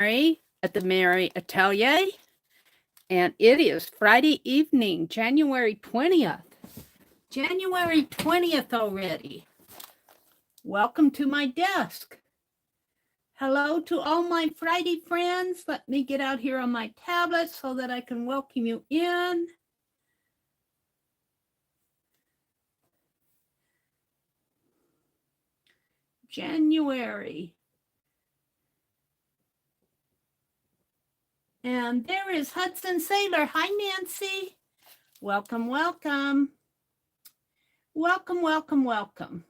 Meri at the Meri Atelier, and it is Friday evening, January 20th. January 20th already. Welcome to my desk. Hello to all my Friday friends. Let me get out here on my tablet so that I can welcome you in. January. And there is Hudson Sailor. Hi, Nancy. Welcome, welcome. Welcome, welcome, welcome.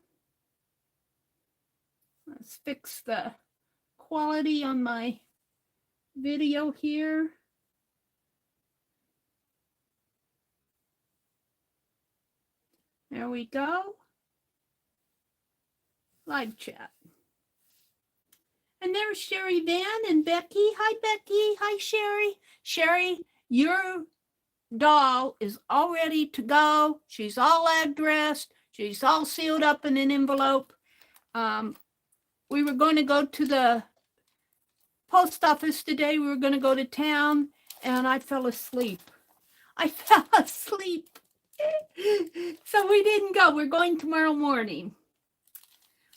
Let's fix the quality on my video here. There we go. Live chat. And there's Sherry Van and Becky. Hi, Becky. Hi, Sherry. Sherry, your doll is all ready to go. She's all addressed. She's all sealed up in an envelope. We were going to go to the post office today. We were going to go to town, and I fell asleep. So we didn't go. We're going tomorrow morning.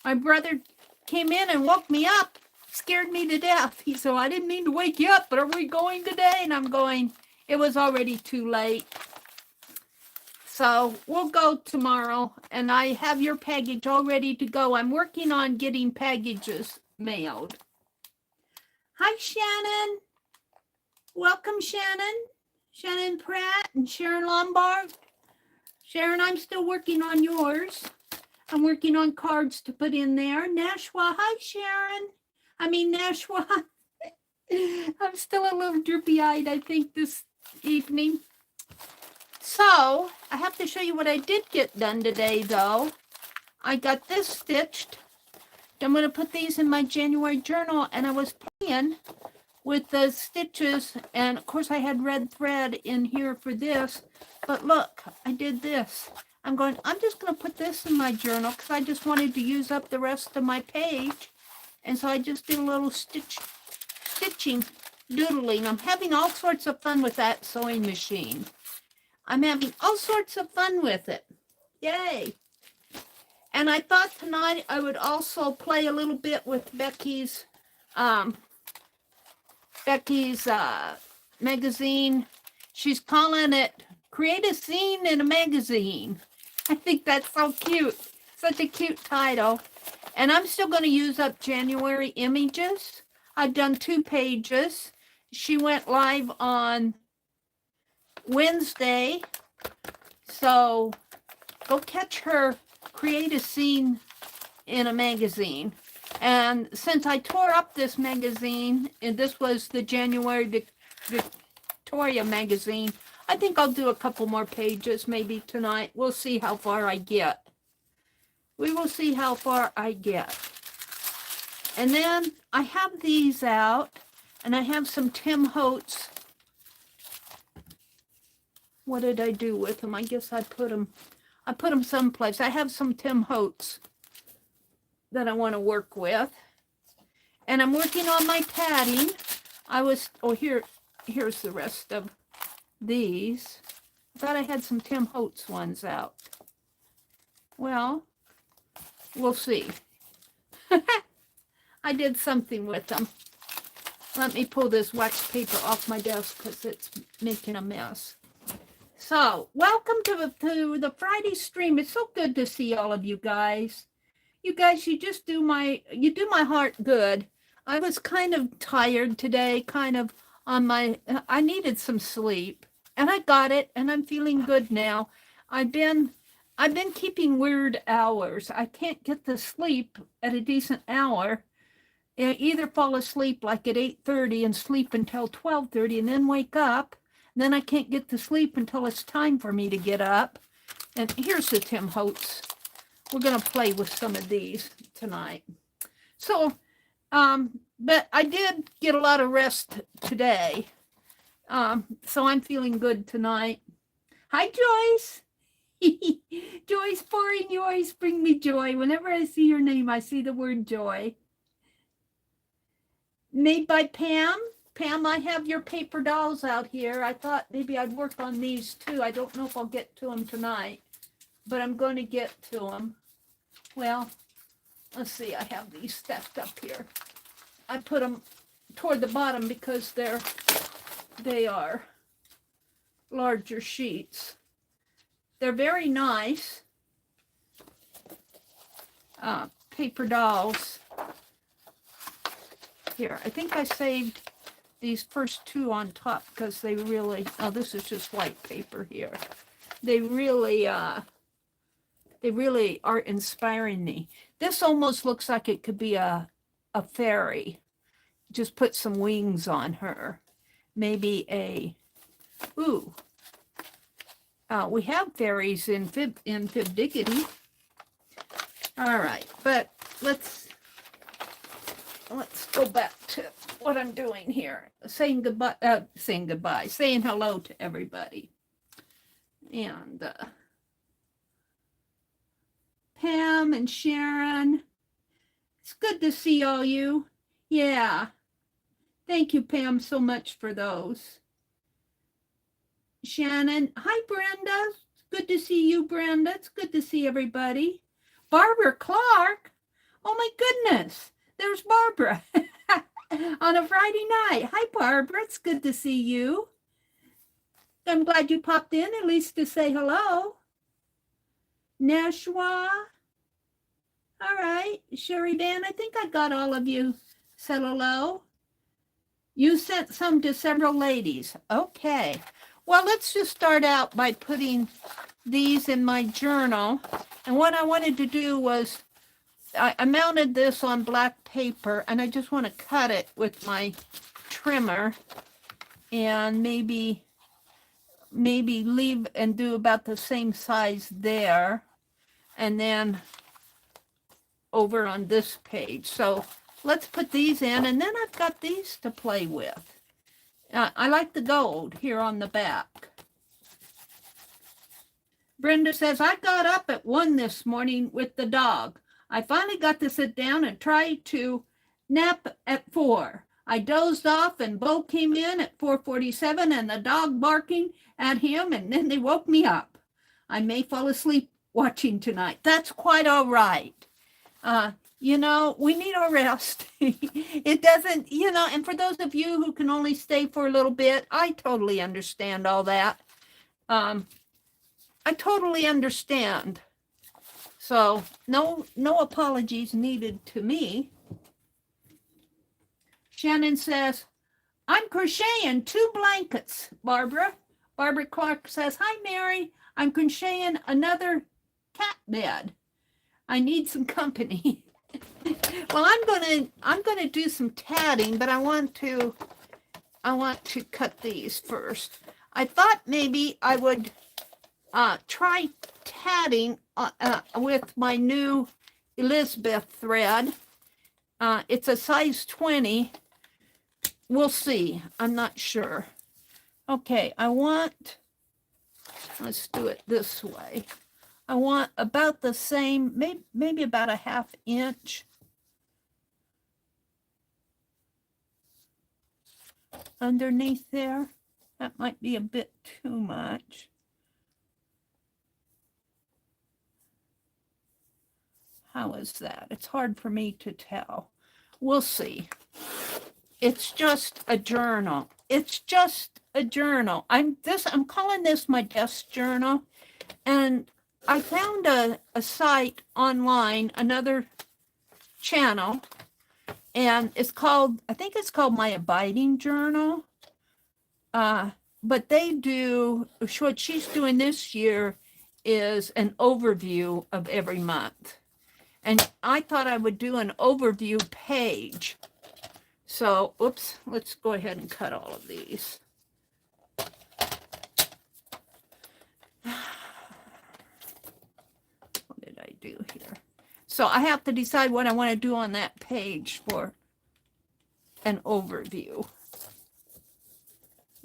My brother came in and woke me up, scared me to death. He said, I didn't mean to wake you up, but are we going today? And I'm going, it was already too late. So we'll go tomorrow, and I have your package all ready to go. I'm working on getting packages mailed. Hi, Shannon. Welcome, Shannon. Shannon Pratt and Sharon Lombard. Sharon, I'm still working on yours. I'm working on cards to put in there. Nashwa, hi, Sharon. Nashwa. I'm still a little droopy-eyed, I think, this evening. So, I have to show you what I did get done today, though. I got this stitched. I'm going to put these in my January journal, and I was playing with the stitches, and of course I had red thread in here for this, but look, I did this. I'm just going to put this in my journal because I just wanted to use up the rest of my page, and so I just did a little stitching, doodling. I'm having all sorts of fun with that sewing machine. I'm having all sorts of fun with it. Yay! And I thought tonight I would also play a little bit with Becky's magazine. She's calling it Create a Scene in a Magazine. I think that's so cute. Such a cute title. And I'm still going to use up January images. I've done 2 pages. She went live on Wednesday. So go catch her Create a Scene in a Magazine. And since I tore up this magazine, and this was the January Victoria magazine, I think I'll do a couple more pages maybe tonight. We'll see how far I get. We will see how far I get. And then I have these out, and I have some Tim Holtz. What did I do with them? I guess I put them someplace. I have some Tim Holtz that I want to work with. And I'm working on my padding. Here's the rest of these. I thought I had some Tim Holtz ones out. Well, we'll see. I did something with them. Let me pull this wax paper off my desk because it's making a mess. So, welcome to the Friday stream. It's so good to see all of you guys. You guys, you do my heart good. I was kind of tired today, I needed some sleep, and I got it, and I'm feeling good now. I've been keeping weird hours. I can't get to sleep at a decent hour. I either fall asleep like at 8:30 and sleep until 12:30 and then wake up. Then I can't get to sleep until it's time for me to get up. And here's the Tim Holtz. We're going to play with some of these tonight. So, but I did get a lot of rest today. So I'm feeling good tonight. Hi, Joyce. Joyce, boring, you always bring me joy. Whenever I see your name, I see the word joy. Made by Pam. Pam, I have your paper dolls out here. I thought maybe I'd work on these too. I don't know if I'll get to them tonight, but I'm going to get to them. Well, let's see. I have these stacked up here. I put them toward the bottom because they are larger sheets. They're very nice. Paper dolls. Here, I think I saved these first two on top because they really, oh, this is just white paper here. They really are inspiring me. This almost looks like it could be a fairy. Just put some wings on her. Maybe a, ooh. We have fairies in Fib Diggity. All right, but let's go back to what I'm doing here. Saying hello to everybody. And Pam and Sharon, it's good to see all you. Yeah, thank you, Pam, so much for those. Shannon, hi, Brenda. It's good to see you, Brenda. It's good to see everybody. Barbara Clark, oh my goodness. There's Barbara on a Friday night. Hi, Barbara. It's good to see you. I'm glad you popped in, at least to say hello. Nashwa. All right. Sherry Dan, I think I got all of you said hello. You sent some to several ladies. Okay. Well, let's just start out by putting these in my journal. And what I wanted to do was I mounted this on black paper, and I just want to cut it with my trimmer and maybe leave and do about the same size there, and then over on this page. So let's put these in, and then I've got these to play with. I like the gold here on the back. Brenda says, I got up at 1 this morning with the dog. I finally got to sit down and try to nap at 4. I dozed off and Bo came in at 4:47 and the dog barking at him, and then they woke me up. I may fall asleep watching tonight. That's quite all right. You know, we need our rest. It doesn't, you know, and for those of you who can only stay for a little bit, I totally understand all that. I totally understand. So no apologies needed to me. Shannon says, I'm crocheting 2 blankets, Barbara. Barbara Clark says, hi, Mary. I'm crocheting another cat bed. I need some company. Well, I'm gonna do some tatting, but I want to cut these first. I thought maybe I would try tatting with my new Elizabeth thread. It's a size 20. We'll see. I'm not sure. Okay, let's do it this way. I want about the same, maybe about a 1/2 inch underneath there. That might be a bit too much. How is that? It's hard for me to tell. We'll see. It's just a journal. It's just a journal. I'm calling this my desk journal. And I found a site online, another channel, and it's called, I think it's called My Abiding Journal. But they do, what she's doing this year is an overview of every month. And I thought I would do an overview page. So, oops, let's go ahead and cut all of these. What did I do here? So I have to decide what I want to do on that page for an overview.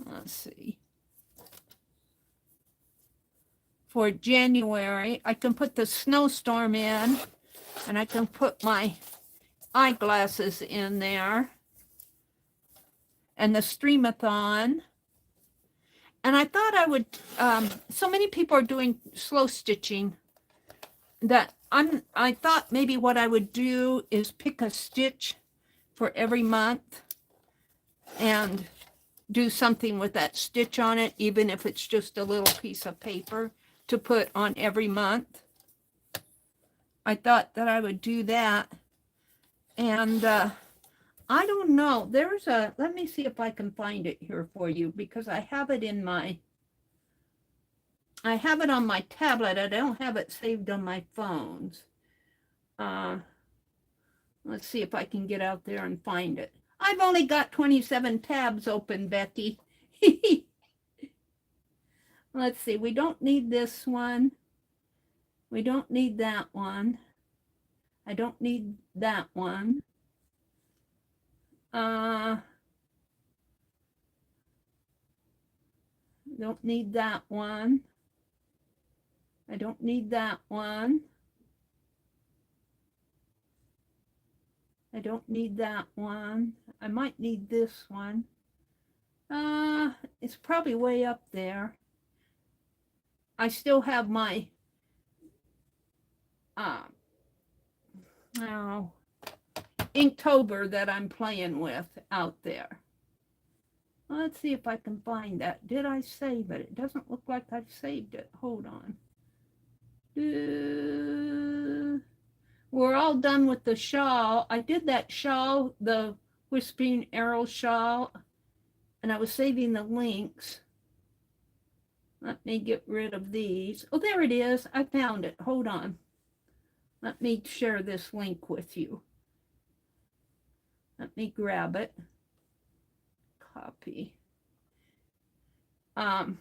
Let's see. For January, I can put the snowstorm in, and I can put my eyeglasses in there. and the Streamathon. And I thought I would, so many people are doing slow stitching that I thought maybe what I would do is pick a stitch for every month and do something with that stitch on it, even if it's just a little piece of paper to put on every month. I thought that I would do that. And I don't know. There's a, let me see if I can find it here for you, because I have it in my, I have it on my tablet. I don't have it saved on my phones. Let's see if I can get out there and find it. I've only got 27 tabs open, Becky. Let's see. We don't need this one. We don't need that one. I don't need that one. Don't need that one. I don't need that one. I don't need that one. I might need this one. It's probably way up there. I still have my Inktober that I'm playing with out there. Let's see if I can find that. Did I save it? It doesn't look like I've saved it. Hold on. We're all done with the shawl. I did that shawl, the Whispering Arrow shawl, and I was saving the links. Let me get rid of these. Oh, there it is. I found it. Hold on. Let me share this link with you. Let me grab it. Copy. Now,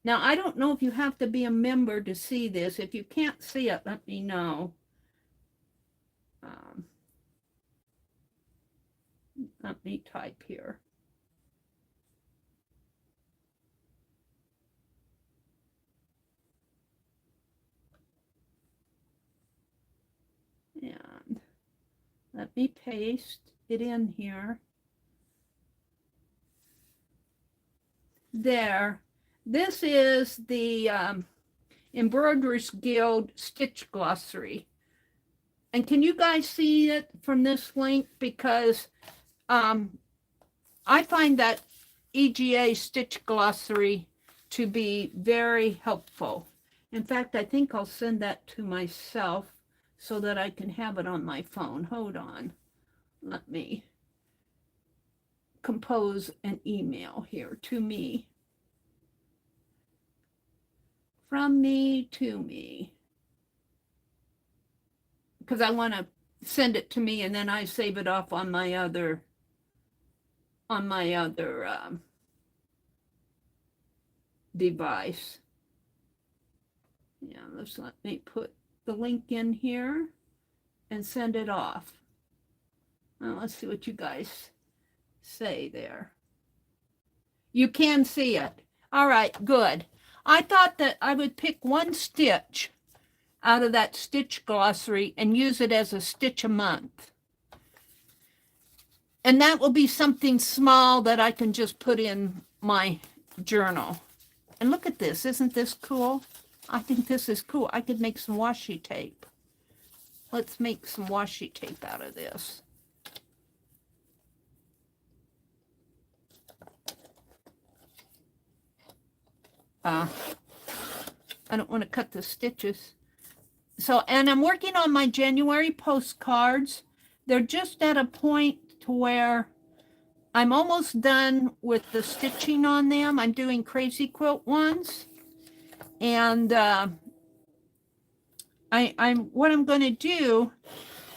I don't know if you have to be a member to see this. If you can't see it, let me know. Let me type here. And let me paste it in here. There. This is the Embroiderers Guild Stitch Glossary. And can you guys see it from this link? Because I find that EGA Stitch Glossary to be very helpful. In fact, I think I'll send that to myself so that I can have it on my phone. Hold on. Let me compose an email here to me. From me to me. Because I want to send it to me and then I save it off on my other device. Yeah, let's let me put the link in here and send it off. Now, let's see what you guys say there. You can see it. All right, good. I thought that I would pick one stitch out of that stitch glossary and use it as a stitch a month. And that will be something small that I can just put in my journal. And look at this. Isn't this cool? I think this is cool. I could make some washi tape. Let's make some washi tape out of this. I don't want to cut the stitches. So, and I'm working on my January postcards. They're just at a point to where I'm almost done with the stitching on them. I'm doing crazy quilt ones. And what I'm going to do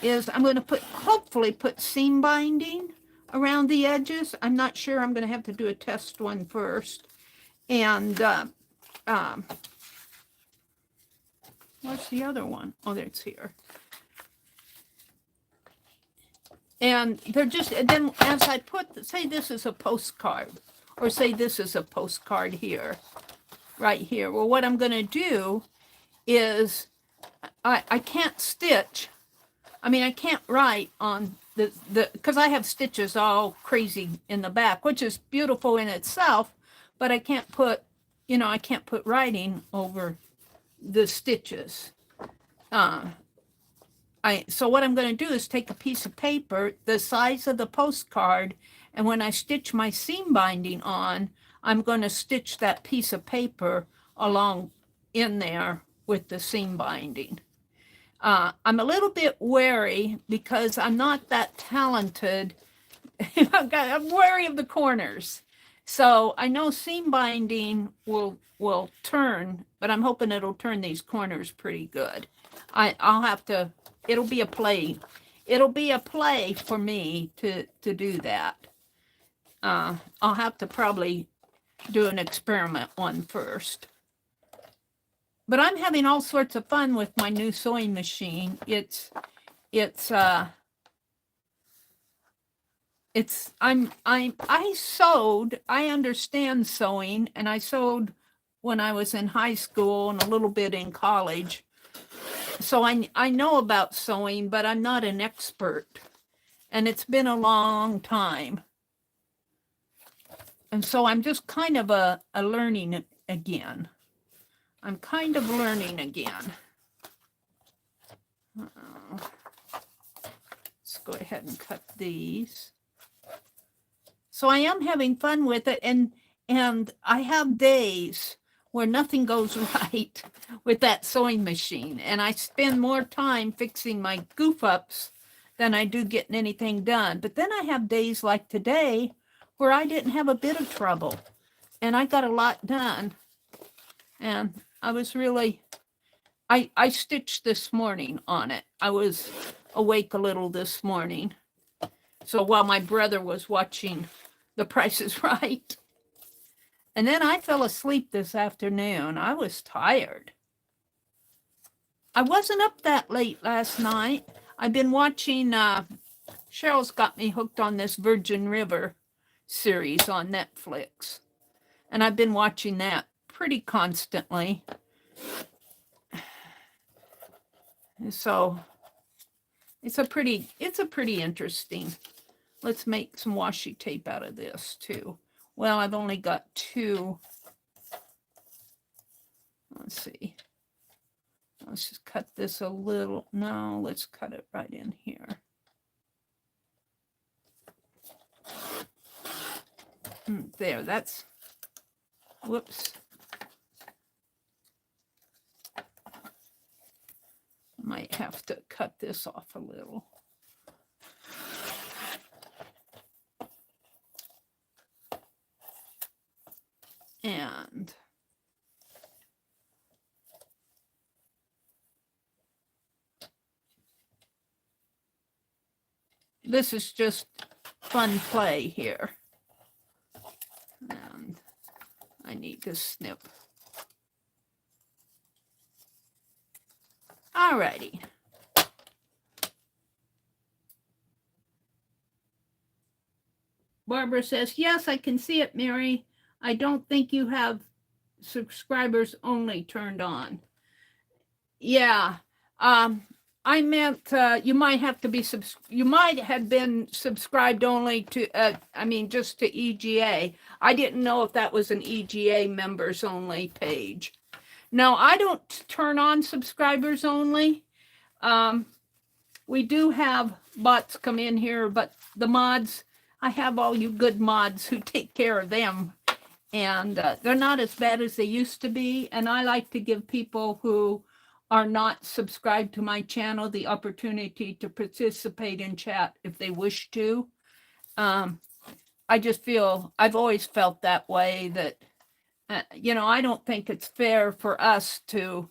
is I'm going to hopefully put seam binding around the edges. I'm not sure. I'm going to have to do a test one first. And what's the other one? Oh, there it's here. And they're just, and then as I put, say this is a postcard, or say this is a postcard here, right here. Well, what I'm going to do is, I can't stitch. I mean, I can't write on because I have stitches all crazy in the back, which is beautiful in itself, but I can't put, I can't put writing over the stitches. So what I'm going to do is take a piece of paper the size of the postcard, and when I stitch my seam binding on, I'm going to stitch that piece of paper along in there with the seam binding. I'm a little bit wary because I'm not that talented. I'm wary of the corners. So I know seam binding will turn, but I'm hoping it'll turn these corners pretty good. I'll have to, it'll be a play. It'll be a play for me to do that. I'll have to probably do an experiment one first. But I'm having all sorts of fun with my new sewing machine. I sewed, I understand sewing, and I sewed when I was in high school and a little bit in college. So I know about sewing, but I'm not an expert. And it's been a long time. And so I'm just kind of a learning again. I'm kind of learning again. Let's go ahead and cut these. So I am having fun with it, and I have days where nothing goes right with that sewing machine, and I spend more time fixing my goof ups than I do getting anything done. But then I have days like today where I didn't have a bit of trouble, and I got a lot done. And I was really, I stitched this morning on it. I was awake a little this morning. So while my brother was watching The Price is Right. And then I fell asleep this afternoon. I was tired. I wasn't up that late last night. I've been watching, Cheryl's got me hooked on this Virgin River series on Netflix. And I've been watching that pretty constantly. So it's a pretty interesting. Let's make some washi tape out of this too. Well, I've only got 2. Let's see. Let's just cut this a little. No, let's cut it right in here. There, that's, whoops. Might have to cut this off a little. And this is just fun play here. And I need to snip. All righty. Barbara says, yes, I can see it, Meri. I don't think you have subscribers only turned on. Yeah. I meant you might have to be you might have been subscribed only to just to EGA. I didn't know if that was an EGA members only page. No, I don't turn on subscribers only. We do have bots come in here, but the mods, I have all you good mods who take care of them. And they're not as bad as they used to be. And I like to give people who are not subscribed to my channel the opportunity to participate in chat if they wish to. I just feel, I've always felt that way, that I don't think it's fair for us to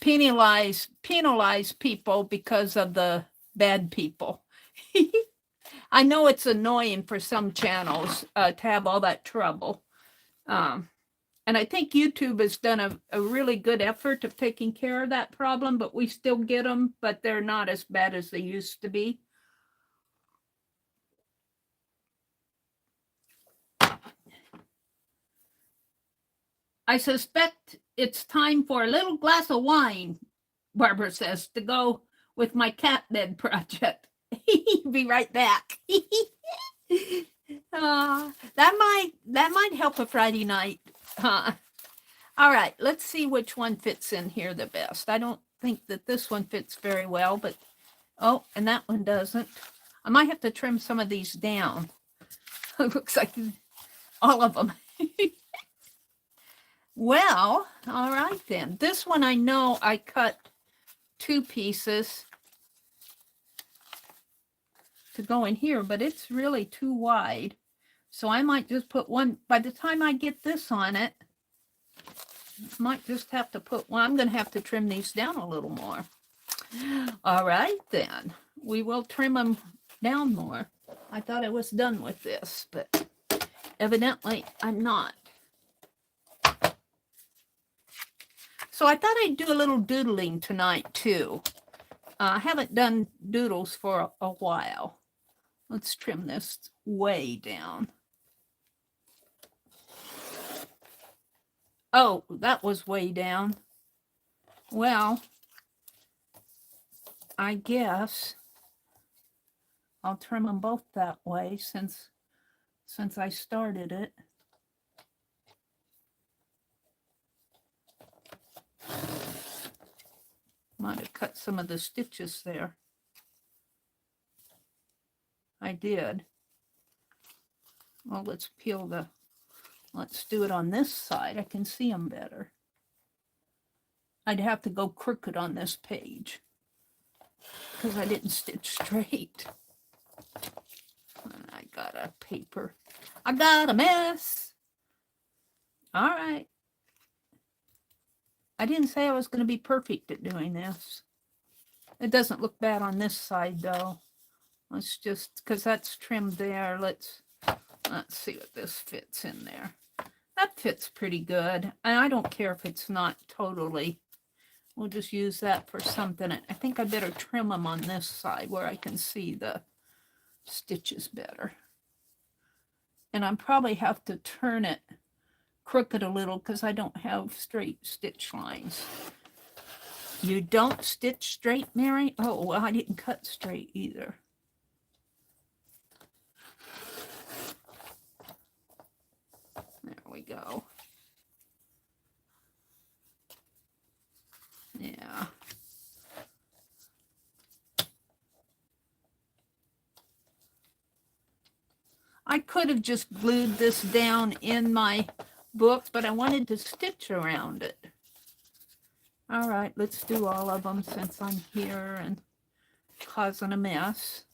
penalize people because of the bad people. I know it's annoying for some channels to have all that trouble. And I think YouTube has done a really good effort of taking care of that problem, but we still get them, but they're not as bad as they used to be. I suspect it's time for a little glass of wine, Barbara says, to go with my cat bed project. Be right back. That might help a Friday night. All right, let's see which one fits in here the best. I don't think that this one fits very well, but oh, and that one doesn't. I might have to trim some of these down. It looks like all of them. Well, all right then. This one I know I cut 2 pieces to go in here, but it's really too wide. So I might just put one. By the time I get this on it, I might just have to put one. I'm going to have to trim these down a little more. All right then. We will trim them down more. I thought I was done with this, but evidently I'm not. So I thought I'd do a little doodling tonight too. I haven't done doodles for a while. Let's trim this way down. Oh, that was way down. Well, I guess I'll trim them both that way since I started it. Might have cut some of the stitches there. I did. Well, let's do it on this side. I can see them better. I'd have to go crooked on this page because I didn't stitch straight. And I got a paper. I got a mess. All right. I didn't say I was going to be perfect at doing this. It doesn't look bad on this side though. Let's just, because that's trimmed there. Let's see what this fits in there. That fits pretty good. And I don't care if it's not totally. We'll just use that for something. I think I better trim them on this side where I can see the stitches better. And I probably have to turn it crooked a little because I don't have straight stitch lines. You don't stitch straight, Meri? Oh, well, I didn't cut straight either. There we go. Yeah. I could have just glued this down in my book, but I wanted to stitch around it. All right, let's do all of them since I'm here and causing a mess.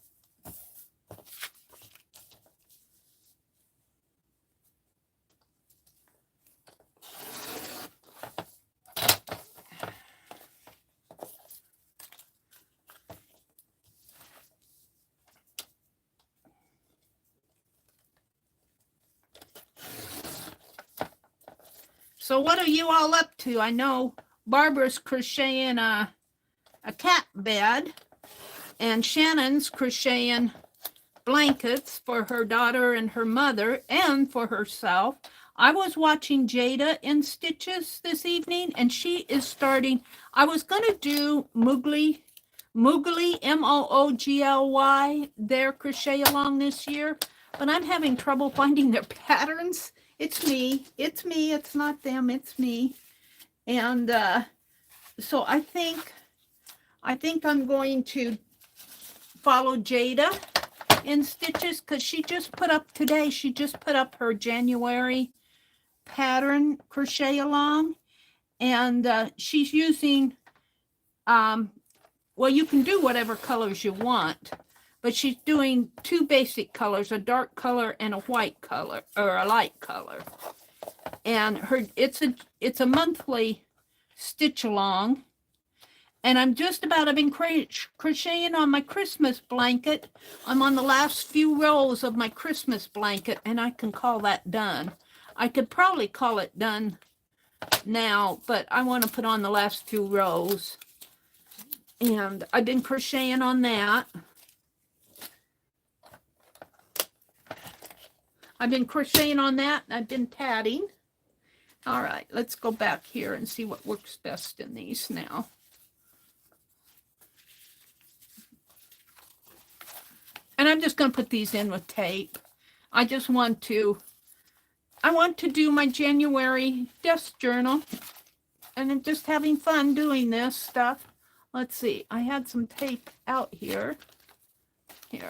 So what are you all up to? I know Barbara's crocheting a cat bed, and Shannon's crocheting blankets for her daughter and her mother and for herself. I was watching Jada in Stitches this evening, and she is starting. I was going to do Moogly, M-O-O-G-L-Y, their crochet along this year, but I'm having trouble finding their patterns. It's me. It's not them. It's me. And so I think I'm going to follow Jada in Stitches because she just put up today. She just put up her January pattern crochet along, and she's using well, you can do whatever colors you want, but she's doing 2 basic colors, a dark color and a white color, or a light color. And it's a monthly stitch along. And I've been crocheting on my Christmas blanket. I'm on the last few rows of my Christmas blanket, and I can call that done. I could probably call it done now, but I want to put on the last few rows. And I've been crocheting on that. I've been crocheting on that, and I've been tatting. All right, let's go back here and see what works best in these now. And I'm just going to put these in with tape. I want to do my January desk journal. And I'm just having fun doing this stuff. Let's see. I had some tape out here. Here.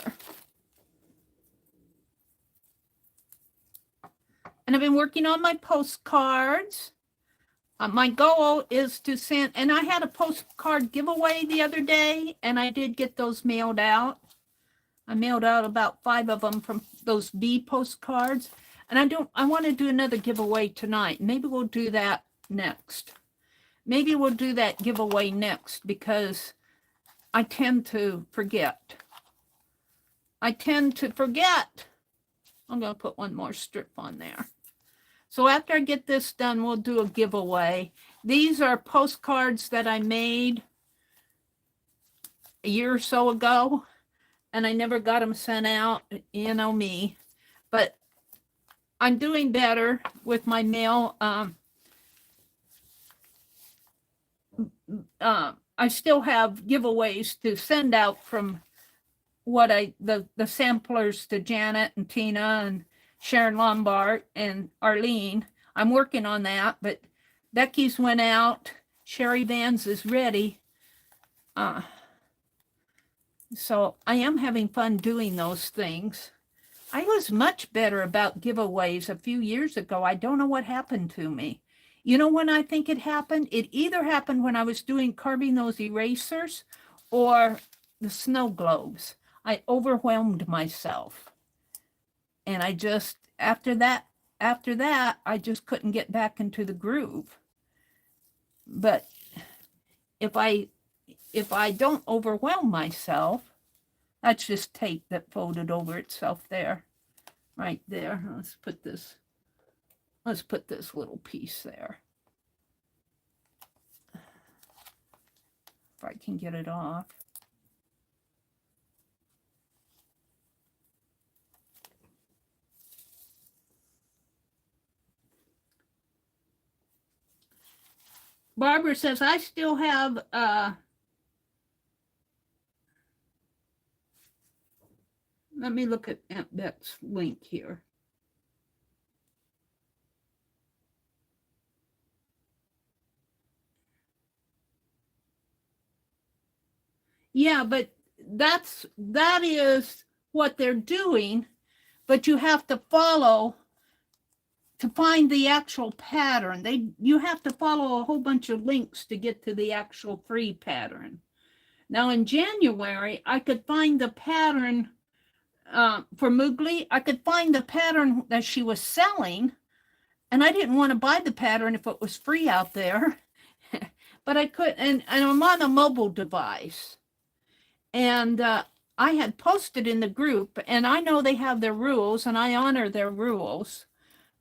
And I've been working on my postcards. My goal is to send, and I had a postcard giveaway the other day, and I did get those mailed out. I mailed out about 5 of them from those B postcards. And I want to do another giveaway tonight. Maybe we'll do that next. Maybe we'll do that giveaway next because I tend to forget. I'm going to put one more strip on there. So after I get this done, we'll do a giveaway. These are postcards that I made a year or so ago, and I never got them sent out, you know me. But I'm doing better with my mail. I still have giveaways to send out from what the samplers to Janet and Tina and Sharon Lombard and Arlene. I'm working on that, but Becky's went out. Sherry Vans is ready. So I am having fun doing those things. I was much better about giveaways a few years ago. I don't know what happened to me. You know when I think it happened? It either happened when I was carving those erasers or the snow globes. I overwhelmed myself. And I just, after that, I just couldn't get back into the groove. But if I don't overwhelm myself, that's just tape that folded over itself there, right there. Let's put this little piece there. If I can get it off. Barbara says, I still have let me look at Aunt Bet's link here. Yeah, but that is what they're doing, but you have to follow to find the actual pattern. You have to follow a whole bunch of links to get to the actual free pattern. Now in January, I could find the pattern for Moogly. I could find the pattern that she was selling, and I didn't want to buy the pattern if it was free out there. But I could, and I'm on a mobile device. And I had posted in the group, and I know they have their rules, and I honor their rules.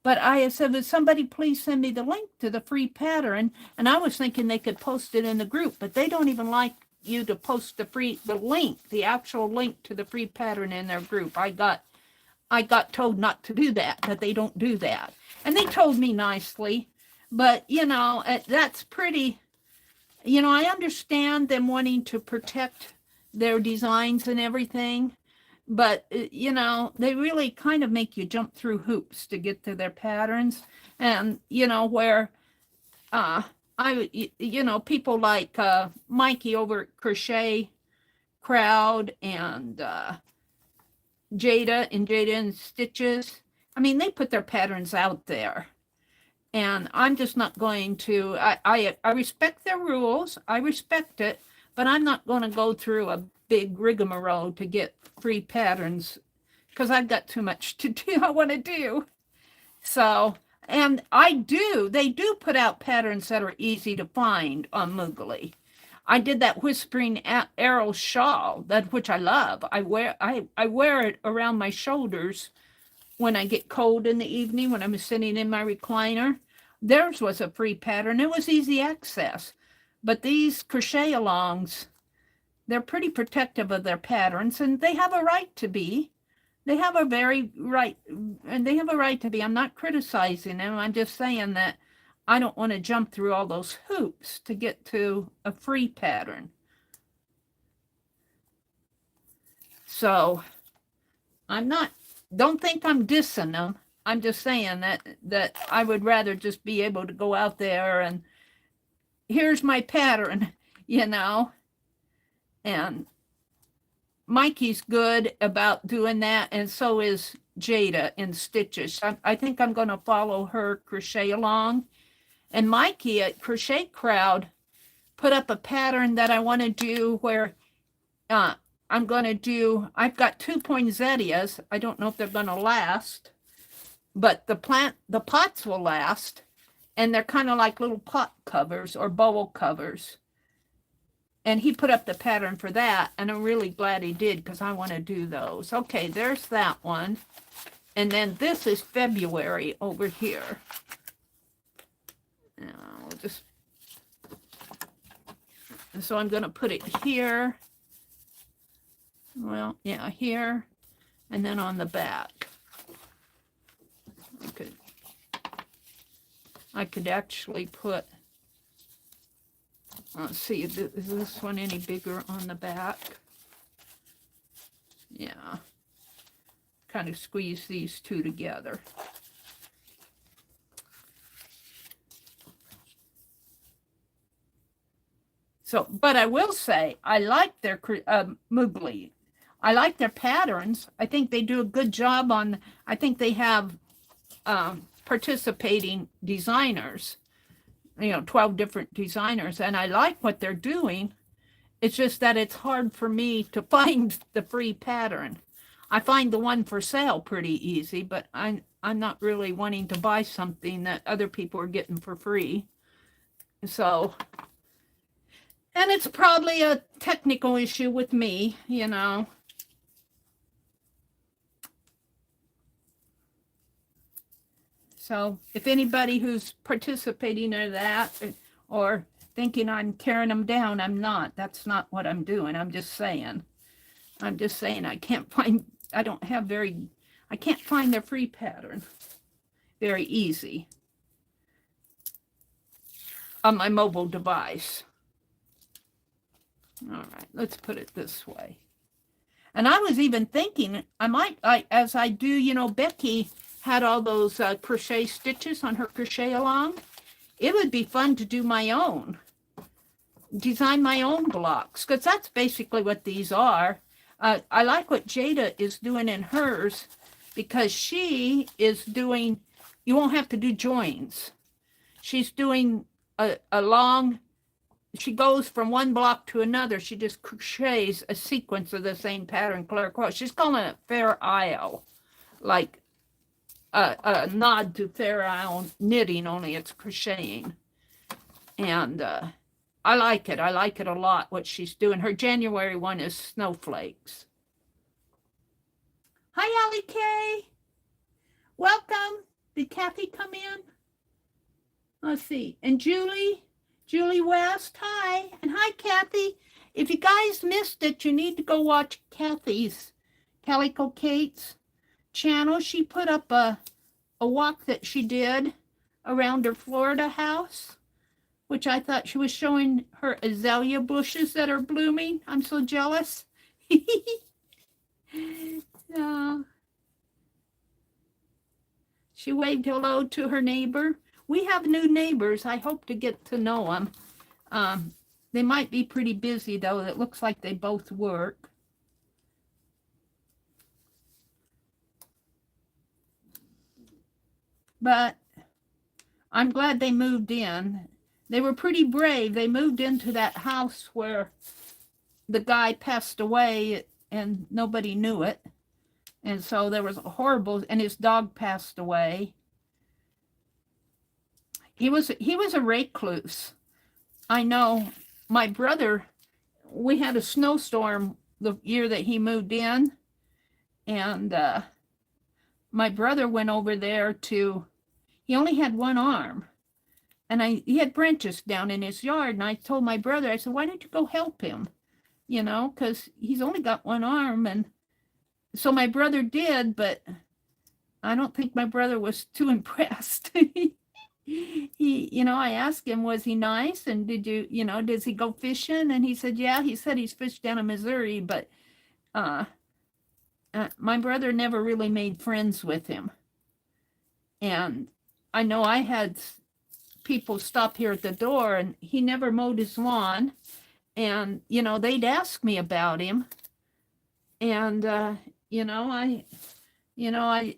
But I said, would somebody please send me the link to the free pattern? And I was thinking they could post it in the group, but they don't even like you to post the link, the actual link to the free pattern in their group. I got told not to do that they don't do that. And they told me nicely, but you know, that's pretty, you know, I understand them wanting to protect their designs and everything, but you know, they really kind of make you jump through hoops to get to their patterns. And you know, where you know, people like Mikey over at Crochet Crowd and Jada and Stitches, I mean, they put their patterns out there, and I'm just not going to. I respect their rules, I respect it, but I'm not going to go through a big rigmarole to get free patterns because I've got too much to do. I want to do. So, and they do put out patterns that are easy to find on Moogly. I did that Whispering Arrow shawl, which I love. I wear it around my shoulders when I get cold in the evening when I'm sitting in my recliner. Theirs was a free pattern. It was easy access. But these crochet alongs, they're pretty protective of their patterns, and they have a right to be. They have a right to be. I'm not criticizing them. I'm just saying that I don't want to jump through all those hoops to get to a free pattern. So I'm not, don't think I'm dissing them. I'm just saying that I would rather just be able to go out there and here's my pattern, you know. And Mikey's good about doing that, and so is Jada in Stitches. I think I'm going to follow her crochet along. And Mikey at Crochet Crowd put up a pattern that I want to do where I'm going to do, I've got 2 poinsettias. I don't know if they're going to last, but the pots will last. And they're kind of like little pot covers or bowl covers. And he put up the pattern for that. And I'm really glad he did because I want to do those. Okay, there's that one. And then this is February over here. Now, so I'm going to put it here. Well, yeah, here. And then on the back. I could actually put, let's see, is this one any bigger on the back? Yeah. Kind of squeeze these two together. So, but I will say, I like their Moogly. I like their patterns. I think they do a good job on, I think they have participating designers, 12 different designers, and I like what they're doing. It's just that it's hard for me to find the free pattern. I find the one for sale pretty easy, but I'm not really wanting to buy something that other people are getting for free. So, and it's probably a technical issue with me, So if anybody who's participating in that or thinking I'm tearing them down, I'm not. That's not what I'm doing. I'm just saying I can't find, I can't find their free pattern very easy on my mobile device. All right, let's put it this way. And I was even thinking I might, as I do, Becky had all those crochet stitches on her crochet along. It would be fun to do my own, design my own blocks, because that's basically what these are. I like what Jada is doing in hers, because she is doing, you won't have to do joins. She's doing a long, she goes from one block to another. She just crochets a sequence of the same pattern, clear across. She's calling it Fair Isle, like a nod to Fair Isle knitting, only it's crocheting. And I like it. I like it a lot, what she's doing. Her January one is snowflakes. Hi, Allie Kay. Welcome. Did Kathy come in? Let's see. And Julie West, hi. And hi, Kathy. If you guys missed it, you need to go watch Kathy's, Calico Kate's channel. She put up a walk that she did around her Florida house, which I thought she was showing her azalea bushes that are blooming. I'm so jealous. She waved hello to her neighbor. We have new neighbors. I hope to get to know them. They might be pretty busy, though. It looks like they both work. But I'm glad they moved in. They were pretty brave. They moved into that house where the guy passed away and nobody knew it. And so there was a horrible, and his dog passed away. He was a recluse. I know my brother, we had a snowstorm the year that he moved in, and my brother went over there he only had one arm, and he had branches down in his yard, and I told my brother, I said, why don't you go help him? Because he's only got one arm. And so my brother did, but I don't think my brother was too impressed. I asked him, was he nice? And does he go fishing? And he said, yeah. He said he's fished down in Missouri, but my brother never really made friends with him. And I know I had people stop here at the door, and he never mowed his lawn. And, you know, they'd ask me about him. And,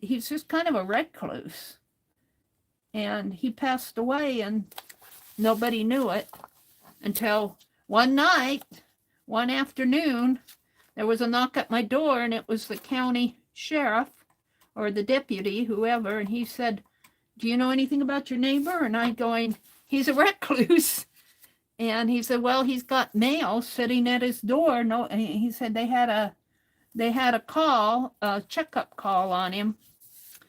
he's just kind of a recluse. And he passed away, and nobody knew it until one night, one afternoon, there was a knock at my door, and it was the county sheriff or the deputy, whoever, and he said, "Do you know anything about your neighbor?" And I going, "He's a recluse." And he said, "Well, he's got mail sitting at his door." No, he said they had a call, a checkup call on him.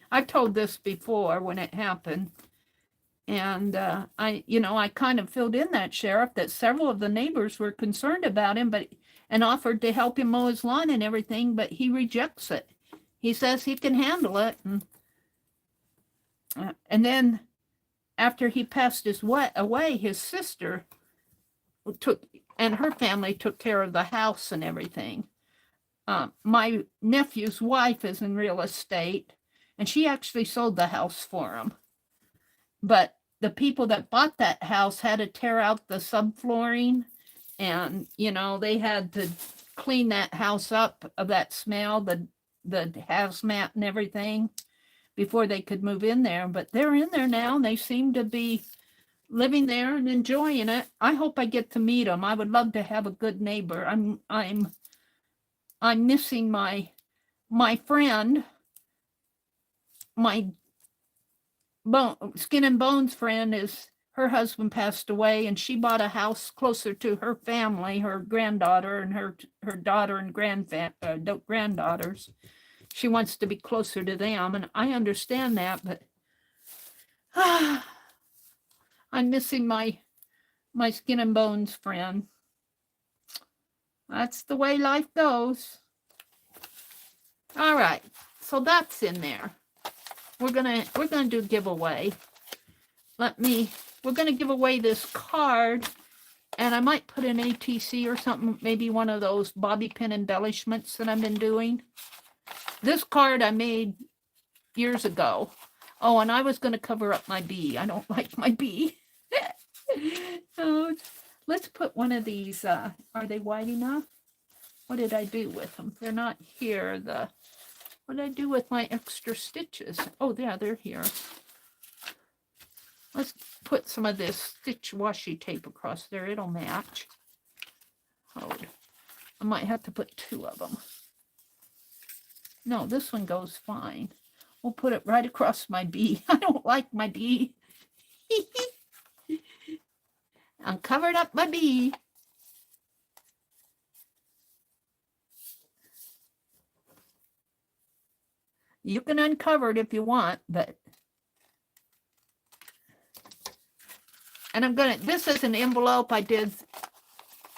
I've told this before when it happened. And I kind of filled in that, sheriff, that several of the neighbors were concerned about him, and offered to help him mow his lawn and everything, but he rejects it. He says he can handle it. And then after he passed away, his sister and her family took care of the house and everything. My nephew's wife is in real estate, and she actually sold the house for him. But the people that bought that house had to tear out the subflooring, and, they had to clean that house up of that smell, the hazmat and everything, before they could move in there. But they're in there now, and they seem to be living there and enjoying it. I hope I get to meet them. I would love to have a good neighbor. I'm missing my friend, my skin and bones friend. Her husband passed away, and she bought a house closer to her family, her granddaughter and her daughter and granddaughters. She wants to be closer to them, and I understand that, but I'm missing my skin and bones friend. That's the way life goes. All right, so that's in there. We're gonna do a giveaway. We're gonna give away this card, and I might put an ATC or something, maybe one of those bobby pin embellishments that I've been doing. This card I made years ago. Oh, and I was gonna cover up my bee. I don't like my bee. Oh, let's put one of these. Are they wide enough? What did I do with them? They're not here. What did I do with my extra stitches? Oh, yeah, they're here. Let's put some of this stitch washi tape across there. It'll match. Hold. I might have to put two of them. No, this one goes fine. We'll put it right across my bee. I don't like my bee. I covered up my bee. You can uncover it if you want, but... And this is an envelope I did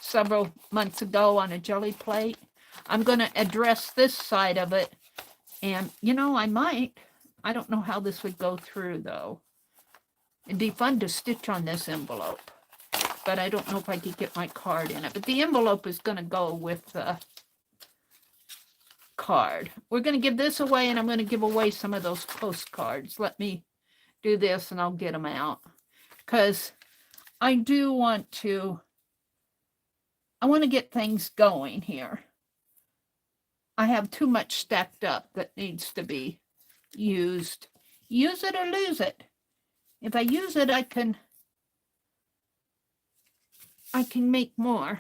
several months ago on a jelly plate. I'm going to address this side of it. And, I don't know how this would go through, though. It'd be fun to stitch on this envelope. But I don't know if I could get my card in it. But the envelope is going to go with the card. We're going to give this away, and I'm going to give away some of those postcards. Let me do this, and I'll get them out. Because I do want to... I want to get things going here. I have too much stacked up that needs to be used. Use it or lose it. If I use it, I can make more.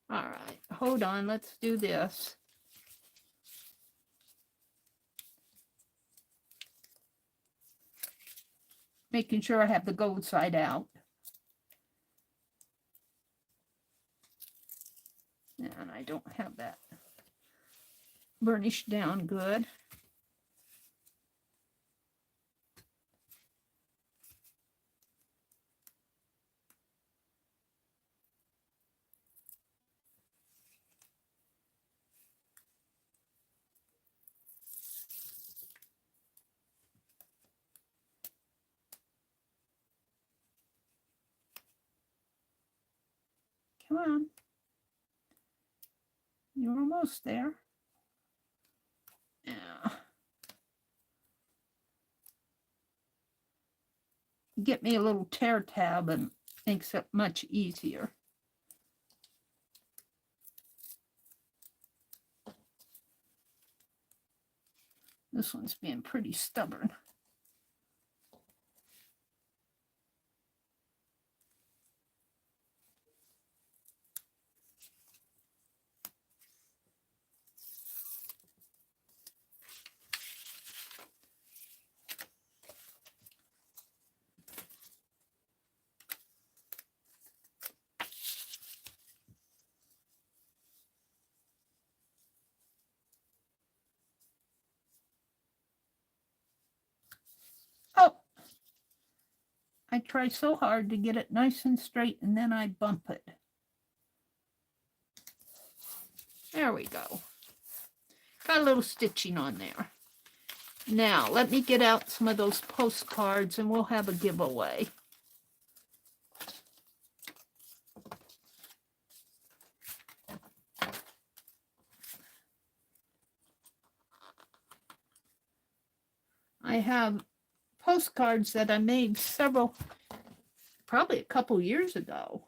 All right, hold on, let's do this. Making sure I have the gold side out. And I don't have that burnished down good. Come on. You're almost there. Yeah. Get me a little tear tab and makes it much easier. This one's being pretty stubborn. Oh, I try so hard to get it nice and straight, and then I bump it. There we go. Got a little stitching on there. Now, let me get out some of those postcards, and we'll have a giveaway. I have postcards that I made probably a couple years ago.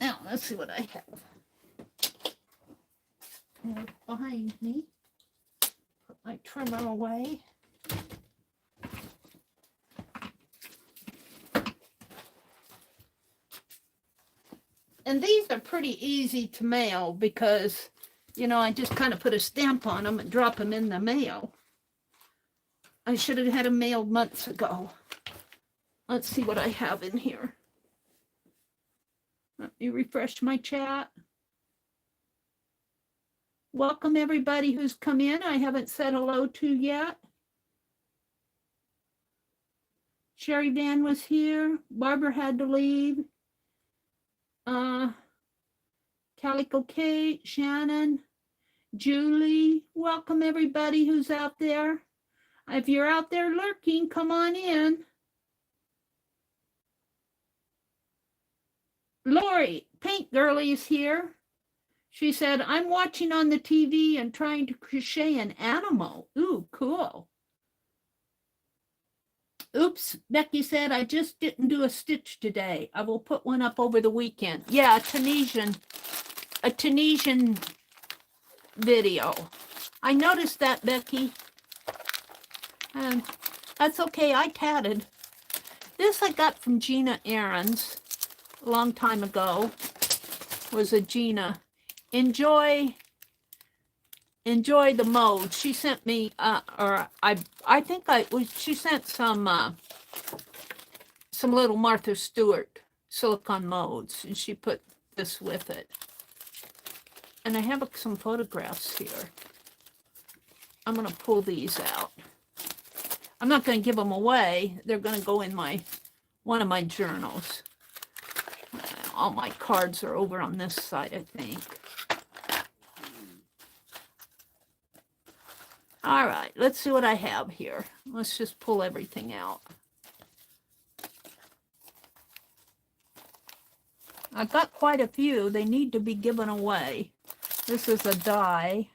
Now, let's see what I have. Behind me. Put my trimmer away. And these are pretty easy to mail because, you know, I just kind of put a stamp on them and drop them in the mail. I should have had them mailed months ago. Let's see what I have in here. Let me refresh my chat. Welcome everybody who's come in. I haven't said hello to yet. Sherry Van was here. Barbara had to leave. Calico Kate, Shannon, Julie. Welcome everybody who's out there. If you're out there lurking, come on in. Lori, Paint Girlie is here. She said, I'm watching on the TV and trying to crochet an animal. Ooh, cool. Oops, Becky said, I just didn't do a stitch today. I will put one up over the weekend. Yeah, a Tunisian video. I noticed that, Becky. And that's okay, I tatted. This I got from Gina Ahrens a long time ago. Was a Gina. Enjoy the mode. She sent me, she sent some little Martha Stewart silicone modes, and she put this with it. And I have some photographs here. I'm going to pull these out. I'm not going to give them away. They're going to go in one of my journals. All my cards are over on this side, I think. All right, let's see what I have here. Let's just pull everything out. I've got quite a few. They need to be given away. This is a die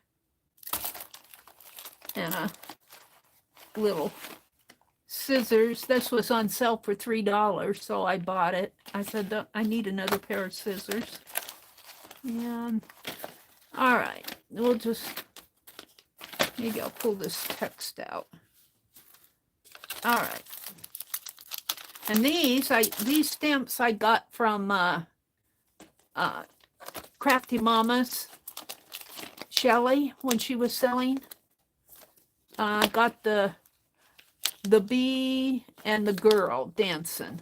and a little scissors. This was on sale for $3, so I bought it. I said, I need another pair of scissors. And all right, we'll just, maybe I'll pull this text out. All right. And these stamps I got from Crafty Mama's Shelley when she was selling. I got the bee and the girl dancing.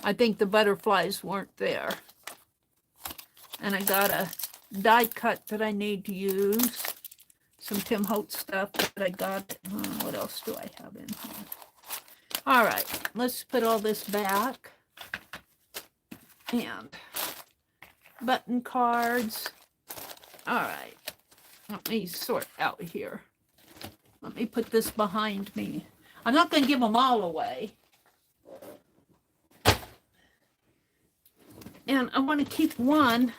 I think the butterflies weren't there. And I got a die cut that I need to use. Some Tim Holtz stuff that I got. What else do I have in here? All right, let's put all this back. And button cards. All right, let me sort out here. Let me put this behind me. I'm not going to give them all away. And I want to keep one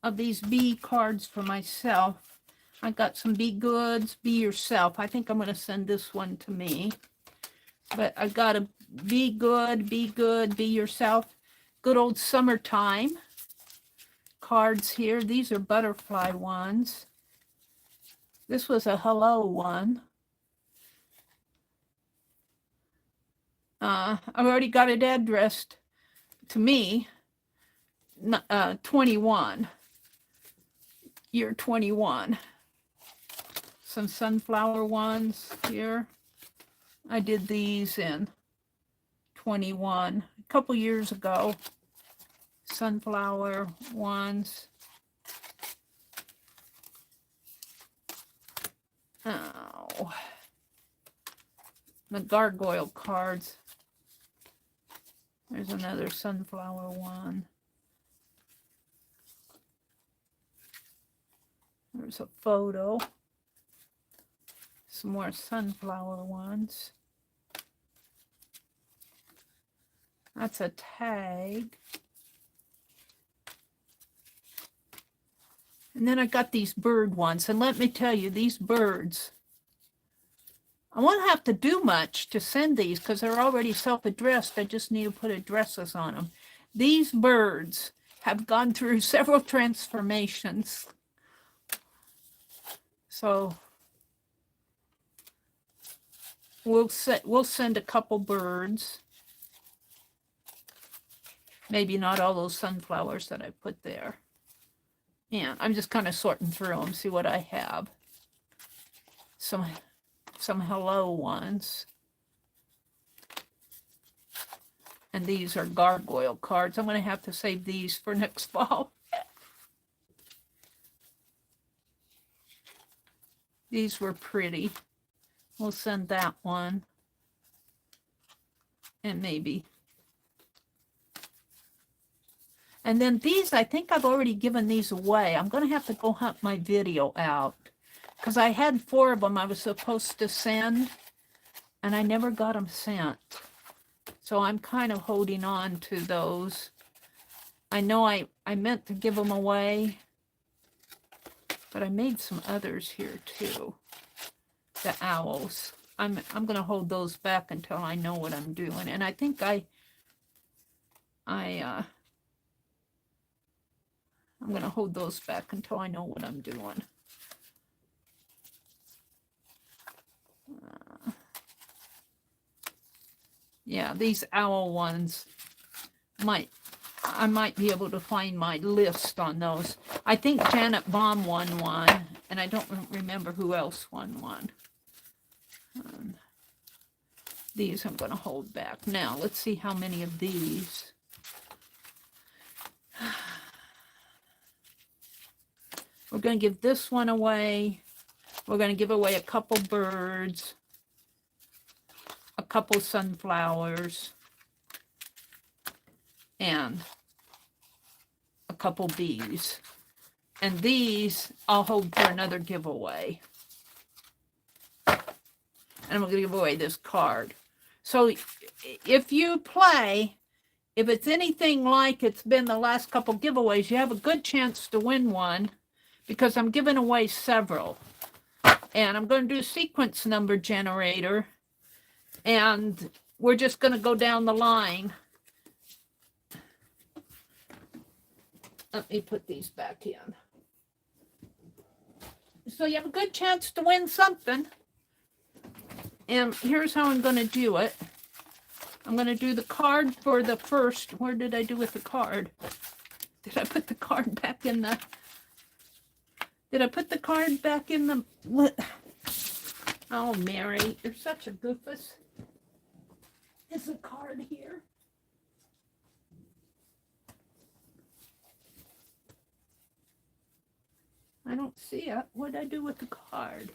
of these Be cards for myself. I got some Be Goods, Be Yourself. I think I'm going to send this one to me. But I got a Be Good, Be Yourself. Good old summertime cards here. These are butterfly ones. This was a hello one. I've already got it addressed to me. 21. Year 21. Some sunflower ones here. I did these in 21, a couple years ago. Sunflower ones. Oh, the gargoyle cards. There's another sunflower one. There's a photo. Some more sunflower ones. That's a tag. And then I got these bird ones. And let me tell you, these birds, I won't have to do much to send these because they're already self-addressed. I just need to put addresses on them. These birds have gone through several transformations. So we'll send a couple birds. Maybe not all those sunflowers that I put there. And I'm just kind of sorting through them, see what I have. Some hello ones. And these are gargoyle cards. I'm going to have to save these for next fall. These were pretty. We'll send that one. And maybe. And then these, I think I've already given these away. I'm going to have to go hunt my video out. Because I had 4 of them I was supposed to send. And I never got them sent. So I'm kind of holding on to those. I know I meant to give them away. But I made some others here too. The owls. I'm going to hold those back until I know what I'm doing. And I think I'm going to hold those back until I know what I'm doing. Yeah, these owl ones I might be able to find my list on those. I think Janet Baum won one, and I don't remember who else won one. These I'm going to hold back. Now, let's see how many of these. We're going to give this one away. We're going to give away a couple birds, a couple sunflowers, and a couple bees. And these I'll hold for another giveaway. And I'm going to give away this card. So if you play, if it's anything like it's been the last couple giveaways, you have a good chance to win one. Because I'm giving away several. And I'm going to do a sequence number generator. And we're just going to go down the line. Let me put these back in. So you have a good chance to win something. And here's how I'm going to do it. I'm going to do the card for the first. Where did I do with the card? Did I put the card back in the... Did I put the card back in the... Oh, Meri, you're such a goofus. Is the card here? I don't see it. What did I do with the card?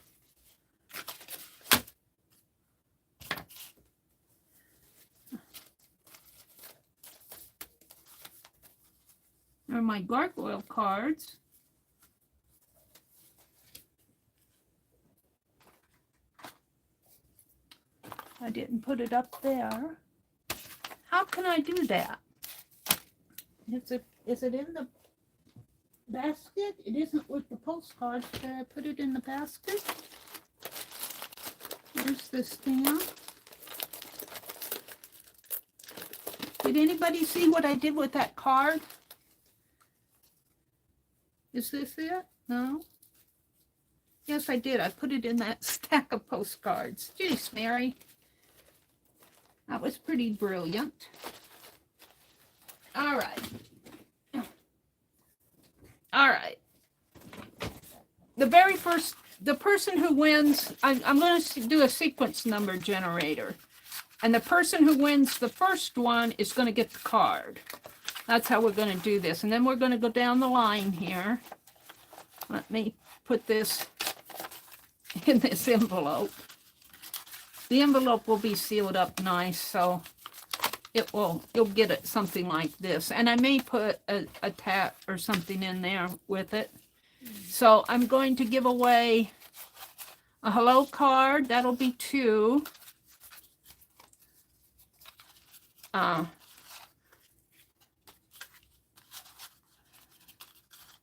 There are my gargoyle cards. I didn't put it up there. How can I do that? Is it in the... basket. It isn't with the postcards. Did I put it in the basket? Here's the stamp. Did anybody see what I did with that card? Is this it? No? Yes, I did. I put it in that stack of postcards. Jeez, Mary. That was pretty brilliant. All right. All right. The very first, the person who wins, I'm going to do a sequence number generator. And the person who wins the first one is going to get the card. That's how we're going to do this. And then we're going to go down the line here. Let me put this in this envelope. The envelope will be sealed up nice, so you'll get it something like this. And I may put a tag or something in there with it. So I'm going to give away a hello card. That'll be 2.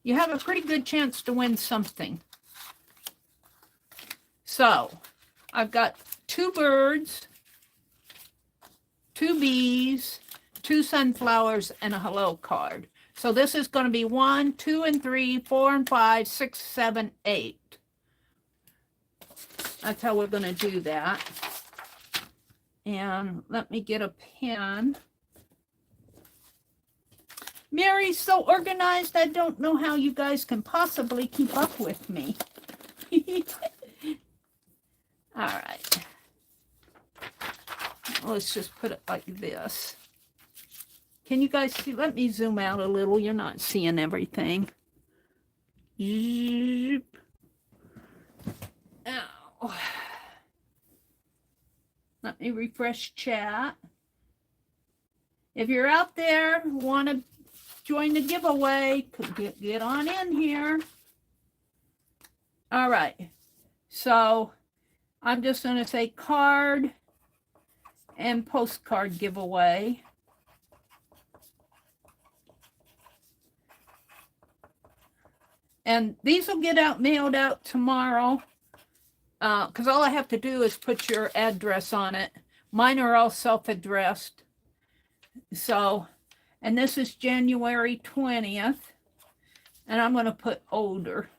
You have a pretty good chance to win something. So I've got 2 birds, 2 bees, 2 sunflowers, and a hello card. So this is going to be 1, 2, and 3, 4, and 5, 6, 7, 8. That's how we're going to do that. And let me get a pen. Mary's so organized, I don't know how you guys can possibly keep up with me. All right. Let's just put it like this. Can you guys see? Let me zoom out a little. You're not seeing everything. Ow. Let me refresh chat. If you're out there, want to join the giveaway, get on in here. All right. So I'm just going to say card and postcard giveaway. And these will get mailed out tomorrow. Because all I have to do is put your address on it. Mine are all self-addressed. So, and this is January 20th. And I'm going to put older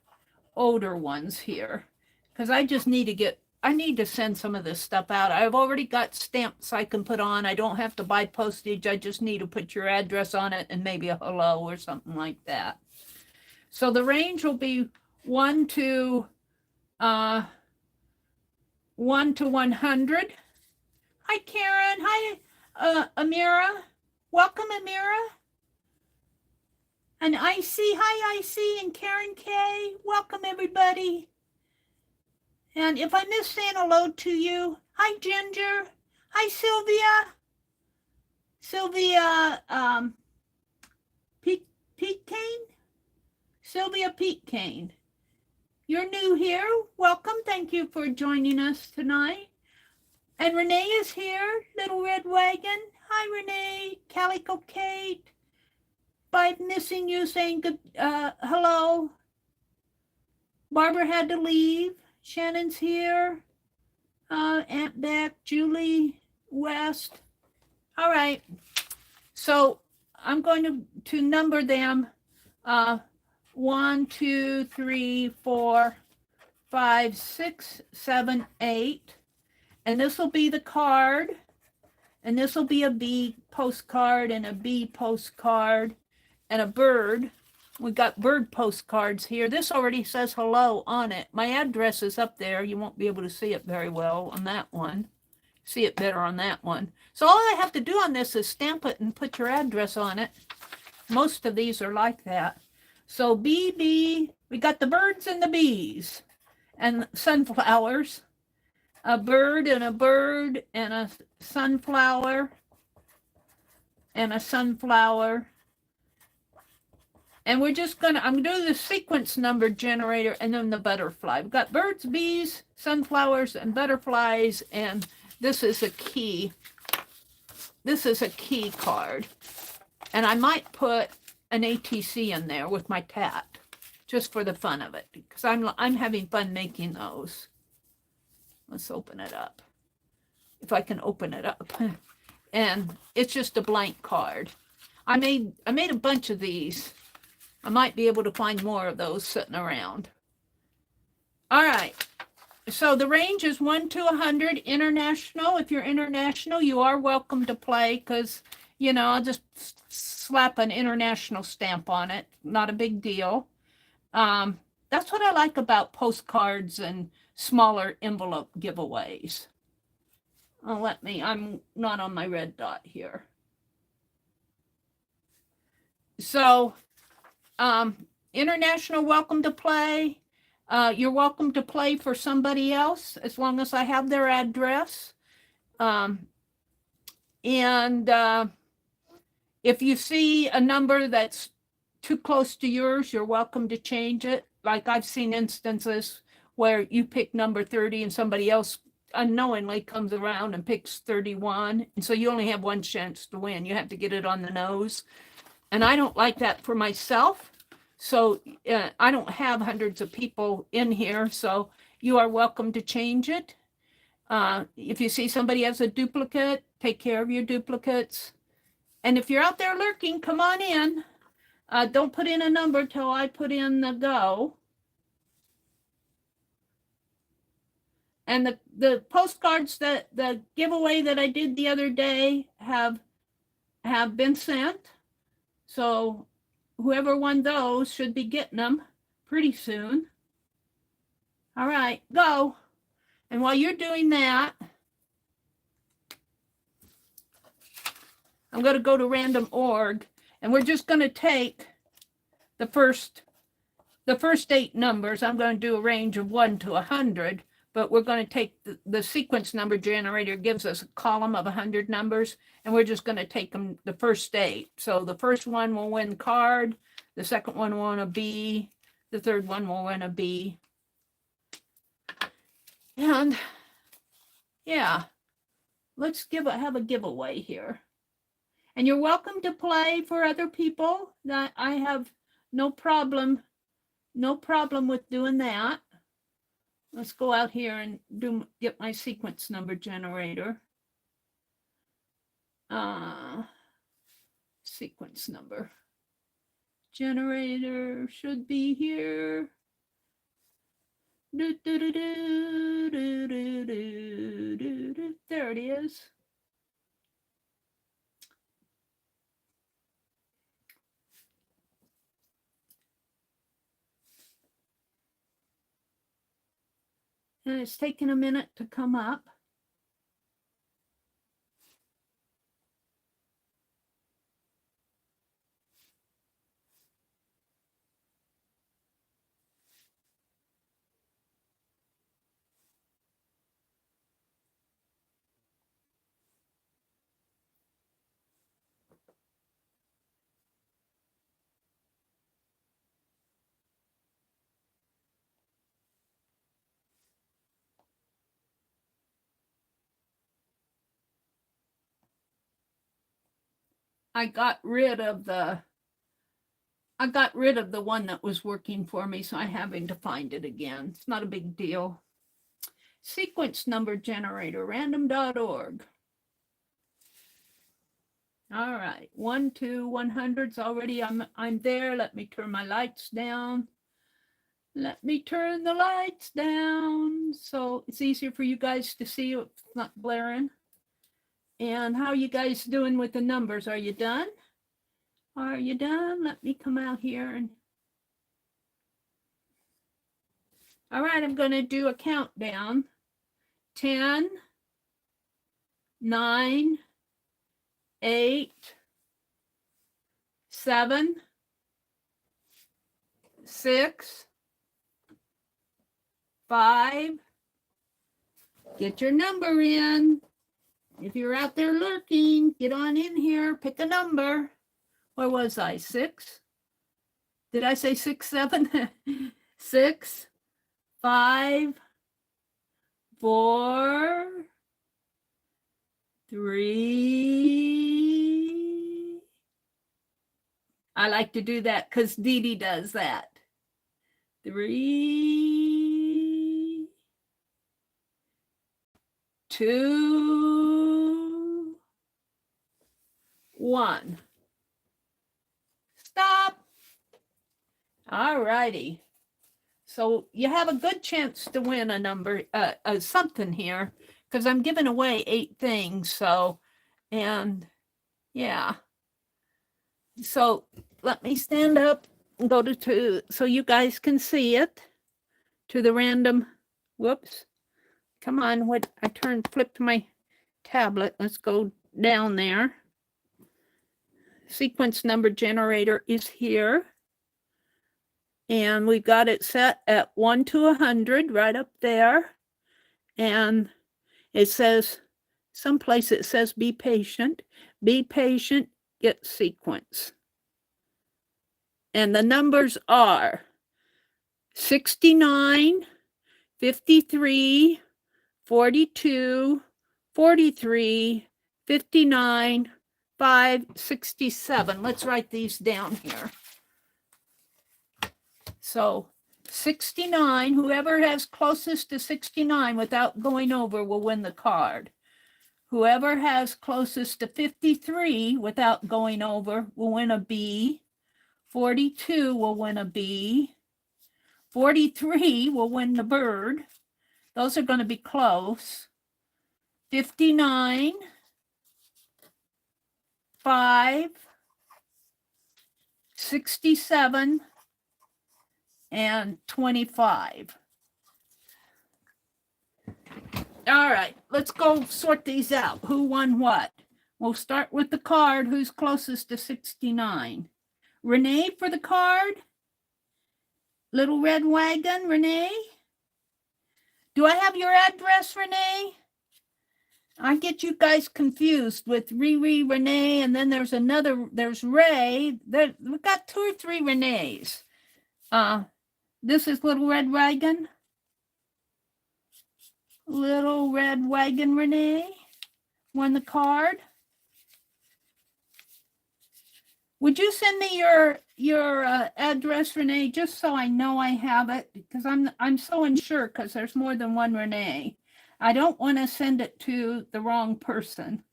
ones here. Because I just need to I need to send some of this stuff out. I've already got stamps I can put on. I don't have to buy postage. I just need to put your address on it and maybe a hello or something like that. So the range will be 1 to 100. Hi, Karen. Hi, Amira. Welcome, Amira. And IC. Hi, IC and Karen K. Welcome, everybody. And if I missed saying hello to you, hi, Ginger. Hi, Sylvia. Sylvia Peatcane. Sylvia Peatcane. You're new here. Welcome. Thank you for joining us tonight. And Renee is here. Little Red Wagon. Hi, Renee. Calico Kate. By missing you saying good hello. Barbara had to leave. Shannon's here. Aunt Beck, Julie, West. All right. So I'm going to number them. 1, 2, 3, 4, 5, 6, 7, 8. And this will be the card. And this will be a bee postcard and a bee postcard and a bird. We got bird postcards here. This already says hello on it. My address is up there. You won't be able to see it very well on that one. See it better on that one. So all I have to do on this is stamp it and put your address on it. Most of these are like that. So BB, we got the birds and the bees and sunflowers. A bird and a sunflower and a sunflower. And we're just I'm going to do the sequence number generator and then the butterfly. We've got birds, bees, sunflowers, and butterflies. And this is a key. This is a key card. And I might put an ATC in there with my tat. just for the fun of it, because I'm having fun making those. Let's open it up. If I can open it up. And it's just a blank card. I made a bunch of these. I might be able to find more of those sitting around. All right. So the range is 1 to 100 international. If you're international, you are welcome to play, because, you know, I'll just slap an international stamp on it. Not a big deal. That's what I like about postcards and smaller envelope giveaways. Oh, I'm not on my red dot here. So, international, welcome to play. You're welcome to play for somebody else as long as I have their address. If you see a number that's too close to yours, you're welcome to change it. Like I've seen instances where you pick number 30 and somebody else unknowingly comes around and picks 31. And so you only have one chance to win. You have to get it on the nose. And I don't like that for myself. So I don't have hundreds of people in here. So you are welcome to change it. If you see somebody has a duplicate, take care of your duplicates. And if you're out there lurking, come on in. Don't put in a number till I put in the go. And the postcards, the giveaway that I did the other day have been sent. So whoever won those should be getting them pretty soon. All right, go. And while you're doing that, I'm going to go to random org, and we're just going to take the first 8 numbers. I'm going to do a range of 1 to 100. But we're going to take the sequence number generator gives us a column of 100 numbers, and we're just going to take them the first 8. So the first one will win card, the second one will win a B, the third one will win a B. And yeah, let's have a giveaway here. And you're welcome to play for other people. That I have no problem with doing that. Let's go out here and get my sequence number generator. Sequence number generator should be here. There it is. And it's taking a minute to come up. I got rid of the one that was working for me, so I'm having to find it again. It's not a big deal. Sequence number generator, random.org. All right, 1 to 100's already. I'm there. Let me turn my lights down. Let me turn the lights down so it's easier for you guys to see. It's not blaring. And how are you guys doing with the numbers? Are you done? Are you done? Let me come out here and. All right, I'm going to do a countdown. 10, 9, 8, 7, 6, 5. Get your number in. If you're out there lurking, get on in here, pick a number. Where was I? 6? Did I say 6, 7? 6, 5, 4, 3. I like to do that because Dee Dee does that. 3, 2, 1. Stop. All righty. So you have a good chance to win a number, something here, because I'm giving away 8 things. So, and yeah. So let me stand up and go to so you guys can see it, to the random. Whoops. Come on. What? I flipped my tablet. Let's go down there. Sequence number generator is here. And we've got it set at 1 to 100 right up there. And it says, someplace it says, be patient, get sequence. And the numbers are 69, 53, 42, 43, 59, 5, 67. Let's write these down here. So 69, whoever has closest to 69 without going over will win the card. Whoever has closest to 53 without going over will win a B. 42 will win a B. 43 will win the bird. Those are going to be close. 59, 5, 67, and 25. All right, let's go sort these out. Who won what? We'll start with the card. Who's closest to 69? Renee for the card? Little Red Wagon, Renee? Do I have your address, Renee? I get you guys confused with Riri, Renee, and then there's Ray. We've got 2 or 3 Renees. This is Little Red Wagon. Little Red Wagon Renee won the card. Would you send me your address, Renee, just so I know I have it? Because I'm so unsure because there's more than one Renee. I don't want to send it to the wrong person.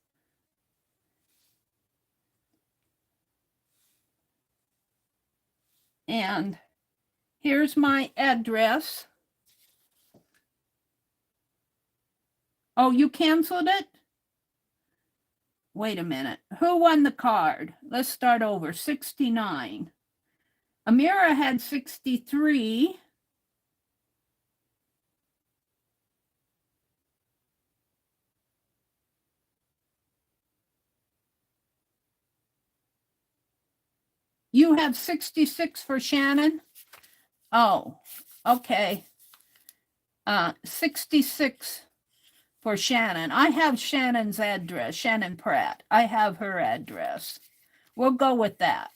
And here's my address. Oh, you canceled it? Wait a minute. Who won the card? Let's start over. 69. Amira had 63. You have 66 for Shannon? Oh, okay. 66 for Shannon. I have Shannon's address, Shannon Pratt. I have her address. We'll go with that.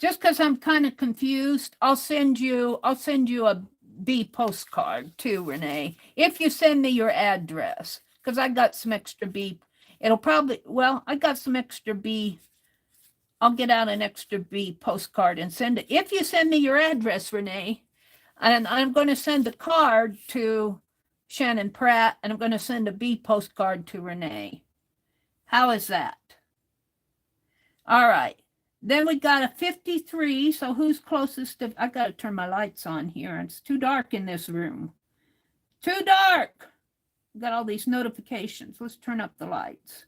Just because I'm kind of confused, I'll send you a B postcard too, Renee, if you send me your address, because I got some extra B. It'll probably, well, I got some extra B. I'll get out an extra B postcard and send it. If you send me your address, Renee, and I'm going to send a card to Shannon Pratt, and I'm going to send a B postcard to Renee. How is that? All right. Then we got a 53. So who's closest to, I got to turn my lights on here. It's too dark in this room. Too dark. Got all these notifications. Let's turn up the lights.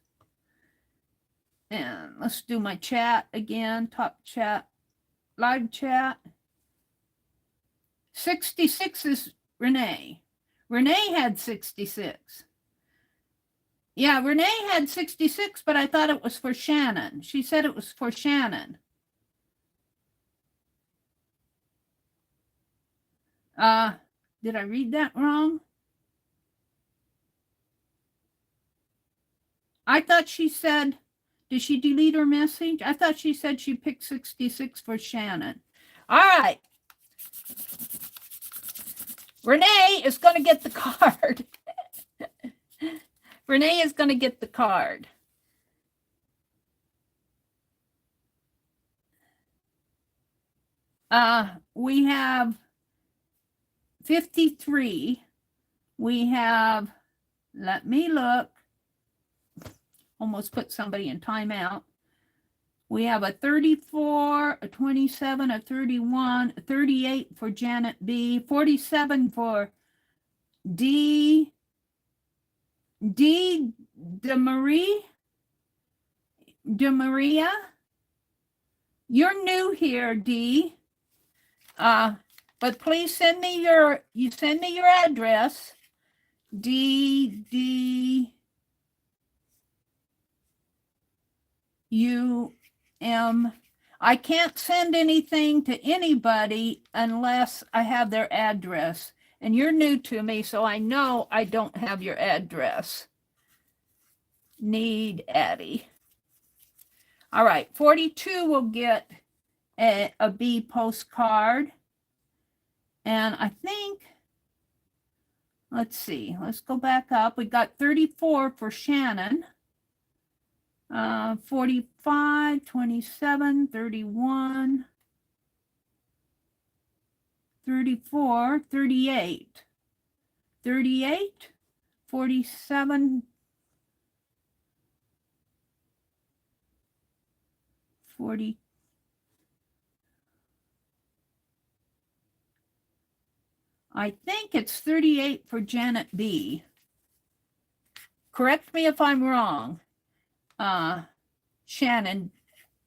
And let's do my chat again. Top chat. Live chat. 66 is Renee. Renee had 66. Yeah, Renee had 66, but I thought it was for Shannon. She said it was for Shannon. Did I read that wrong? I thought she said, did she delete her message? I thought she said she picked 66 for Shannon. All right. Renee is going to get the card. Renee is going to get the card. We have 53. We have, let me look, almost put somebody in timeout. We have a 34, a 27, a 31, a 38 for Janet B, 47 for the.meri. You're new here, D. But please send me your address. I can't send anything to anybody unless I have their address. And you're new to me, so I know I don't have your address. Need Addie. All right, 42 will get a B postcard. And I think, let's see, let's go back up. We got 34 for Shannon. 45, 27, 31, 34, 38, 38, 47, 40. I think it's 38 for Janet B. Correct me if I'm wrong. Shannon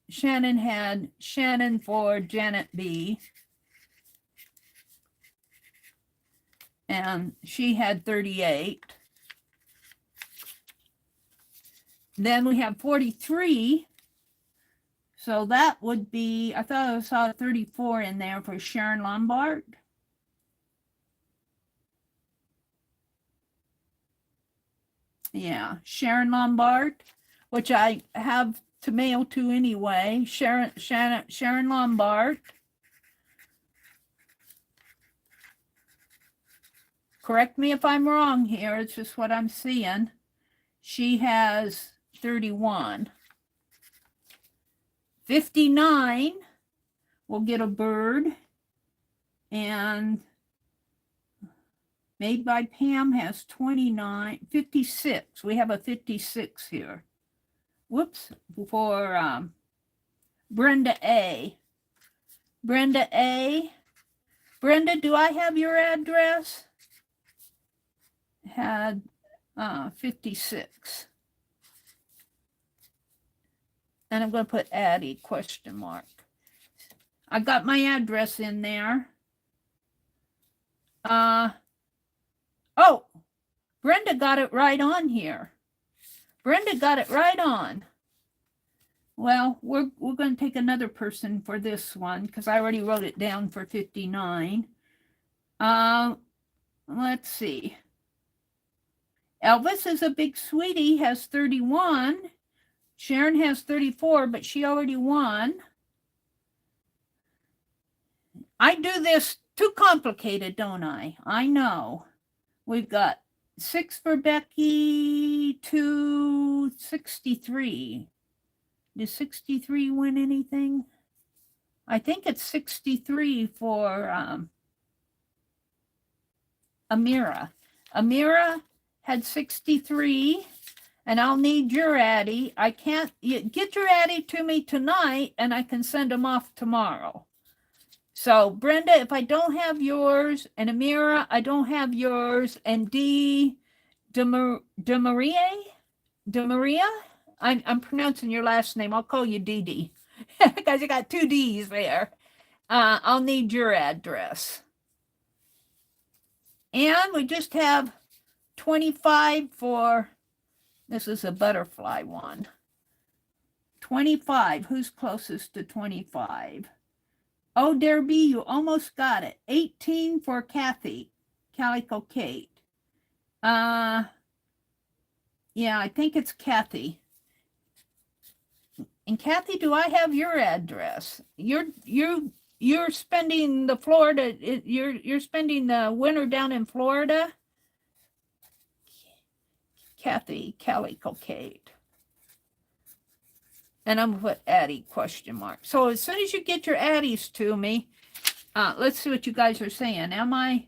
had Shannon for Janet B. And she had 38. Then we have 43. So that would be, I thought I saw 34 in there for Sharon Lombard. Yeah, Sharon Lombard, which I have to mail to anyway. Sharon Lombard. Correct me if I'm wrong here. It's just what I'm seeing. She has 31. 59 will get a bird. And Made by Pam has 29. 56. We have a 56 here. Whoops. For Brenda A. Brenda A. Brenda, do I have your address? Had 56. And I'm going to put Addie, question mark. I got my address in there. Oh, Brenda got it right on here. Brenda got it right on. Well, we're going to take another person for this one because I already wrote it down for 59. Let's see. Elvis is a big sweetie, has 31. Sharon has 34, but she already won. I do this too complicated, don't I? I know. We've got 6 for Becky to 63. Does 63 win anything? I think it's 63 for Amira. Amira had 63, and I'll need your Addie. I can't get your Addie to me tonight, and I can send them off tomorrow. So, Brenda, if I don't have yours, and Amira, I don't have yours, and the.meri.atelier, I'm pronouncing your last name. I'll call you Dee because you got 2 D's there. I'll need your address. And we just have 25 for, this is a butterfly one. 25, who's closest to 25? Oh, Derby, you almost got it. 18 for Kathy, Calico Kate. Yeah, I think it's Kathy. And Kathy, do I have your address? You're spending the Florida. You're spending the winter down in Florida. Kathy, Calico Kate. And I'm going to put Addie, question mark. So as soon as you get your Addies to me, let's see what you guys are saying. Am I?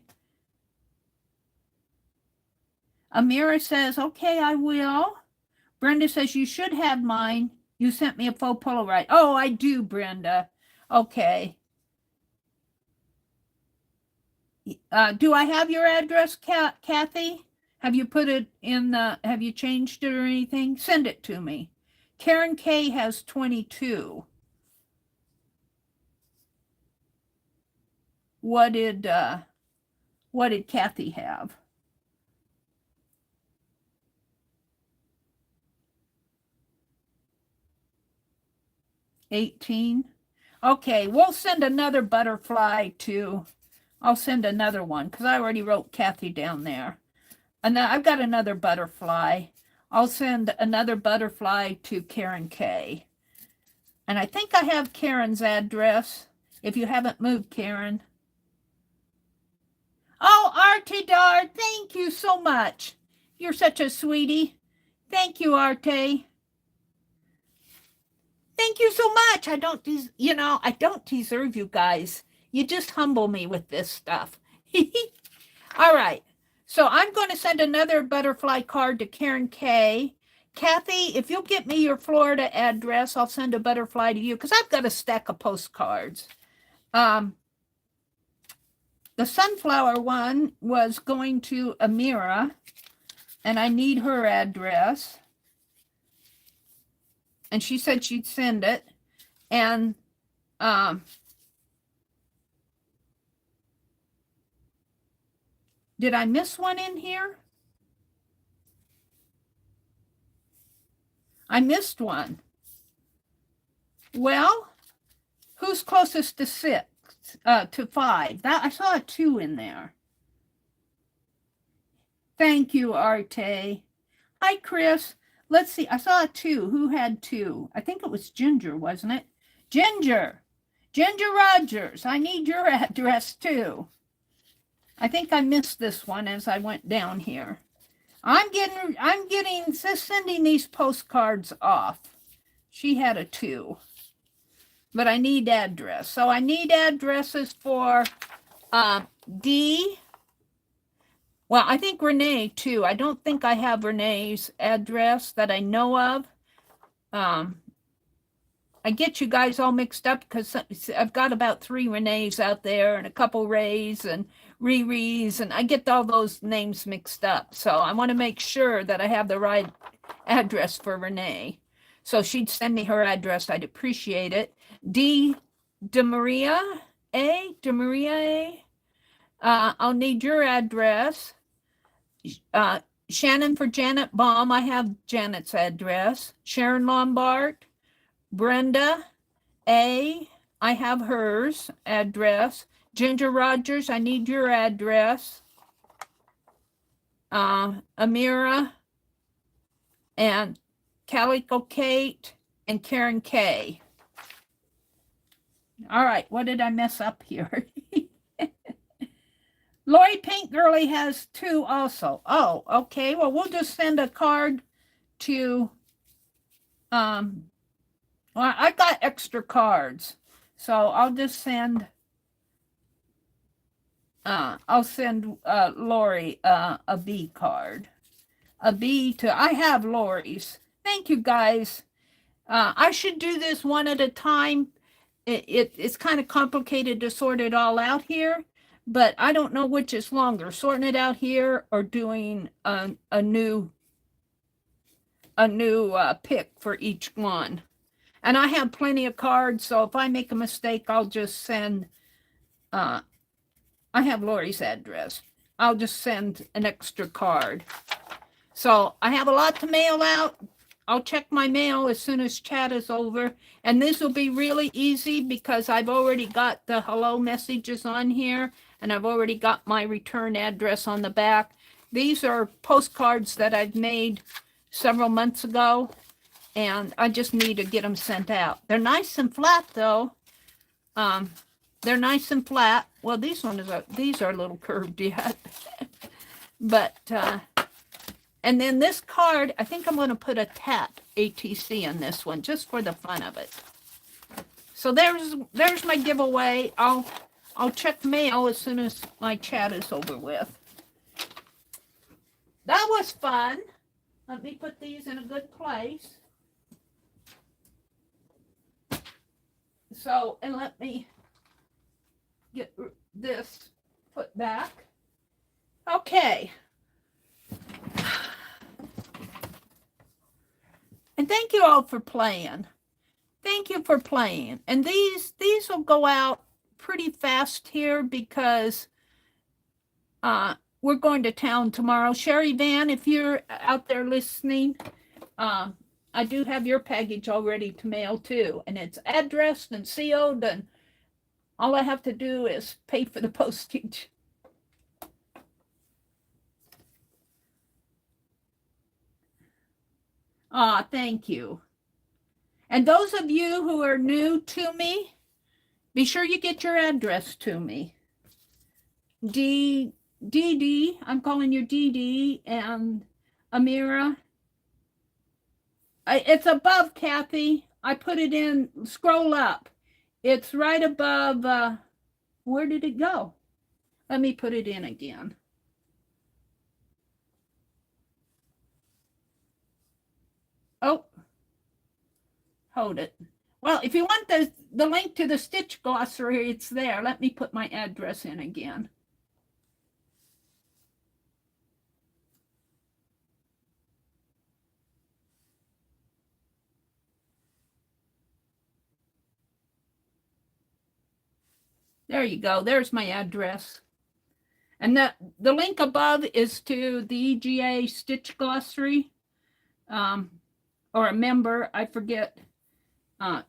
Amira says, okay, I will. Brenda says, you should have mine. You sent me a faux Polaroid. Oh, I do, Brenda. Okay. Do I have your address, Kathy? Have you put it in the, have you changed it or anything? Send it to me. Karen K has 22. What did Kathy have? 18. Okay, we'll send another butterfly to, I'll send another one because I already wrote Kathy down there. And I've got another butterfly. I'll send another butterfly to Karen K. And I think I have Karen's address, if you haven't moved, Karen. Oh, Arte Dar, thank you so much. You're such a sweetie. Thank you, Arte. Thank you so much. I don't deserve you guys. You just humble me with this stuff. All right. So I'm going to send another butterfly card to Karen K. Kathy, if you'll get me your Florida address, I'll send a butterfly to you because I've got a stack of postcards. The sunflower one was going to Amira, and I need her address. And she said she'd send it. And did I miss one in here? I missed one. Well, who's closest to 6? To 5? That I saw a 2 in there. Thank you, Arte. Hi, Chris. Let's see. I saw a 2. Who had 2? I think it was Ginger, wasn't it? Ginger. Ginger Rogers. I need your address too. I think I missed this one as I went down here. I'm sending these postcards off. She had a 2. But I need address. So I need addresses for D. Well, I think Renee too. I don't think I have Renee's address that I know of. I get you guys all mixed up because I've got about 3 Renees out there and a couple Rays and Riri's, and I get all those names mixed up. So I want to make sure that I have the right address for Renee. So she'd send me her address. I'd appreciate it. the.meri.atelier. I'll need your address. Shannon for Janet Baum. I have Janet's address. Sharon Lombard. Brenda A. I have hers address. Ginger Rogers. I need your address. Amira and Calico Kate and Karen K. All right, what did I mess up here? Lori Pink Girly has 2 also. Oh, okay. Well, we'll just send a card to, well, I got extra cards. So I'll just send, I'll send Lori a B card. A B to, I have Lori's. Thank you, guys. I should do this one at a time. It's kind of complicated to sort it all out here, but I don't know which is longer, sorting it out here or doing a new pick for each one. And I have plenty of cards, so if I make a mistake, I'll just send, I have Lori's address. I'll just send an extra card. So I have a lot to mail out. I'll check my mail as soon as chat is over. And this will be really easy because I've already got the hello messages on here. And I've already got my return address on the back. These are postcards that I've made several months ago. And I just need to get them sent out. They're nice and flat though. They're nice and flat. Well, these are a little curved yet. But, and then this card, I think I'm going to put a tap ATC in this one just for the fun of it. So there's my giveaway. I'll I'll check mail as soon as my chat is over with. That was fun. Let me put these in a good place. So, and let me get this put back. Okay. And thank you all for playing. Thank you for playing. And these will go out pretty fast here because we're going to town tomorrow. Sherry Van, if you're out there listening, I do have your package all ready to mail too. And it's addressed and sealed, and all I have to do is pay for the postage. Thank you. And those of you who are new to me, be sure you get your address to me. DD, I'm calling you DD, and Amira. It's above, Kathy. I put it in, scroll up. It's right above, where did it go? Let me put it in again. Oh, hold it. Well, if you want the link to the stitch glossary, it's there. Let me put my address in again. There you go. There's my address. And the link above is to the EGA stitch glossary, or a member, I forget,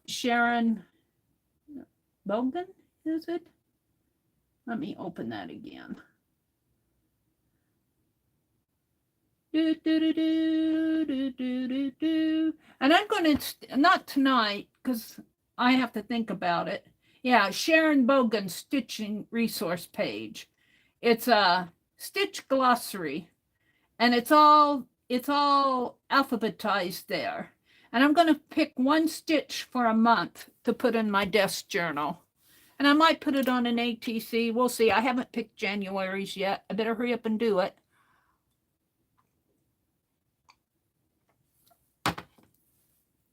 Sharon Bogan, is it? Let me open that again. And I'm going to, not tonight, because I have to think about it. Yeah, Sharon Bogan stitching resource page. It's a stitch glossary, and it's all alphabetized there. And I'm going to pick one stitch for a month to put in my desk journal. And I might put it on an ATC. We'll see. I haven't picked January's yet. I better hurry up and do it.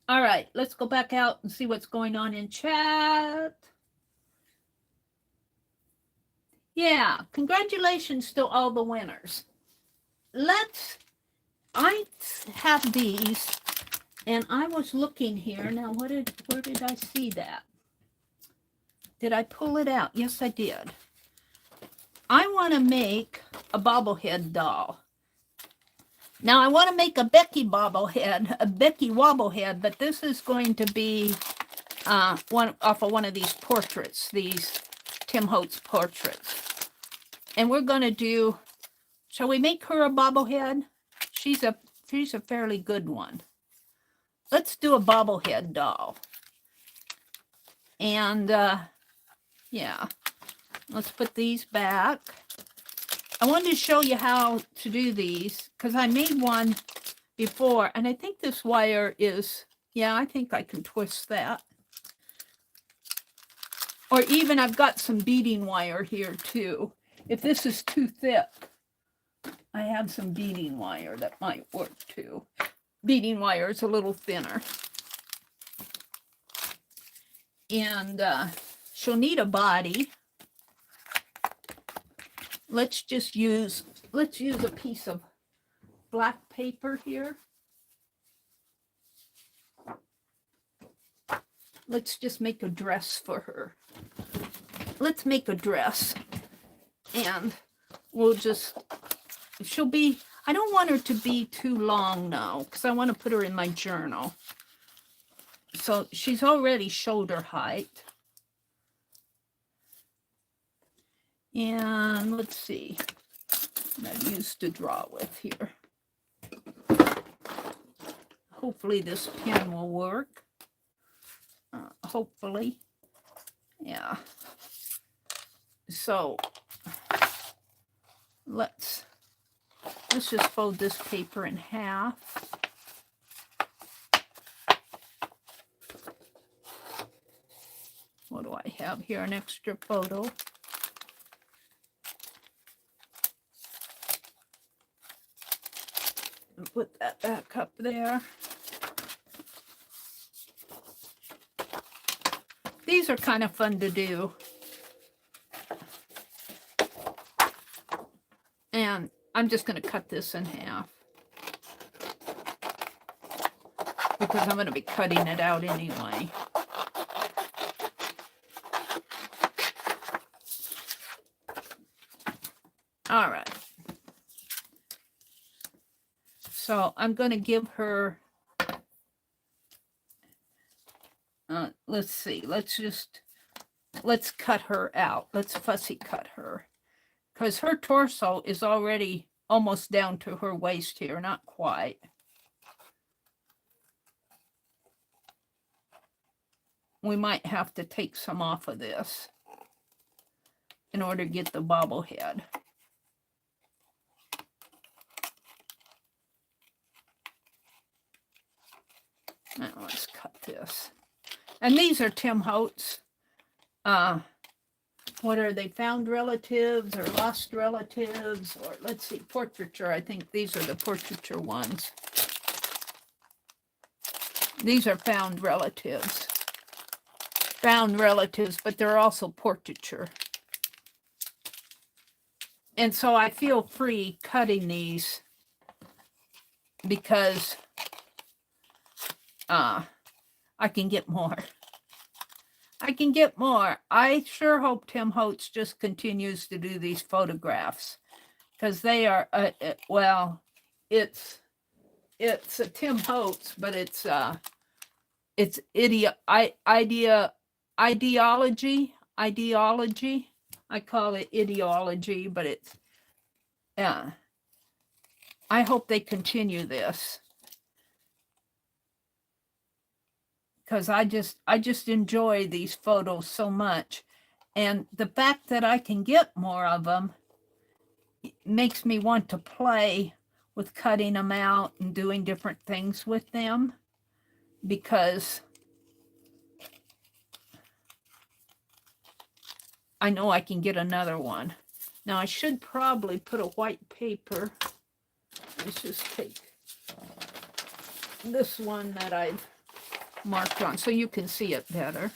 All right, let's go back out and see what's going on in chat. Yeah, congratulations to all the winners. I have these, and I was looking here. Now, where did I see that? Did I pull it out? Yes, I did. I want to make a bobblehead doll. Now, I want to make a Becky bobblehead, a Becky wobblehead, but this is going to be one off of one of these portraits, these Tim Holtz portraits. And we're going to do, shall we make her a bobblehead? She's a fairly good one. Let's do a bobblehead doll. And yeah, let's put these back. I wanted to show you how to do these because I made one before, and I think this wire is, yeah, I think I can twist that. Or even I've got some beading wire here too. If this is too thick, I have some beading wire that might work too. Beading wire is a little thinner. And she'll need a body. Let's use a piece of black paper here. Let's just make a dress for her. Let's make a dress. And we'll just, she'll be, I don't want her to be too long now because I want to put her in my journal. So she's already shoulder height. And let's see what I used to draw with here. Hopefully this pen will work. Hopefully. Yeah. So let's just fold this paper in half. What do I have here? An extra photo. put that back up there. These are kind of fun to do. And I'm just going to cut this in half, because I'm going to be cutting it out anyway. All right. So I'm going to give her, let's see, let's cut her out. Let's fussy cut her, because her torso is already almost down to her waist here, not quite. We might have to take some off of this in order to get the bobblehead. Now let's cut this. And these are Tim Holtz. What are they? Found relatives or lost relatives? Or let's see, portraiture. I think these are the portraiture ones. These are found relatives. Found relatives, but they're also portraiture. And so I feel free cutting these because I can get more. I can get more. I sure hope Tim Holtz just continues to do these photographs, because they are, well, it's a Tim Holtz, but it's ideology. I call it ideology, but it's, yeah. I hope they continue this, because I just enjoy these photos so much. And the fact that I can get more of them makes me want to play with cutting them out and doing different things with them, because I know I can get another one. Now I should probably put a white paper. Let's just take this one that I've marked on so you can see it better.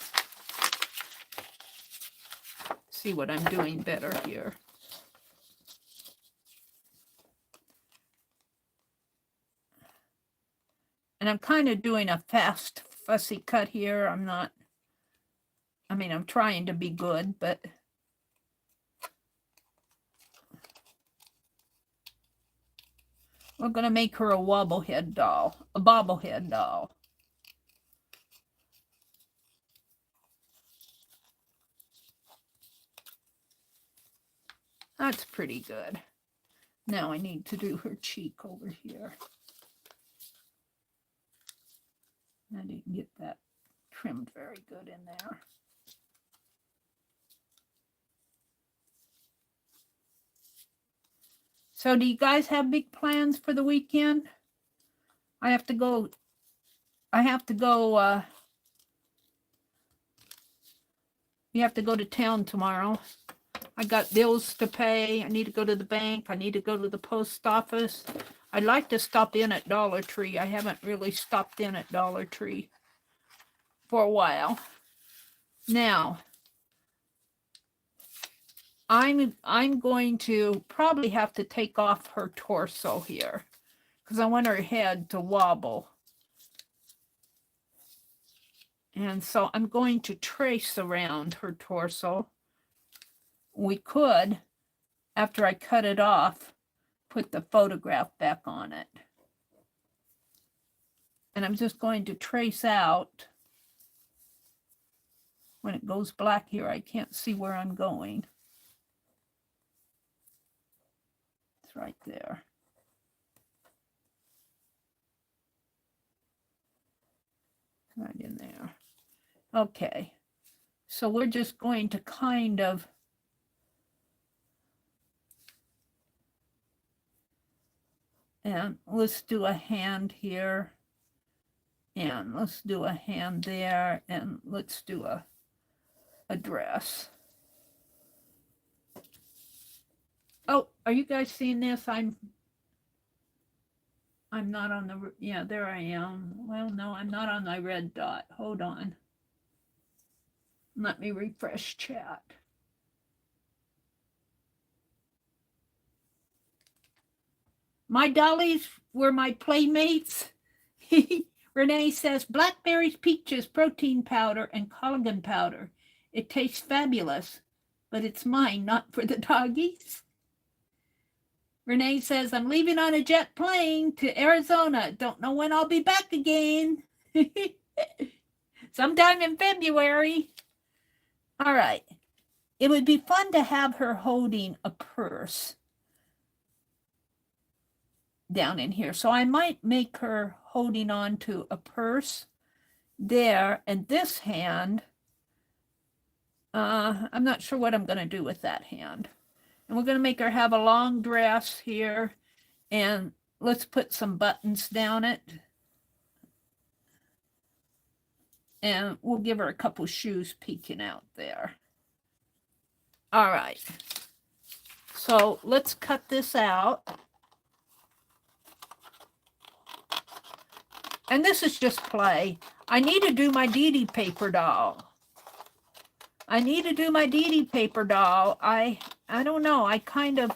See what I'm doing better here. And I'm kind of doing a fast, fussy cut here. I'm trying to be good, but we're going to make her a wobblehead doll, a bobblehead doll. That's pretty good. Now I need to do her cheek over here. I didn't get that trimmed very good in there. So do you guys have big plans for the weekend? I have to go we have to go to town tomorrow. I got bills to pay. I need to go to the bank. I need to go to the post office. I'd like to stop in at Dollar Tree. I haven't really stopped in at Dollar Tree for a while. Now, I'm going to probably have to take off her torso here, because I want her head to wobble. And so I'm going to trace around her torso. We could, after I cut it off, put the photograph back on it. And I'm just going to trace out. When it goes black here, I can't see where I'm going. It's right there. Right in there. Okay. So we're just going to kind of and let's do a hand here. And let's do a hand there. And let's do a dress. Oh, are you guys seeing this? I'm not on the, yeah, there I am. Well, no, I'm not on my red dot. Hold on. Let me refresh chat. My dollies were my playmates. Renee says, blackberries, peaches, protein powder, and collagen powder. It tastes fabulous, but it's mine, not for the doggies. Renee says, I'm leaving on a jet plane to Arizona. Don't know when I'll be back again. Sometime in February. All right. It would be fun to have her holding a purse down in here. So I might make her holding on to a purse there, and this hand, I'm not sure what I'm going to do with that hand. And we're going to make her have a long dress here, and let's put some buttons down it. And we'll give her a couple shoes peeking out there. All right. So let's cut this out. And this is just play. I need to do my Dee paper doll. I need to do my Dee paper doll. I don't know. I've kind of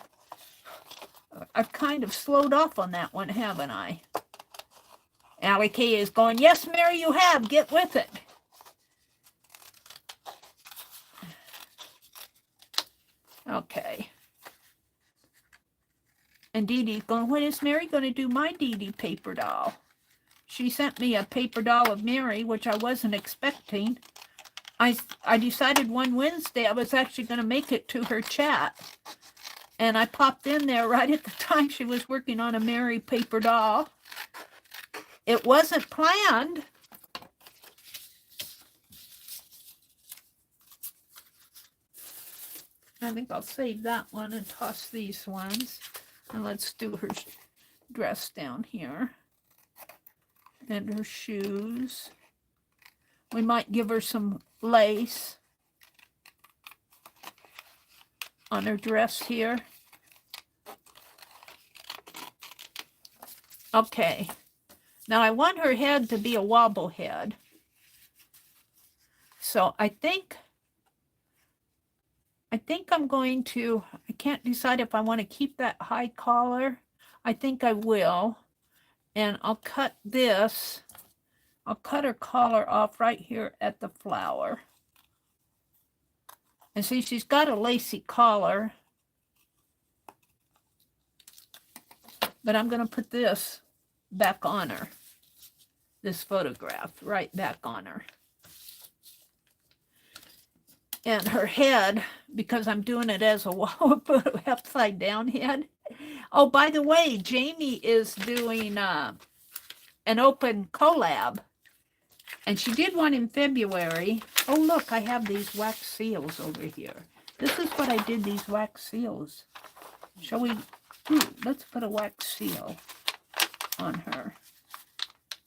slowed off on that one, haven't I? Allie K is going, yes, Meri, you have. Get with it. Okay. And Dee Dee's going, when is Meri going to do my Dee paper doll? She sent me a paper doll of Meri, which I wasn't expecting. I decided one Wednesday I was actually going to make it to her chat. And I popped in there right at the time she was working on a Meri paper doll. It wasn't planned. I think I'll save that one and toss these ones. And let's do her dress down here. And her shoes. We might give her some lace on her dress here. Okay. Now I want her head to be a wobble head. So I think I'm going to, I can't decide if I want to keep that high collar. I think I will. And I'll cut this. I'll cut her collar off right here at the flower. And see, she's got a lacy collar. But I'm going to put this back on her. This photograph right back on her. And her head, because I'm doing it as a upside down head. Oh, by the way, Jamie is doing an open collab. And she did one in February. Oh, look, I have these wax seals over here. This is what I did, these wax seals. Shall we? Let's put a wax seal on her.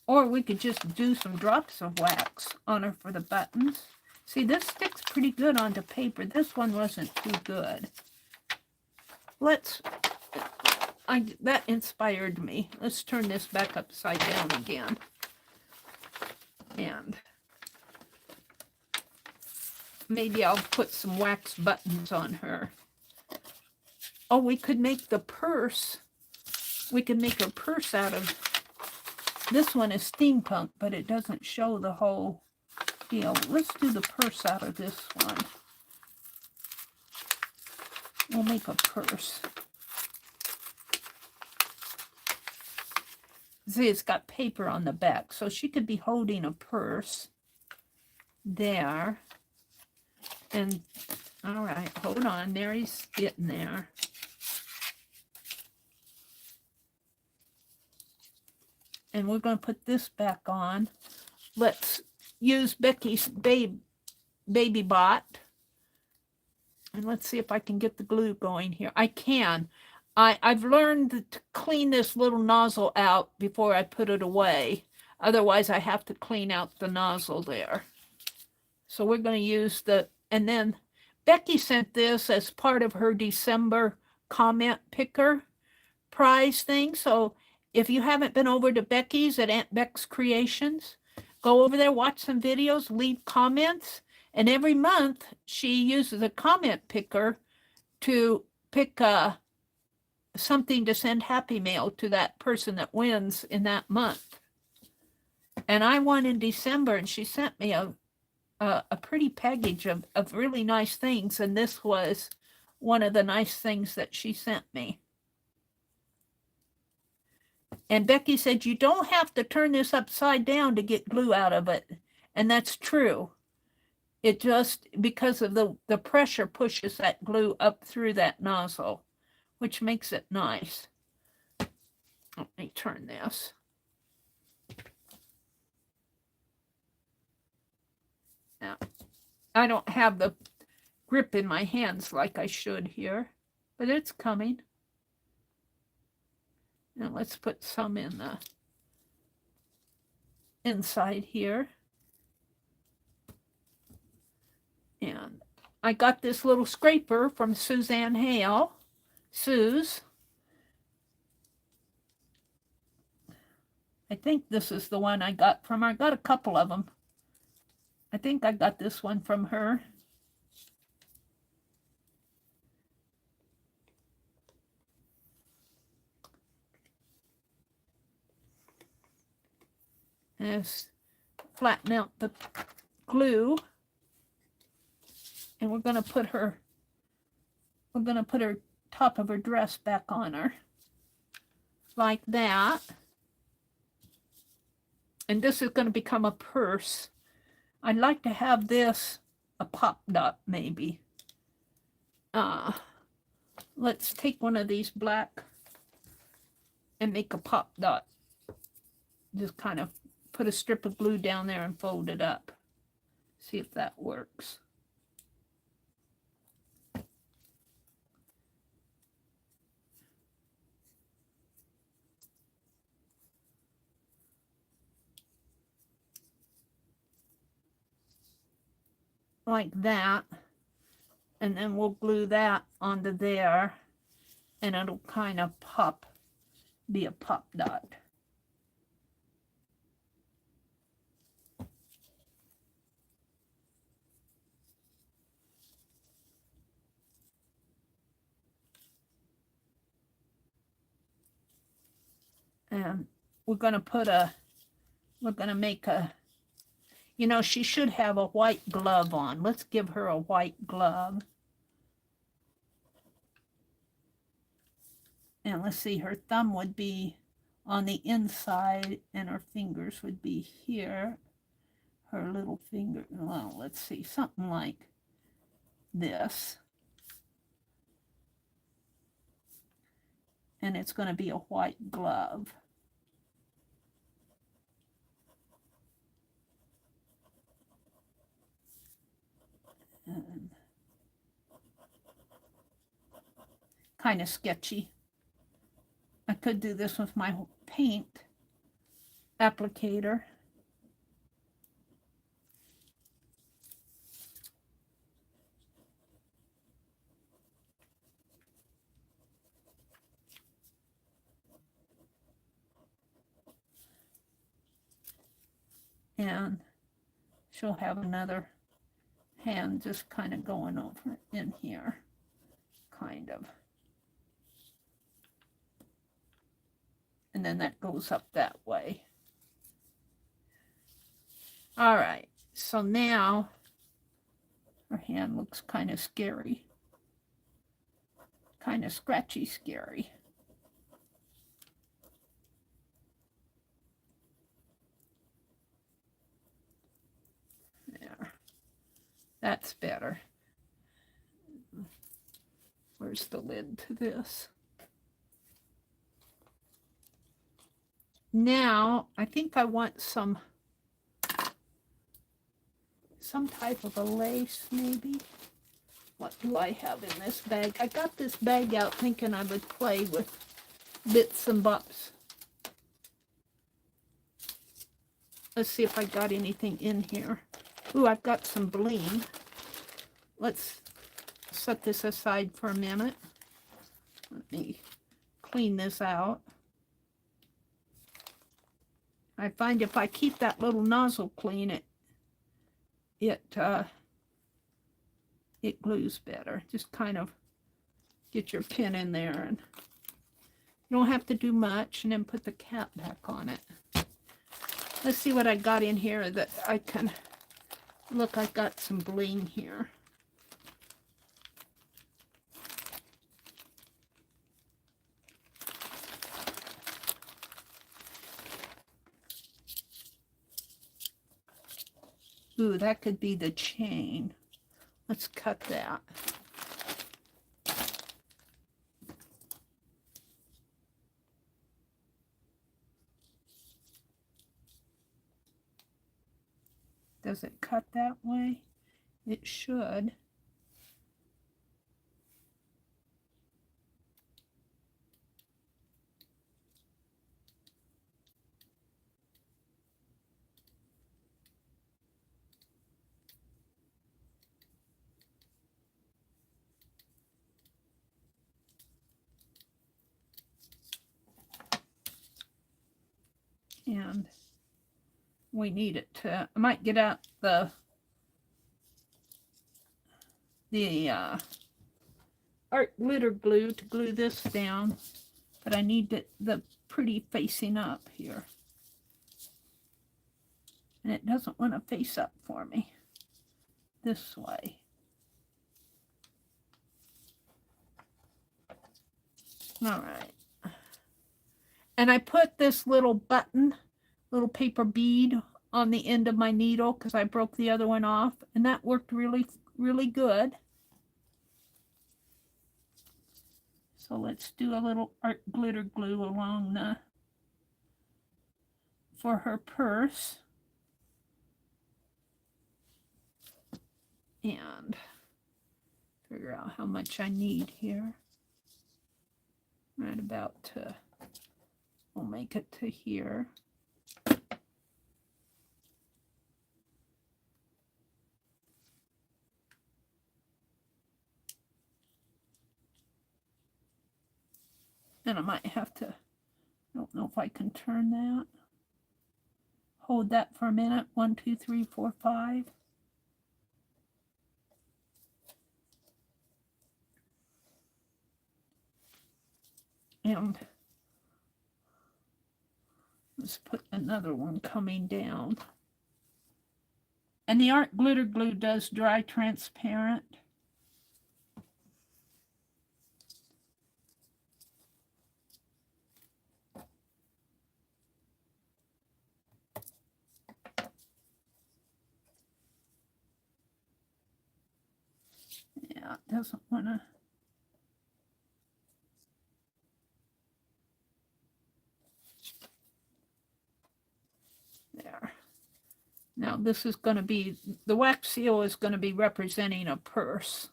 Or we could just do some drops of wax on her for the buttons. See, this sticks pretty good onto paper. This one wasn't too good. That inspired me. Let's turn this back upside down again. And maybe I'll put some wax buttons on her. Oh, we could make the purse. We could make a purse out of, this one is steampunk, but it doesn't show the whole deal. Let's do the purse out of this one. We'll make a purse. See, it's got paper on the back, so she could be holding a purse there. And, all right, hold on. Meri's getting there. And we're going to put this back on. Let's use Becky's baby bot. And let's see if I can get the glue going here. I can. I've learned to clean this little nozzle out before I put it away. Otherwise, I have to clean out the nozzle there. So we're going to use and then Becky sent this as part of her December comment picker prize thing. So If you haven't been over to Becky's at Aunt Beck's Creations, go over there, watch some videos, leave comments. And every month she uses a comment picker to pick something to send Happy Mail to that person that wins in that month. And I won in December, and she sent me a pretty package of really nice things. And this was one of the nice things that she sent me. And Becky said, you don't have to turn this upside down to get glue out of it. And that's true. It just, because of the pressure pushes that glue up through that nozzle, which makes it nice. Let me turn this. Now, I don't have the grip in my hands like I should here, but it's coming. Now let's put some in the inside here. And I got this little scraper from Suzanne Hale. Suze. I think this is the one I got from her. I got a couple of them. I think I got this one from her. Just flatten out the glue. And we're going to put her top of her dress back on her. Like that. And this is going to become a purse. I'd like to have this a pop dot maybe. Let's take one of these black and make a pop dot. Just kind of put a strip of glue down there and fold it up. See if that works. Like that, and then we'll glue that onto there, and it'll kind of be a pop dot. And we're going to make a, you know, she should have a white glove on. Let's give her a white glove. And let's see, her thumb would be on the inside and her fingers would be here. Her little finger, well, let's see, something like this. And it's going to be a white glove. Kind of sketchy. I could do this with my paint applicator. And she'll have another hand just kind of going over in here, kind of. And then that goes up that way. All right, so now her hand looks kind of scary, kind of scratchy scary. There, that's better. Where's the lid to this? Now, I think I want some type of a lace, maybe. What do I have in this bag? I got this bag out thinking I would play with bits and bops. Let's see if I got anything in here. Ooh, I've got some bling. Let's set this aside for a minute. Let me clean this out. I find if I keep that little nozzle clean, it glues better. Just kind of get your pin in there, and you don't have to do much, and then put the cap back on it. Let's see what I got in here that I can look. I got some bling here. Ooh, that could be the chain. Let's cut that. Does it cut that way? It should. And we need it to, I might get out the art glitter glue to glue this down, but I need the pretty facing up here. And it doesn't want to face up for me this way. All right. And I put this little button, little paper bead on the end of my needle because I broke the other one off, and that worked really, really good. So let's do a little art glitter glue along the, for her purse. And figure out how much I need here. Right about to, we'll make it to here. And I might have to, I don't know if I can turn that. Hold that for a minute. 1, 2, 3, 4, 5. And let's put another one coming down. And the art glitter glue does dry transparent. Yeah, it doesn't want to. There. Now this is going to be, the wax seal is going to be representing a purse.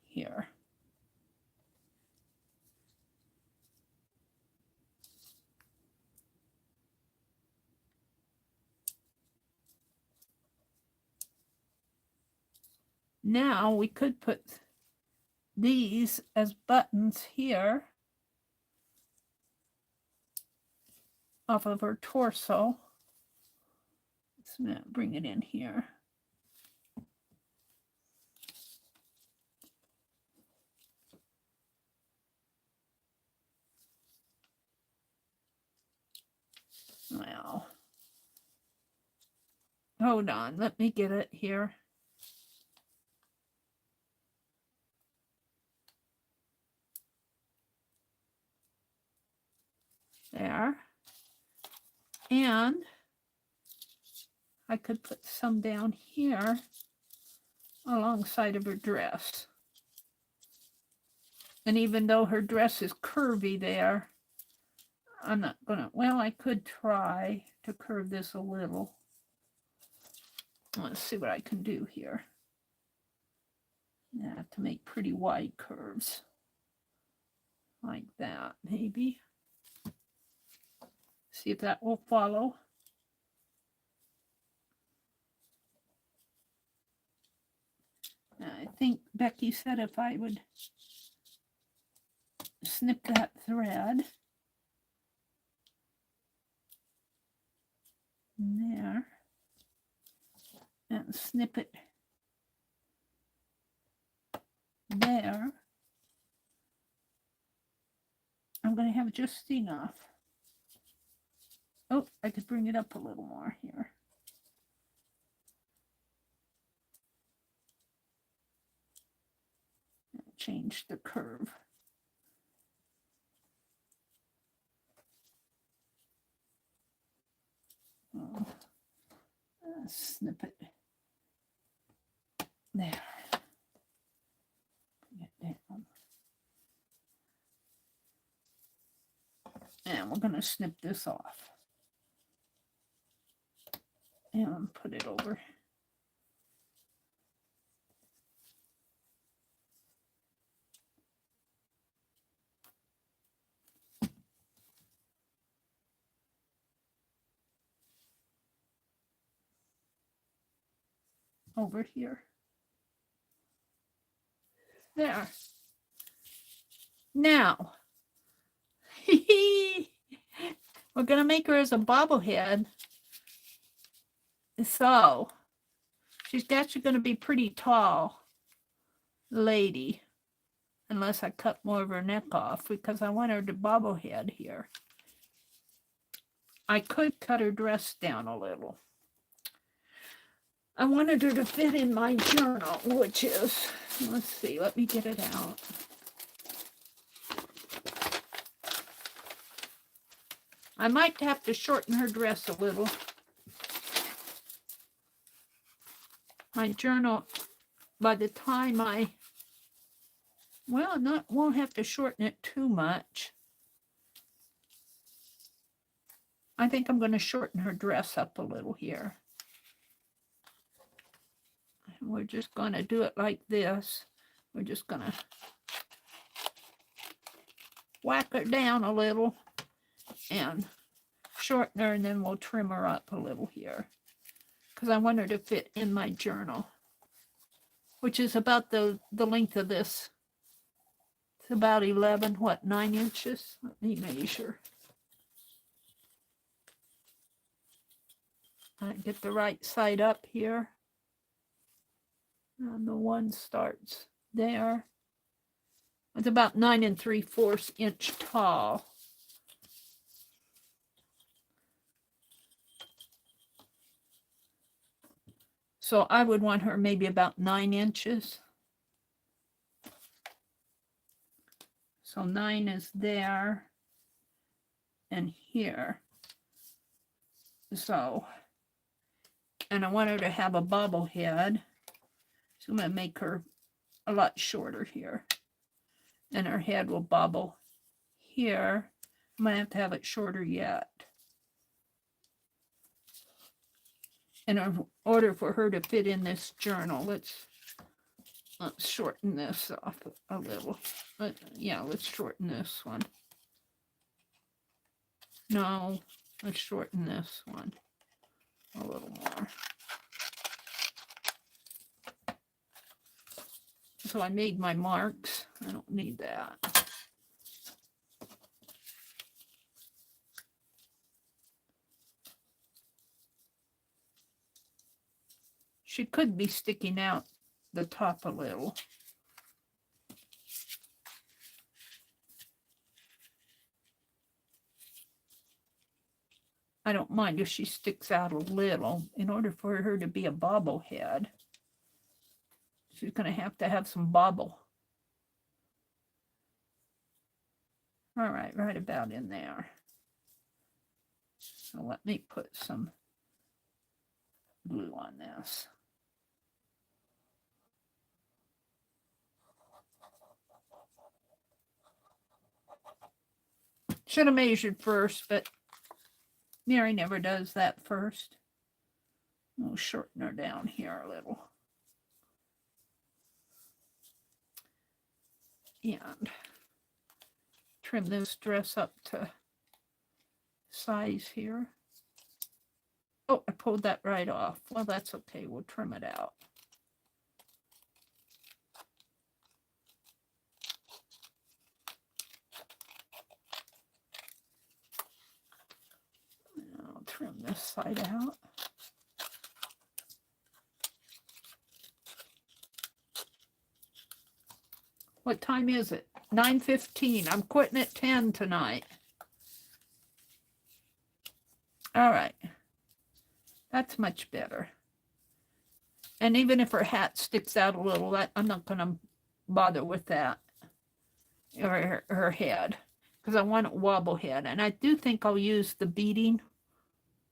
Here. Now we could put these as buttons here off of her torso. Let's bring it in here. Well, hold on, let me get it here. There. And I could put some down here alongside of her dress. And even though her dress is curvy there, I'm not gonna, well, I could try to curve this a little. Let's see what I can do here. I have to make pretty wide curves. Like that, maybe. See if that will follow. I think Becky said if I would snip that thread. in there and snip it there. I'm going to have just enough. Oh, I could bring it up a little more here. Change the curve. Oh, snip it there. Bring it down. And we're going to snip this off. And put it over. Over here. There. Now, we're going to make her as a bobblehead. So, she's actually going to be pretty tall lady. Unless I cut more of her neck off, because I want her to bobblehead here. I could cut her dress down a little. I wanted her to fit in my journal, which is, let's see, let me get it out. I might have to shorten her dress a little. My journal, by the time won't have to shorten it too much. I think I'm going to shorten her dress up a little here. We're just going to do it like this. We're just going to whack her down a little and shorten her, and then we'll trim her up a little here because I want her to fit in my journal, which is about the length of this. It's about 9 inches? Let me measure. I get the right side up here. And the one starts there. It's about 9 3/4 inch tall. So I would want her maybe about 9 inches. So 9 is there and here. So, and I want her to have a bobblehead. So I'm going to make her a lot shorter here. And her head will bobble here. I'm going to have it shorter yet. In order for her to fit in this journal, let's shorten this off a little. Yeah, let's shorten this one. No, let's shorten this one a little more. So I made my marks. I don't need that. She could be sticking out the top a little. I don't mind if she sticks out a little. In order for her to be a bobblehead, she's going to have some bobble. All right, right about in there. So let me put some glue on this. Should have measured first, but Meri never does that first. We'll shorten her down here a little. And trim this dress up to size here. Oh, I pulled that right off. Well, that's okay. We'll trim it out. I'll trim trim this side out. What time is it? 9:15. I'm quitting at 10 tonight. All right. That's much better. And even if her hat sticks out a little, I'm not going to bother with that. Or her head. Because I want it wobble head. And I do think I'll use the beading.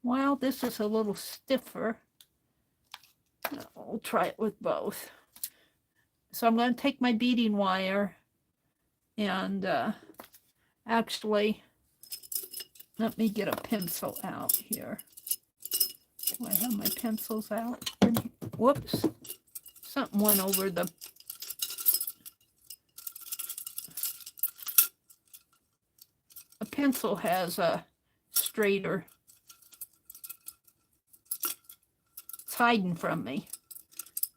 Well, this is a little stiffer. We'll try it with both. So I'm going to take my beading wire and actually, let me get a pencil out here. Do I have my pencils out? Whoops. Something went over the... A pencil has a straighter... It's hiding from me.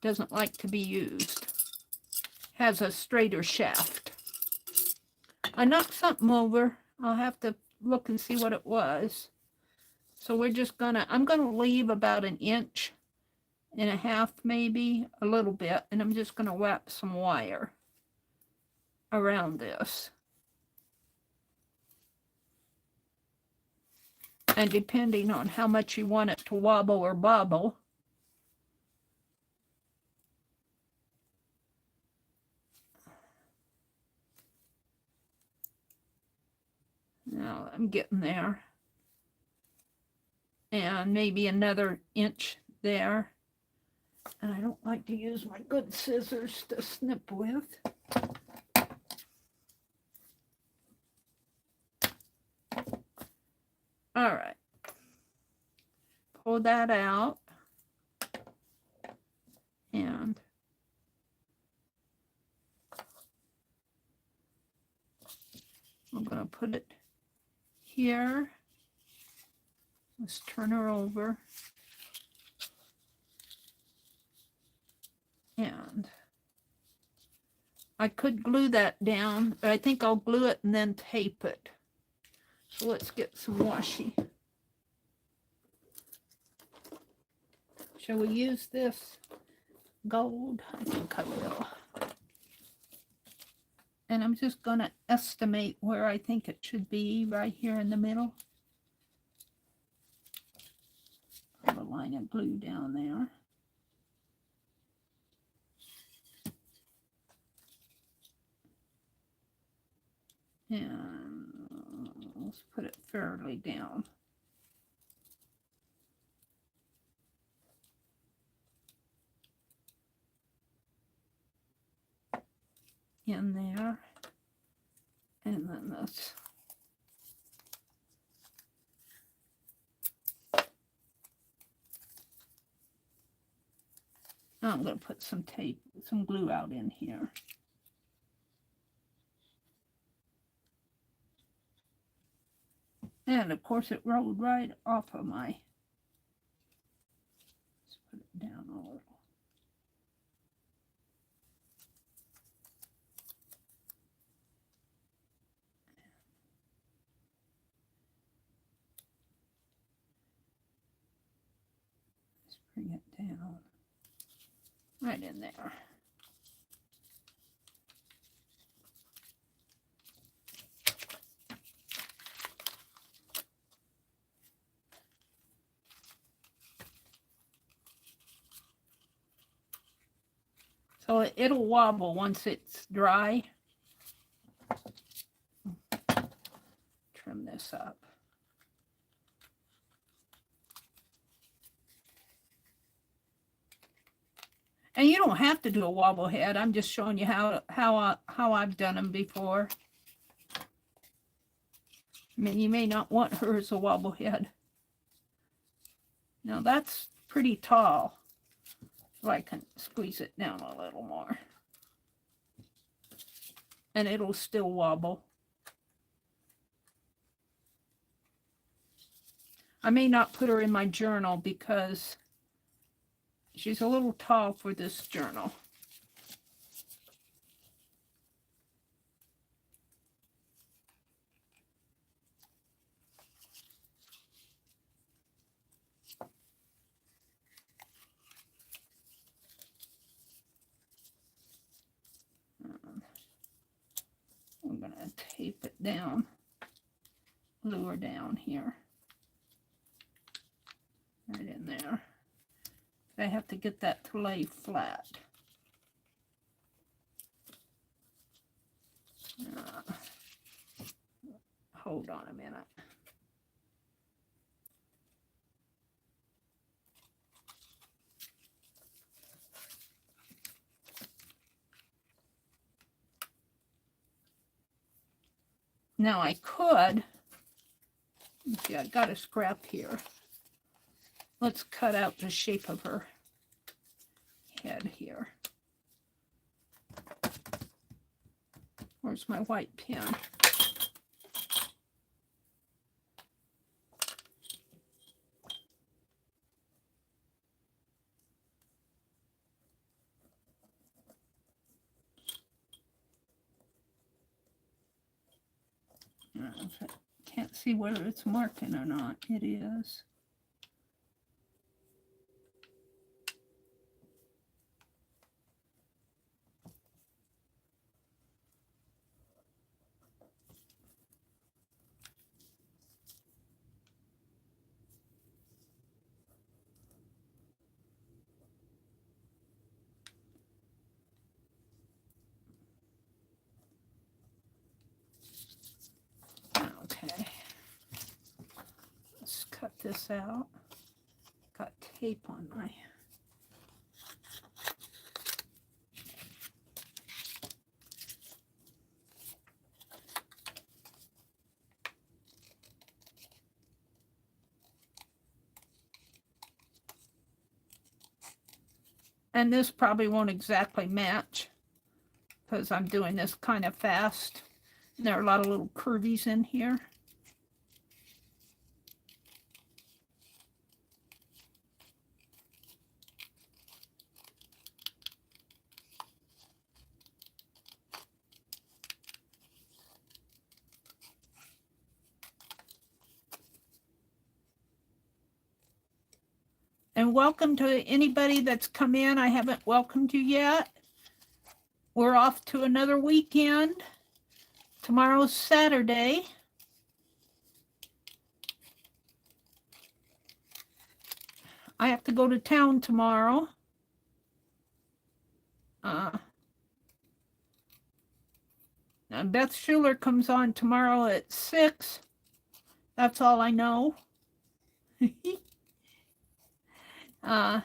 Doesn't like to be used. Has a straighter shaft. I knocked something over. I'll have to look and see what it was. So we're just gonna, I'm gonna leave about 1.5 inches, maybe, a little bit, and I'm just gonna wrap some wire around this. And depending on how much you want it to wobble or bobble, now I'm getting there. And maybe another inch there. And I don't like to use my good scissors to snip with. All right. Pull that out. And I'm going to put it here. Let's turn her over. And I could glue that down, but I think I'll glue it and then tape it. So let's get some washi. Shall we use this gold? I think I will. And I'm just going to estimate where I think it should be, right here in the middle. Put a line of glue down there. And let's put it fairly down. In there. And then this. I'm going to put some tape, some glue out in here. And of course it rolled right off of my, let's put it down a little. Let's bring it down. Right in there. So it'll wobble once it's dry. Trim this up. And you don't have to do a wobble head. I'm just showing you how I've done them before. I mean, you may not want her as a wobble head. Now that's pretty tall. So I can squeeze it down a little more. And it'll still wobble. I may not put her in my journal because she's a little tall for this journal. And tape it down, glue her down here, right in there. I have to get that to lay flat. Hold on a minute. Now I could, see, I got a scrap here. Let's cut out the shape of her head here. Where's my white pen? Can't see whether it's marking or not. It is. Okay. Let's cut this out. Got tape on my... And this probably won't exactly match because I'm doing this kind of fast. And there are a lot of little curvies in here. And welcome to anybody that's come in. I haven't welcomed you yet. We're off to another weekend. Tomorrow's Saturday. I have to go to town tomorrow. Now Beth Schuler comes on tomorrow at 6. That's all I know. I'll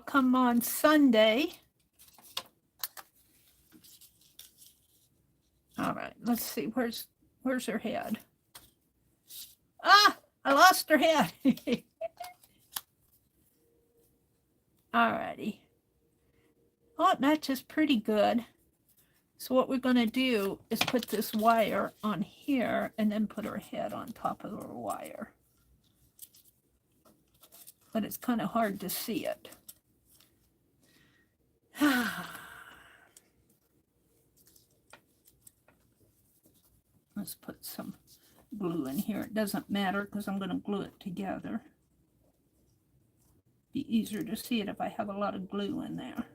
come on Sunday. All right, let's see. Where's her head? Ah, I lost her head. All righty. Oh, it matches pretty good. So what we're going to do is put this wire on here and then put her head on top of the wire. But it's kind of hard to see it. Let's put some glue in here. It doesn't matter because I'm going to glue it together. Be easier to see it if I have a lot of glue in there.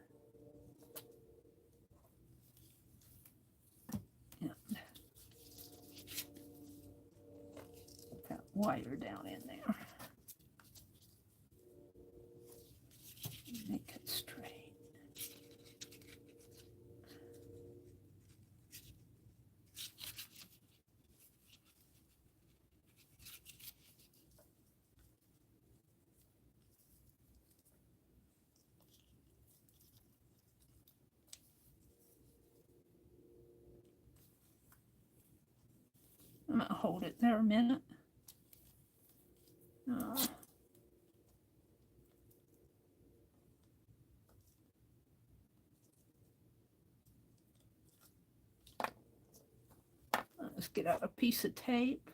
Yeah. Put that wire down in there. Make it straight. I'm going to hold it there a minute. Let's get out a piece of tape.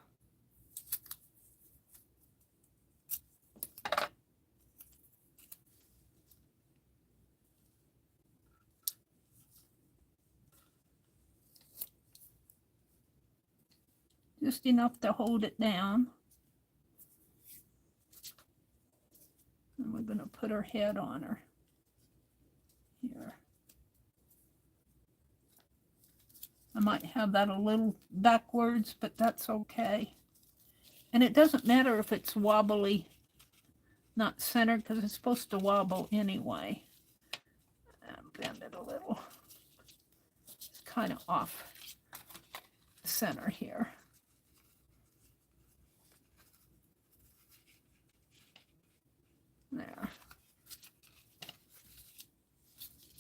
Just enough to hold it down. And we're going to put her head on her here. I might have that a little backwards, but that's okay. And it doesn't matter if it's wobbly, not centered, because it's supposed to wobble anyway. Bend it a little. It's kind of off center here. There.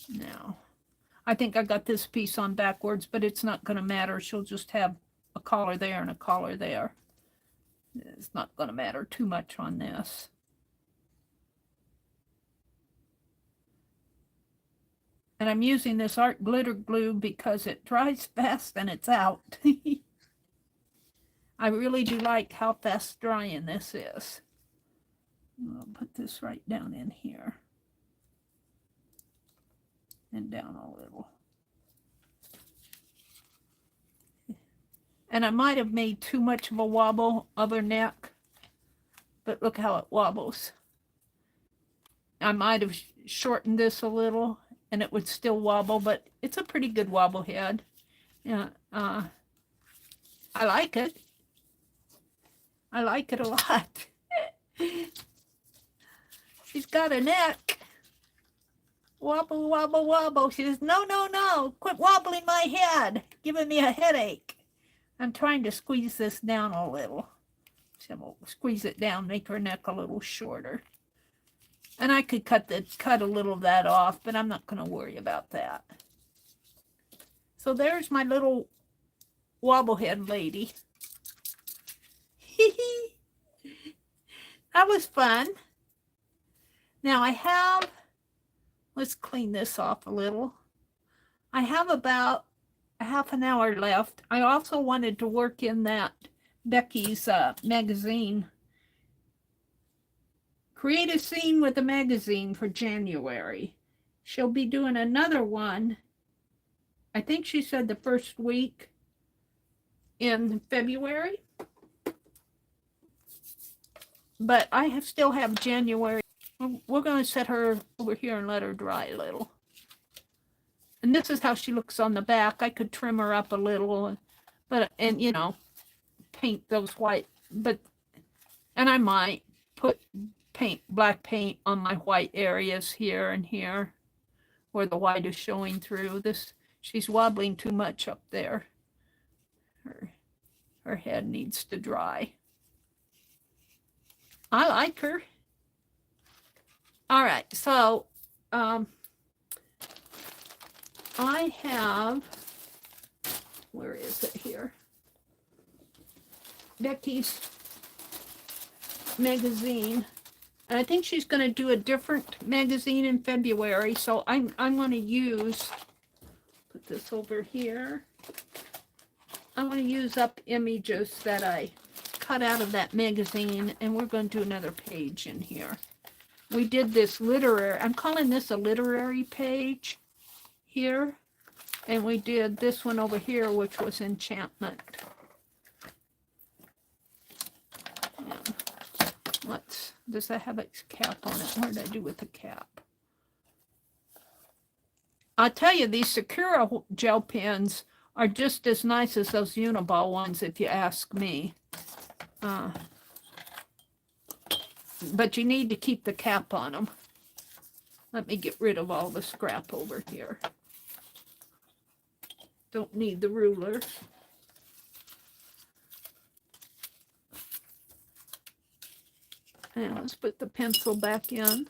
Now, I think I got this piece on backwards, but it's not going to matter. She'll just have a collar there and a collar there. It's not going to matter too much on this. And I'm using this art glitter glue because it dries fast and it's out. I really do like how fast drying this is. I'll put this right down in here. And down a little. And I might have made too much of a wobble of her neck, but look how it wobbles. I might have shortened this a little and it would still wobble, but it's a pretty good wobble head. Yeah, I like it. I like it a lot. She's got a neck. Wobble, wobble, wobble. She says, no, no, no. Quit wobbling my head. Giving me a headache. I'm trying to squeeze this down a little. So we'll squeeze it down, make her neck a little shorter. And I could cut a little of that off, but I'm not going to worry about that. So there's my little wobblehead lady. That was fun. Now I have, let's clean this off a little. I have about a half an hour left. I also wanted to work in that Becky's magazine. Create a scene with a magazine for January. She'll be doing another one. I think she said the first week in February. But I still have January. We're going to set her over here and let her dry a little. And this is how she looks on the back. I could trim her up a little, and you know, paint those white, and I might put black paint on my white areas here and here where the white is showing through. She's wobbling too much up there. Her head needs to dry. I like her. All right, so I have, where is it here? Becky's magazine. And I think she's going to do a different magazine in February. So I'm going to put this over here. I'm going to use up images that I cut out of that magazine. And we're going to do another page in here. We did this I'm calling this a literary page here. And we did this one over here, which was enchantment. Does that have its cap on it? What did I do with the cap? I'll tell you, these Sakura gel pens are just as nice as those Uniball ones, if you ask me. But you need to keep the cap on them. Let me get rid of all the scrap over here. Don't need the ruler. And let's put the pencil back in.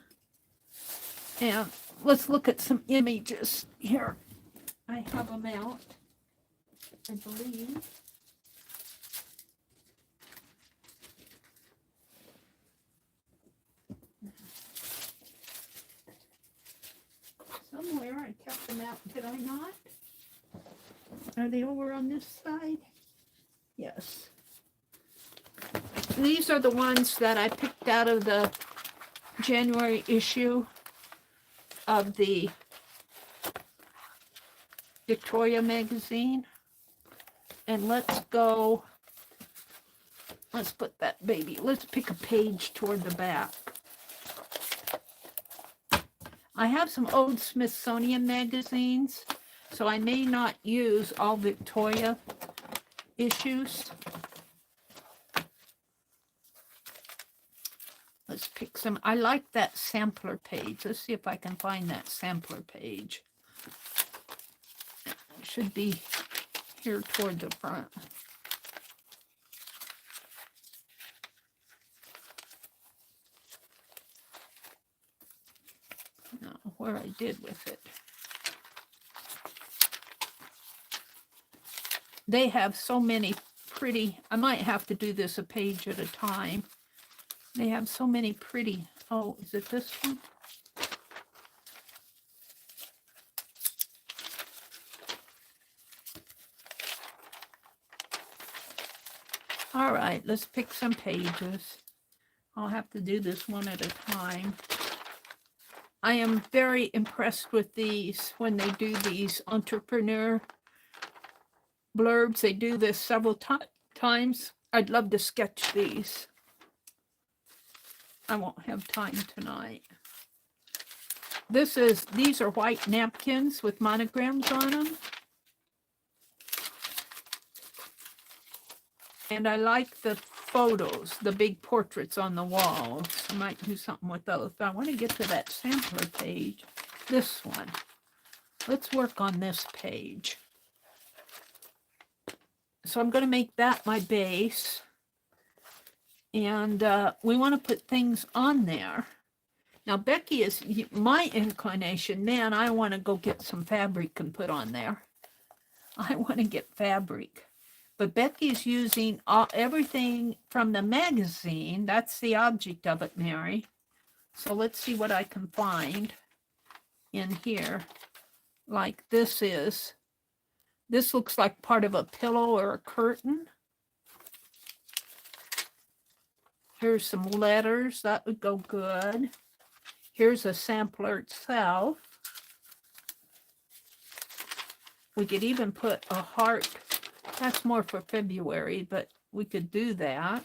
And let's look at some images here. I have them out, I believe. Somewhere I kept them out, did I not? Are they over on this side? Yes. These are the ones that I picked out of the January issue of the Victoria magazine. And let's put that baby, let's pick a page toward the back. I have some old Smithsonian magazines, So I may not use all Victoria issues. Let's pick some. I like that sampler page. Let's see if I can find that sampler page. It should be here toward the front. No, where I did with it. They have so many pretty, I might have to do this a page at a time. They have so many pretty, oh, is it this one? All right, let's pick some pages. I'll have to do this one at a time. I am very impressed with these when they do these entrepreneur blurbs. They do this several times. I'd love to sketch these. I won't have time tonight. These are white napkins with monograms on them. And I like the photos, the big portraits on the walls. I might do something with those. But I want to get to that sampler page. This one. Let's work on this page. So I'm going to make that my base. And we want to put things on there. Now, Becky is my inclination. Man, I want to go get some fabric and put on there. I want to get fabric. But Becky's using everything from the magazine. That's the object of it, Meri. So let's see what I can find in here. Like this looks like part of a pillow or a curtain. Here's some letters. That would go good. Here's a sampler itself. We could even put a heart. That's more for February, but we could do that.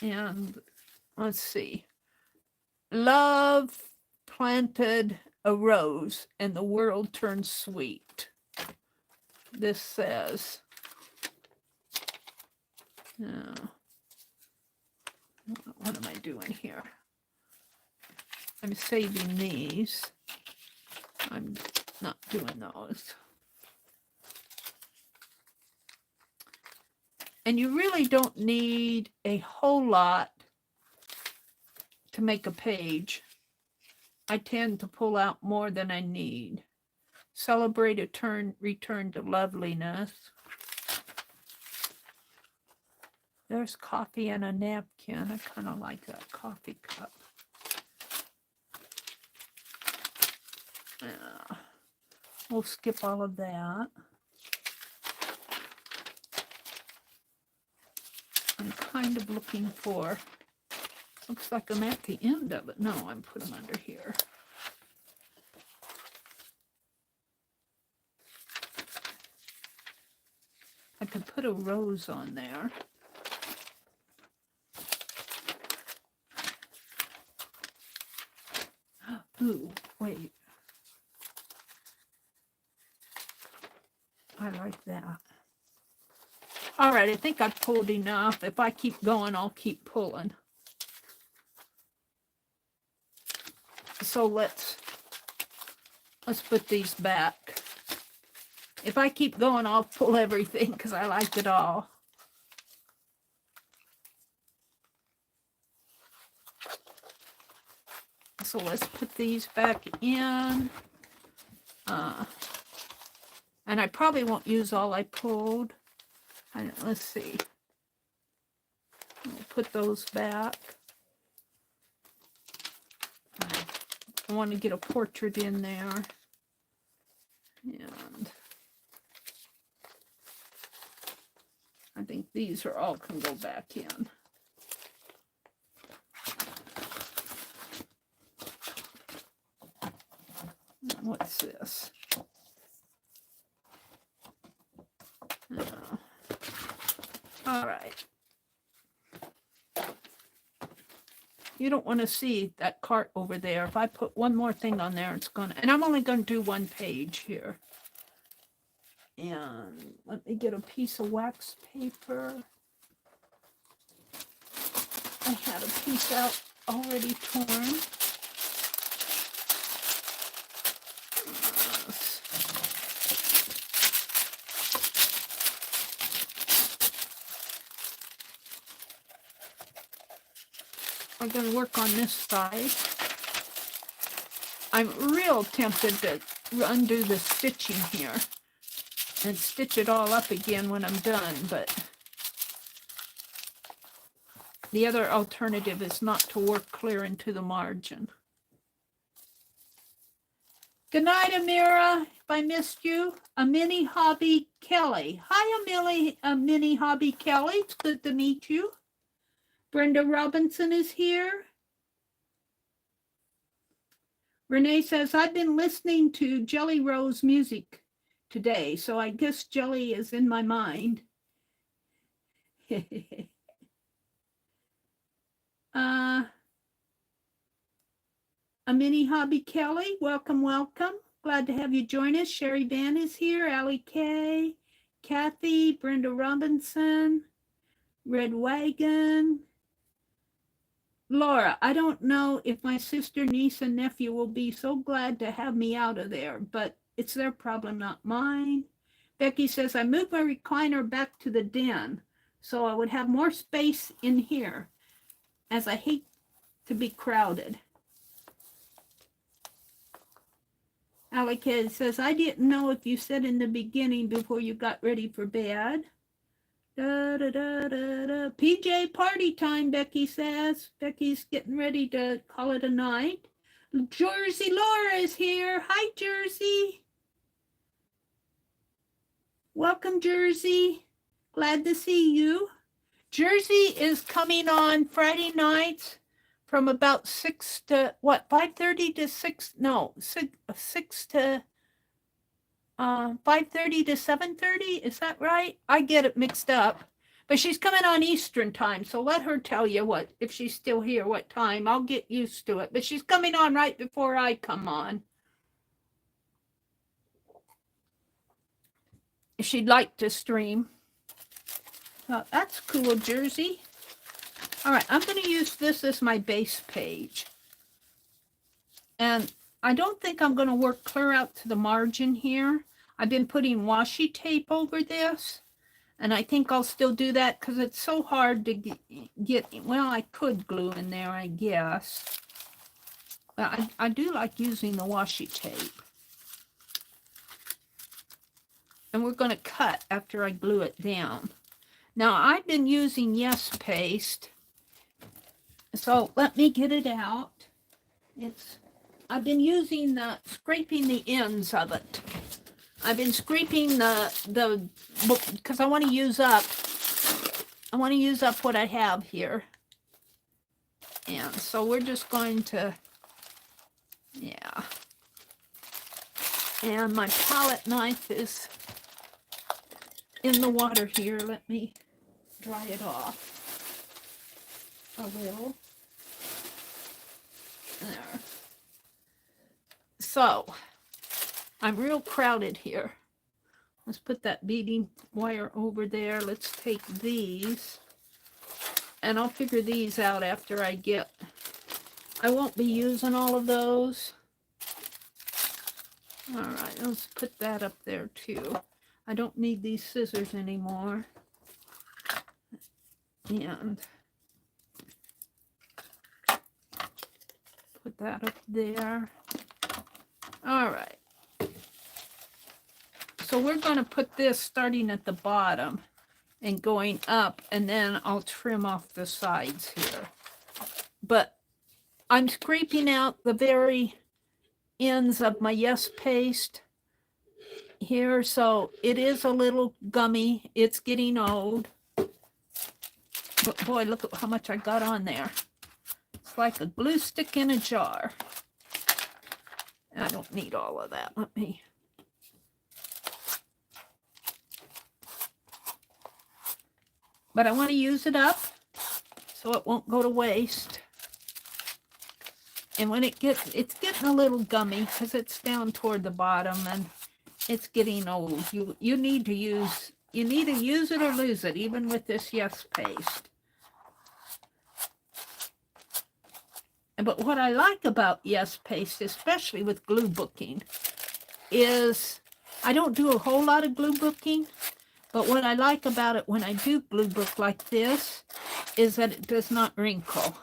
And let's see. Love planted a rose and the world turned sweet. This says, what am I doing here? I'm saving these. I'm not doing those. And you really don't need a whole lot to make a page. I tend to pull out more than I need. Celebrate a return to loveliness. There's coffee and a napkin. I kind of like that coffee cup. We'll skip all of that. I'm kind of looking for, looks like I'm at the end of it. No, I'm putting them under here. I could put a rose on there. Ooh, wait. I like that. All right, I think I've pulled enough. If I keep going, I'll keep pulling. So let's put these back. If I keep going, I'll pull everything because I like it all. So let's put these back in. And I probably won't use all I pulled. Let's see. We'll put those back. I want to get a portrait in there. And I think these are all can go back in. What's this? All right. You don't want to see that cart over there. If I put one more thing on there, it's gonna, and I'm only gonna do one page here. And let me get a piece of wax paper. I had a piece out already torn. I'm going to work on this side. I'm real tempted to undo the stitching here and stitch it all up again when I'm done, but the other alternative is not to work clear into the margin. Good night, Amira. If I missed you, a mini hobby Kelly. Hi, a mini hobby Kelly. It's good to meet you. Brenda Robinson is here. Renee says, I've been listening to Jelly Rose music today, so I guess Jelly is in my mind. A mini hobby Kelly, welcome, welcome. Glad to have you join us. Sherry Van is here. Allie Kay, Kathy, Brenda Robinson, Red Wagon. Laura, I don't know if my sister, niece, and nephew will be so glad to have me out of there, but it's their problem, not mine. Becky says, I moved my recliner back to the den, so I would have more space in here, as I hate to be crowded. Alec says, I didn't know if you said in the beginning before you got ready for bed. Da, da, da, da, da. PJ party time, Becky says. Becky's getting ready to call it a night. Jersey Laura is here. Hi, Jersey. Welcome, Jersey. Glad to see you. Jersey is coming on Friday nights from about 6 to, what, 5:30 to 6? No, 6 to 5:30 to 7:30. Is that right? I get it mixed up. But she's coming on Eastern time, so let her tell you what, if she's still here, what time. I'll get used to it. But she's coming on right before I come on. If she'd like to stream. That's cool, Jersey. All right, I'm going to use this as my base page. And I don't think I'm going to work clear out to the margin here. I've been putting washi tape over this. And I think I'll still do that because it's so hard to get, well, I could glue in there, I guess. But I do like using the washi tape. And we're going to cut after I glue it down. Now, I've been using Yes Paste. So let me get it out. I've been using scraping the ends of it. I've been scraping because I want to use up what I have here. And so we're just going to, yeah. And my palette knife is in the water here. Let me dry it off a little. There. So, I'm real crowded here. Let's put that beading wire over there. Let's take these. And I'll figure these out after I won't be using all of those. All right, let's put that up there too. I don't need these scissors anymore. And put that up there. All right. So we're going to put this starting at the bottom and going up, and then I'll trim off the sides here. But I'm scraping out the very ends of my Yes Paste here, so it is a little gummy. It's getting old. But boy, look at how much I got on there. It's like a glue stick in a jar. I don't need all of that. Let me. But I want to use it up so it won't go to waste. And when it's getting a little gummy because it's down toward the bottom and it's getting old. You need to use it or lose it, even with this Yes paste. But what I like about Yes paste, especially with glue booking, is I don't do a whole lot of glue booking, but what I like about it when I do glue book like this is that it does not wrinkle.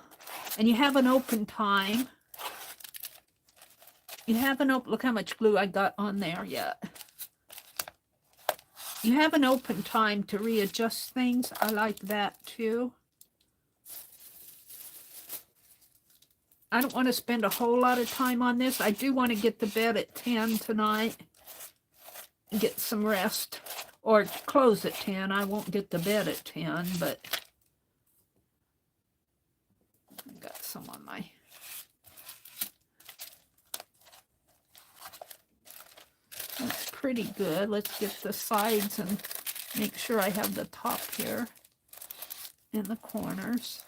And you have an open time. You have an open, look how much glue I got on there yet. You have an open time to readjust things. I like that too. I don't want to spend a whole lot of time on this. I do want to get to bed at 10 tonight and get some rest. Or close at 10. I won't get to bed at 10, but I got some on my... That's pretty good. Let's get the sides and make sure I have the top here in the corners.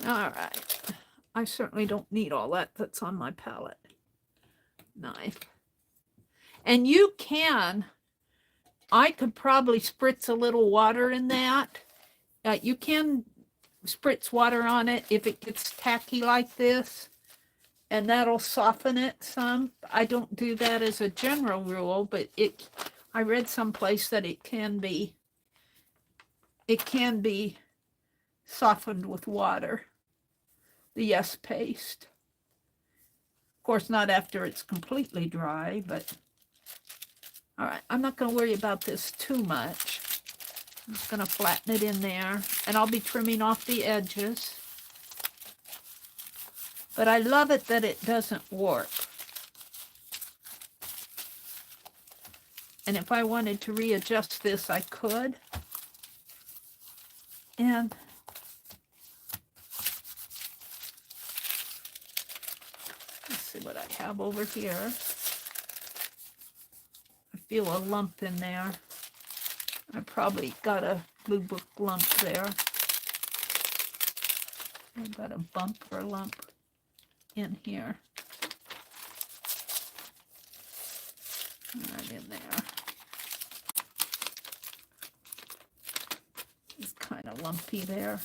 All right. I certainly don't need all that that's on my palette knife. And you can, I could probably spritz a little water in that. You can spritz water on it if it gets tacky like this, and that'll soften it some. I don't do that as a general rule, but I read someplace that it can be softened with water, the Yes paste. Of course, not after it's completely dry, but all right, I'm not going to worry about this too much. I'm just going to flatten it in there, and I'll be trimming off the edges. But I love it that it doesn't warp. And if I wanted to readjust this, I could. And let's see what I have over here. I feel a lump in there. I probably got a glue book lump there. I got a bump or a lump in here. Right in there. It's kind of lumpy there.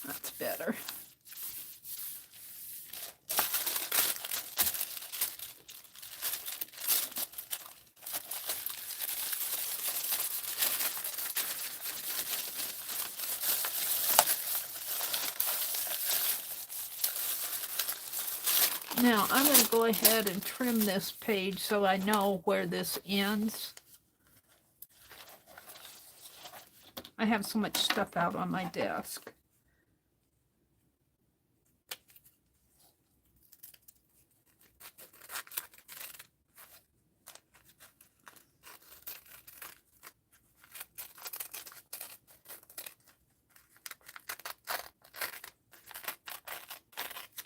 That's better. Now, I'm going to go ahead and trim this page so I know where this ends. I have so much stuff out on my desk.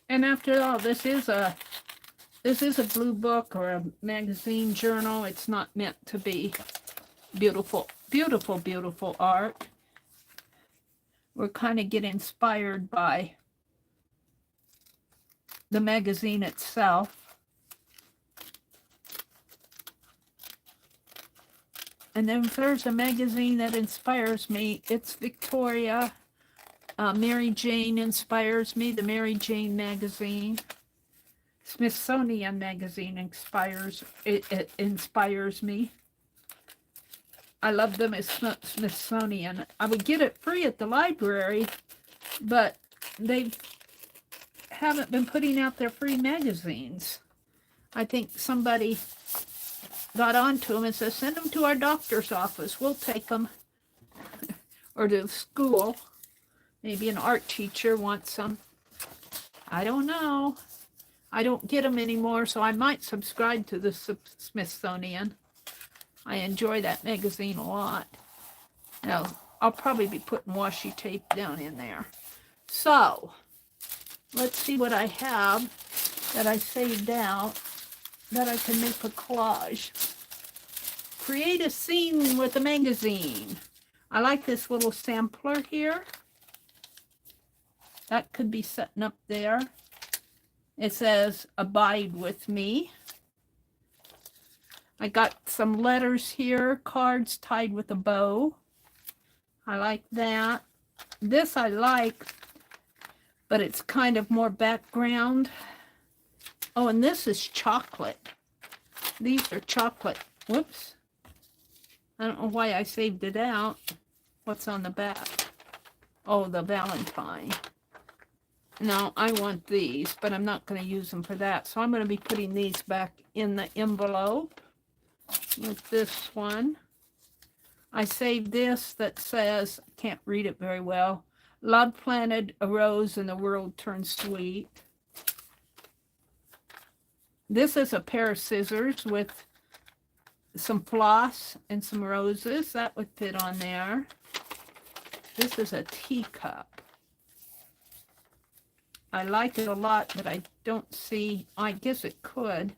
And after all, this is a blue book or a magazine journal. It's not meant to be beautiful, beautiful, beautiful art. We're kind of get inspired by the magazine itself. And then if there's a magazine that inspires me, it's Victoria. Mary Jane inspires me, the Mary Jane magazine. Smithsonian magazine inspires me. I love them as Smithsonian. I would get it free at the library, but they haven't been putting out their free magazines. I think somebody got onto them and said, send them to our doctor's office. We'll take them. Or to the school. Maybe an art teacher wants some. I don't know. I don't get them anymore, so I might subscribe to the Smithsonian. I enjoy that magazine a lot. Now, I'll probably be putting washi tape down in there. So, let's see what I have that I saved out that I can make a collage. create a scene with a magazine. I like this little sampler here. That could be sitting up there. It says, abide with me. I got some letters here, cards tied with a bow. I like that. This I like, but it's kind of more background. Oh, and this is chocolate. These are chocolate. Whoops. I don't know why I saved it out. What's on the back? Oh, the Valentine. No, I want these, but I'm not going to use them for that. So I'm going to be putting these back in the envelope with this one. I saved this that says, I can't read it very well, love planted a rose and the world turned sweet. This is a pair of scissors with some floss and some roses. That would fit on there. This is a teacup. I like it a lot, but I don't see, I guess it could,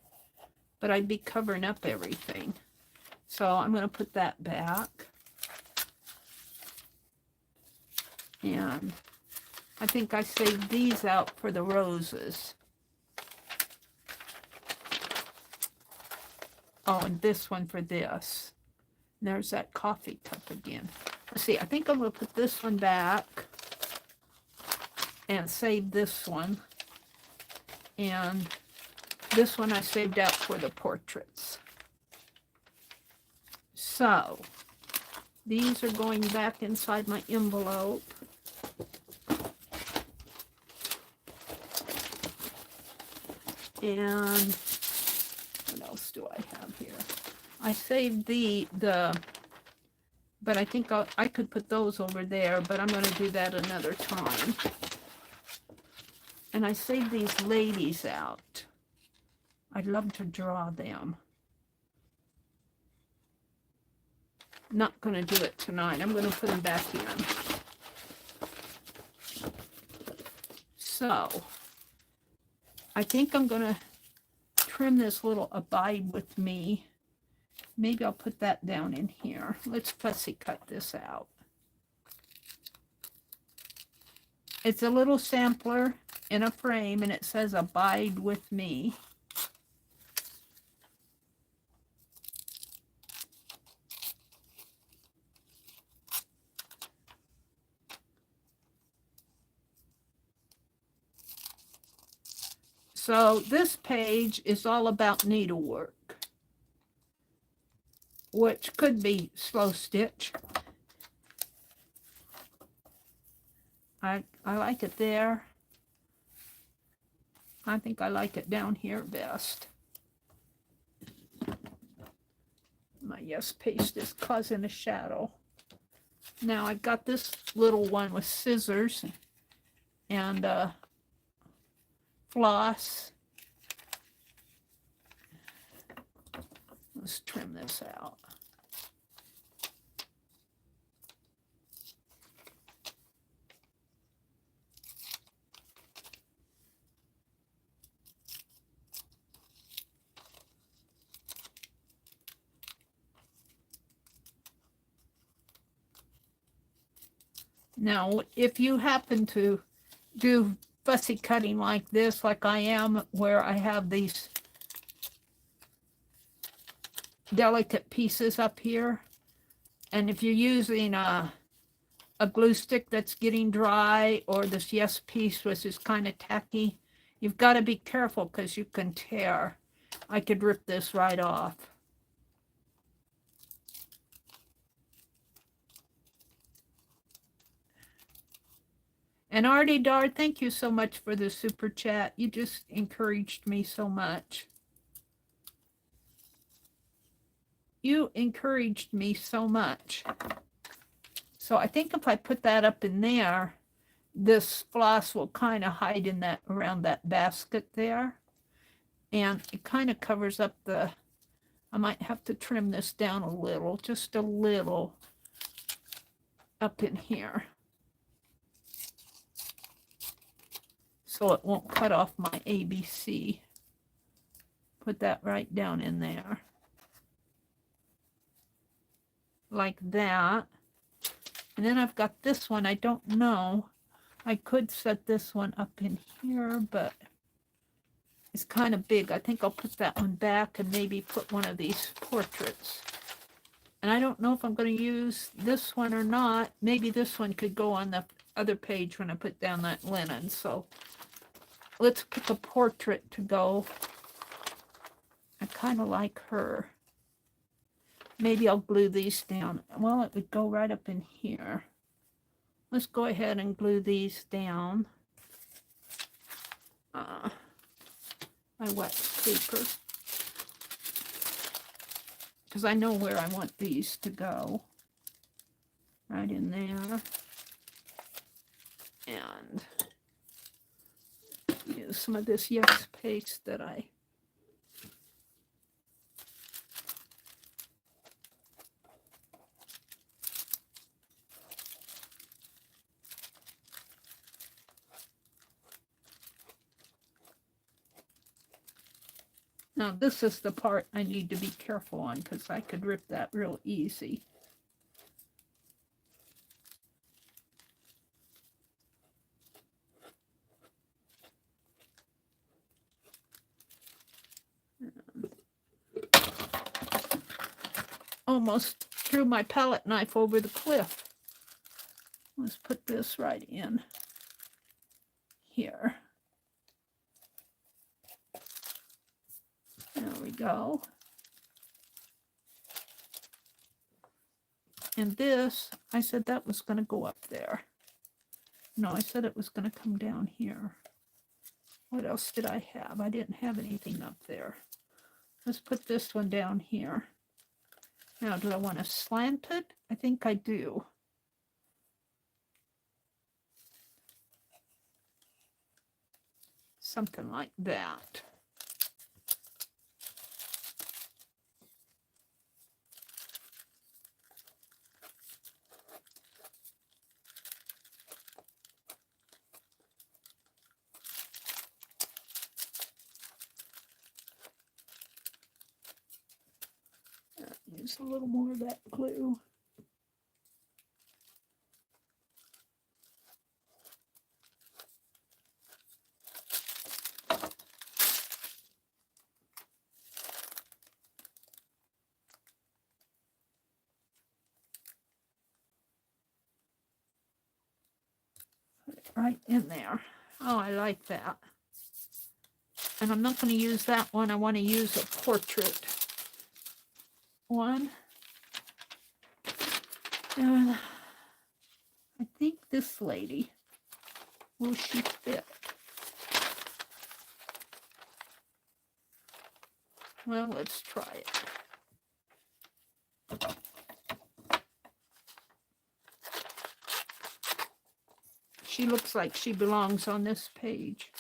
but I'd be covering up everything. So I'm going to put that back. And I think I saved these out for the roses. Oh, and this one for this. And there's that coffee cup again. Let's see, I think I'm going to put this one back and save this one. And this one I saved out for the portraits. So, these are going back inside my envelope. And what else do I have here? I saved but I think I could put those over there, but I'm going to do that another time. And I saved these ladies out. I'd love to draw them. Not going to do it tonight. I'm going to put them back in. So, I think I'm going to trim this little abide with me. Maybe I'll put that down in here. Let's fussy cut this out. It's a little sampler in a frame, and it says abide with me. So this page is all about needlework, which could be slow stitch. I like it there. I think I like it down here best. My yes paste is causing a shadow. Now I've got this little one with scissors and floss. Let's trim this out. Now, if you happen to do fussy cutting like this, like I am, where I have these delicate pieces up here, and if you're using a glue stick that's getting dry, or this yes piece which is kind of tacky, you've got to be careful because you can tear. I could rip this right off. And Artie Dard, thank you so much for the super chat. You just encouraged me so much. You encouraged me so much. So I think if I put that up in there, this floss will kind of hide in that, around that basket there. And it kind of covers up the, I might have to trim this down a little, just a little up in here, so it won't cut off my ABC. Put that right down in there. like that. And then I've got this one. I don't know. I could set this one up in here, but it's kind of big. I think I'll put that one back and maybe put one of these portraits. And I don't know if I'm going to use this one or not. Maybe this one could go on the other page when I put down that linen. So let's pick a portrait to go. I kind of like her. Maybe I'll glue these down. Well, it would go right up in here. Let's go ahead and glue these down. My wax paper. Because I know where I want these to go. Right in there. And use some of this Yes paste that I... Now this is the part I need to be careful on because I could rip that real easy. Almost threw my palette knife over the cliff. Let's put this right in here. There we go. And this, I said that was going to go up there. No, I said it was going to come down here. What else did I have? I didn't have anything up there. Let's put this one down here. Now, do I want to slant it? I think I do. Something like that. Use a little more of that glue. Put it right in there. Oh, I like that. And I'm not going to use that one. I want to use a portrait one. And I think this lady, will she fit? Well, let's try it. She looks like she belongs on this page.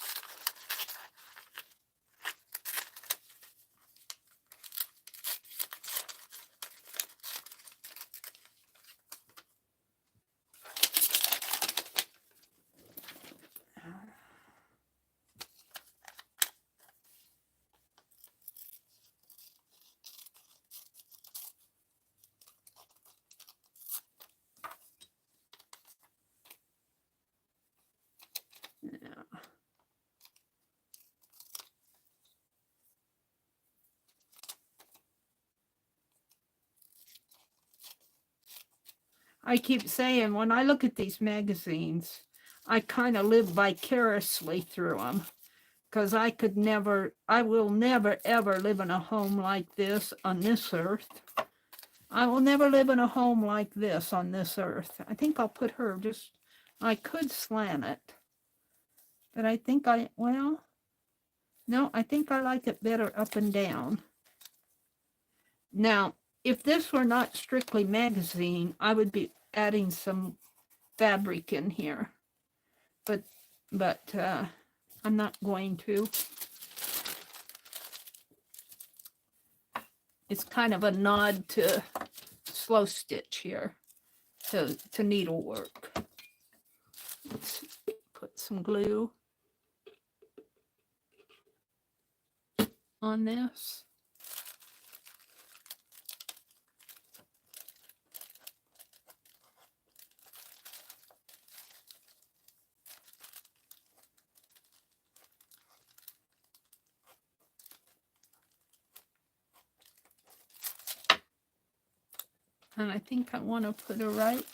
I keep saying, when I look at these magazines, I kind of live vicariously through them because I will never, ever live in a home like this on this earth. I will never live in a home like this on this earth. I think I'll put her I could slant it, but I think no, I think I like it better up and down. Now, if this were not strictly magazine, I would be adding some fabric in here, but I'm not going to. It's kind of a nod to slow stitch here, to needlework. Let's put some glue on this. And I think I want to put her right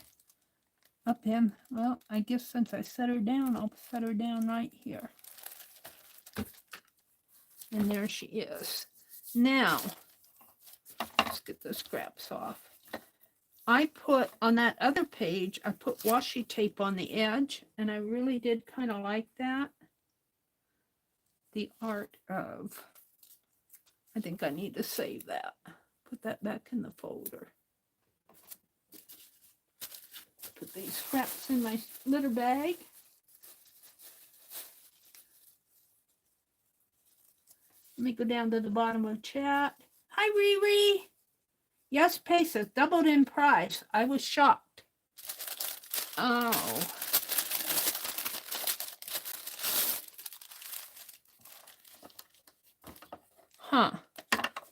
up in, well, I guess since I set her down, I'll set her down right here. And there she is. Now, let's get the scraps off. I put, on that other page, I put washi tape on the edge, and I really did kind of like that. The art of, I think I need to save that. Put that back in the folder. Put these scraps in my litter bag. Let me go down to the bottom of the chat. Hi, Riri. Yes, pesos doubled in price. I was shocked. Oh. Huh.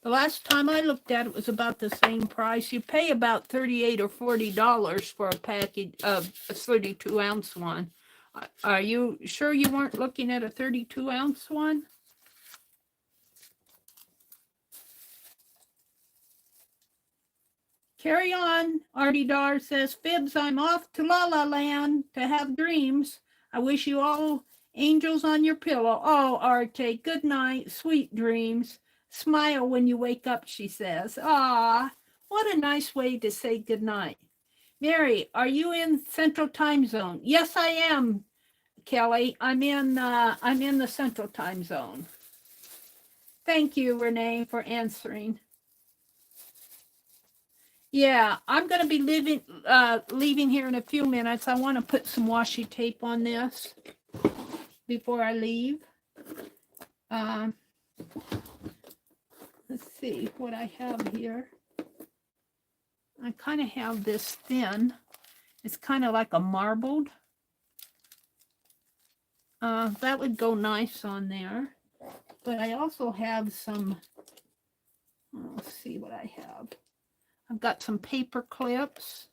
The last time I looked at it was about the same price. You pay about $38 or $40 for a package of a 32-ounce one. Are you sure you weren't looking at a 32-ounce one? Carry on. Artie Dar says, Fibs, I'm off to La La Land to have dreams. I wish you all angels on your pillow. Oh, Arte, good night. Sweet dreams. Smile when you wake up, she says. Ah, what a nice way to say good night. Meri, are you in Central Time Zone? Yes, I am, Kelly. I'm in the Central Time Zone. Thank you, Renee, for answering. Yeah, I'm going to be leaving here in a few minutes. I want to put some washi tape on this before I leave. Let's see what I have here. I kind of have this thin. It's kind of like a marbled. That would go nice on there. But I also have some, let's see what I have. I've got some paper clips.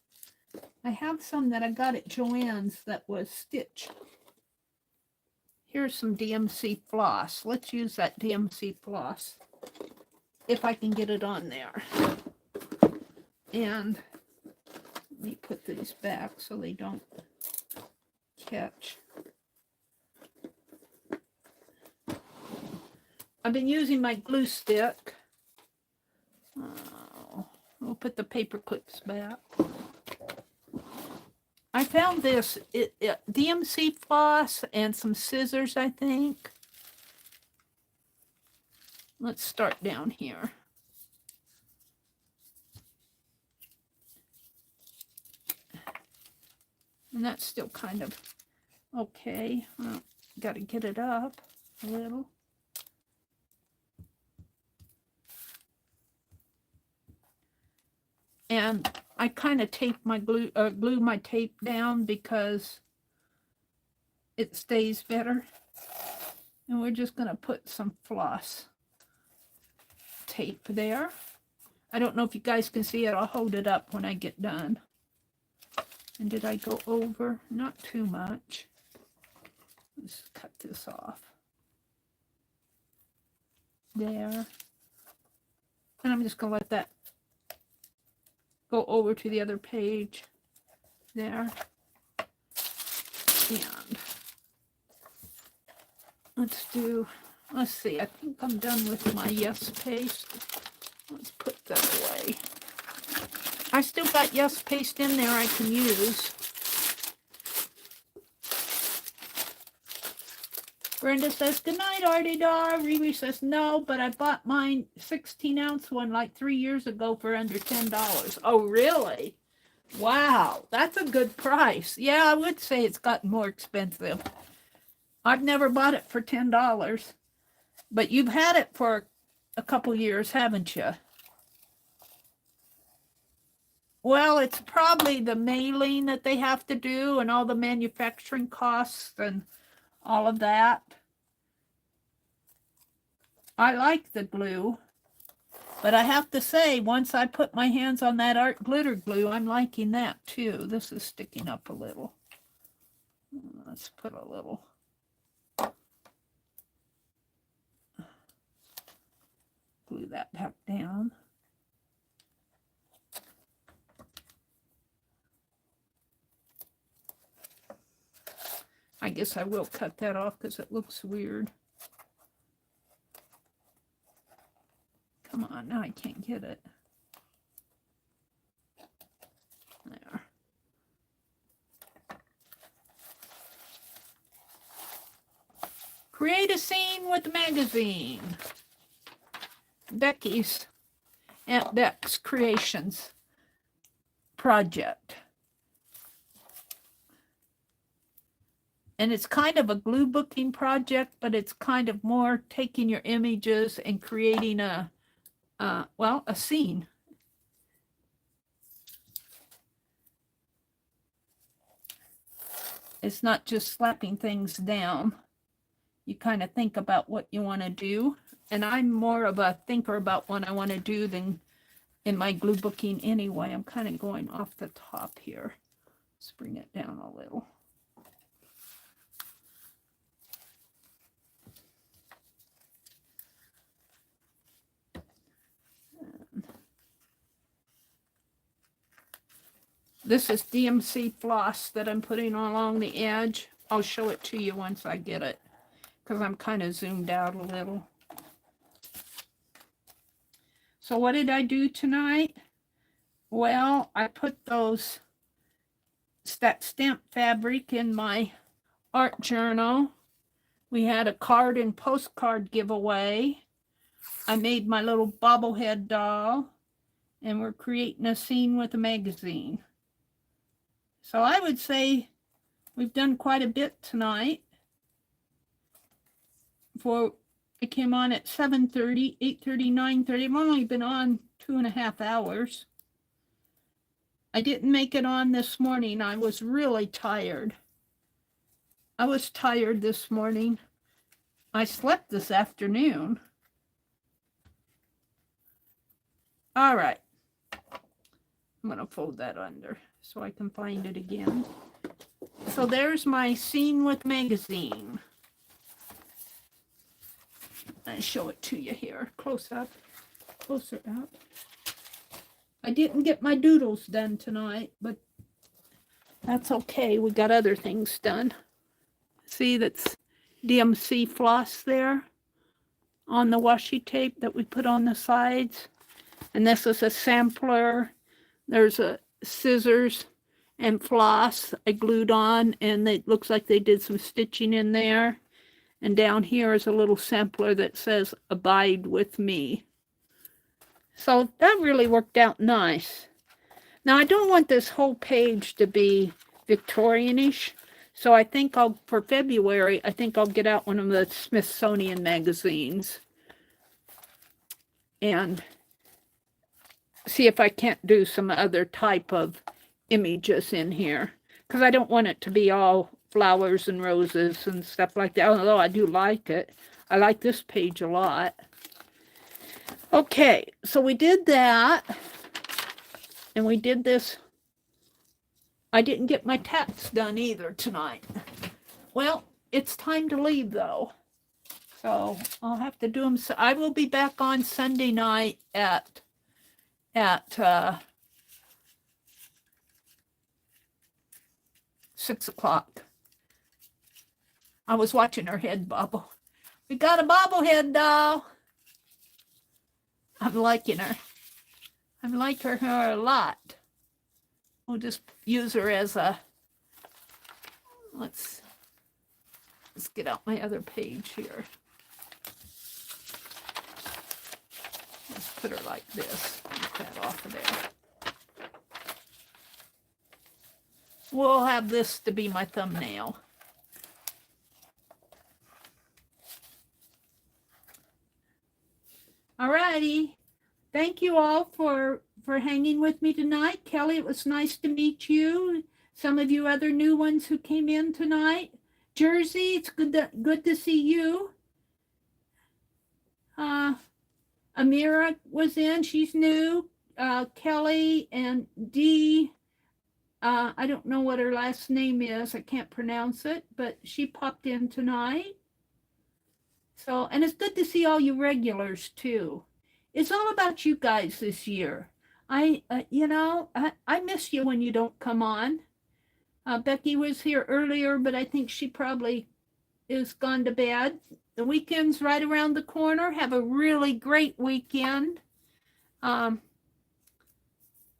I have some that I got at Joann's that was stitched. Here's some DMC floss. Let's use that DMC floss if I can get it on there. And let me put these back so they don't catch. I've been using my glue stick. We'll put the paper clips back. I found this DMC floss and some scissors, I think. Let's start down here. And that's still kind of okay. Well, got to get it up a little. And I kind of tape my glue my tape down because it stays better. And we're just going to put some floss tape there. I don't know if you guys can see it. I'll hold it up when I get done. And did I go over? Not too much. Let's cut this off. There. And I'm just going to let that go over to the other page there. And let's see, I think I'm done with my yes paste. Let's put that away. I still got yes paste in there I can use. Brenda says, good night, Artie Dar. Riri says, no, but I bought mine 16-ounce one like 3 years ago for under $10. Oh, really? Wow, that's a good price. Yeah, I would say it's gotten more expensive. I've never bought it for $10, but you've had it for a couple years, haven't you? Well, it's probably the mailing that they have to do and all the manufacturing costs and all of that. I like the glue, but I have to say, once I put my hands on that art glitter glue, I'm liking that too. This is sticking up a little. Let's put a little. Glue that back down. I guess I will cut that off because it looks weird. Come on, now I can't get it. There. Create a scene with the magazine. Becky's Aunt Beck's Creations project. And it's kind of a glue booking project, but it's kind of more taking your images and creating a scene. It's not just slapping things down. You kind of think about what you want to do. And I'm more of a thinker about what I want to do than in my glue booking anyway. I'm kind of going off the top here. Let's bring it down a little. This is DMC floss that I'm putting along the edge. I'll show it to you once I get it, because I'm kind of zoomed out a little. So what did I do tonight? Well, I put that stamp fabric in my art journal. We had a card and postcard giveaway. I made my little bobblehead doll, and we're creating a scene with a magazine. So I would say we've done quite a bit tonight. I came on at 7:30, 8:30, 9:30. I've only been on 2.5 hours. I didn't make it on this morning. I was really tired. I was tired this morning. I slept this afternoon. All right. I'm going to fold that under so I can find it again. So there's my scene with magazine. I show it to you here, closer up. I didn't get my doodles done tonight, but that's okay. We got other things done. See, that's DMC floss there on the washi tape that we put on the sides. And this is a sampler. There's a scissors and floss I glued on, and it looks like they did some stitching in there. And down here is a little sampler that says, "Abide with me." So that really worked out nice. Now, I don't want this whole page to be Victorianish. So I think for February, I think I'll get out one of the Smithsonian magazines and see if I can't do some other type of images in here. Because I don't want it to be all flowers and roses and stuff like that, although I do like it. I like this page a lot. Okay, so we did that, and we did this. I didn't get my tats done either tonight. Well, it's time to leave though, so I'll have to do them. So I will be back on Sunday night at 6 o'clock. I was watching her head bobble. We got a bobblehead doll. I'm liking her. I like her a lot. We'll just use her as a, let's get out my other page here. Let's put her like this. Get that off of there. We'll have this to be my thumbnail. All righty. Thank you all for hanging with me tonight. Kelly, it was nice to meet you. Some of you other new ones who came in tonight. Jersey, it's good to see you. Amira was in. She's new. Kelly and Dee. I don't know what her last name is. I can't pronounce it, but she popped in tonight. So, and it's good to see all you regulars too. It's all about you guys this year. I miss you when you don't come on. Becky was here earlier, but I think she probably is gone to bed. The weekend's right around the corner. Have a really great weekend.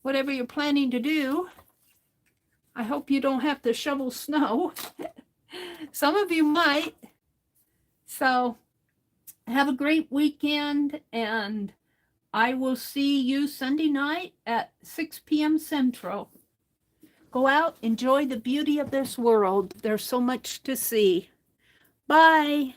Whatever you're planning to do, I hope you don't have to shovel snow. Some of you might. So have a great weekend, and I will see you Sunday night at 6 p.m. Central. Go out, enjoy the beauty of this world. There's so much to see. Bye.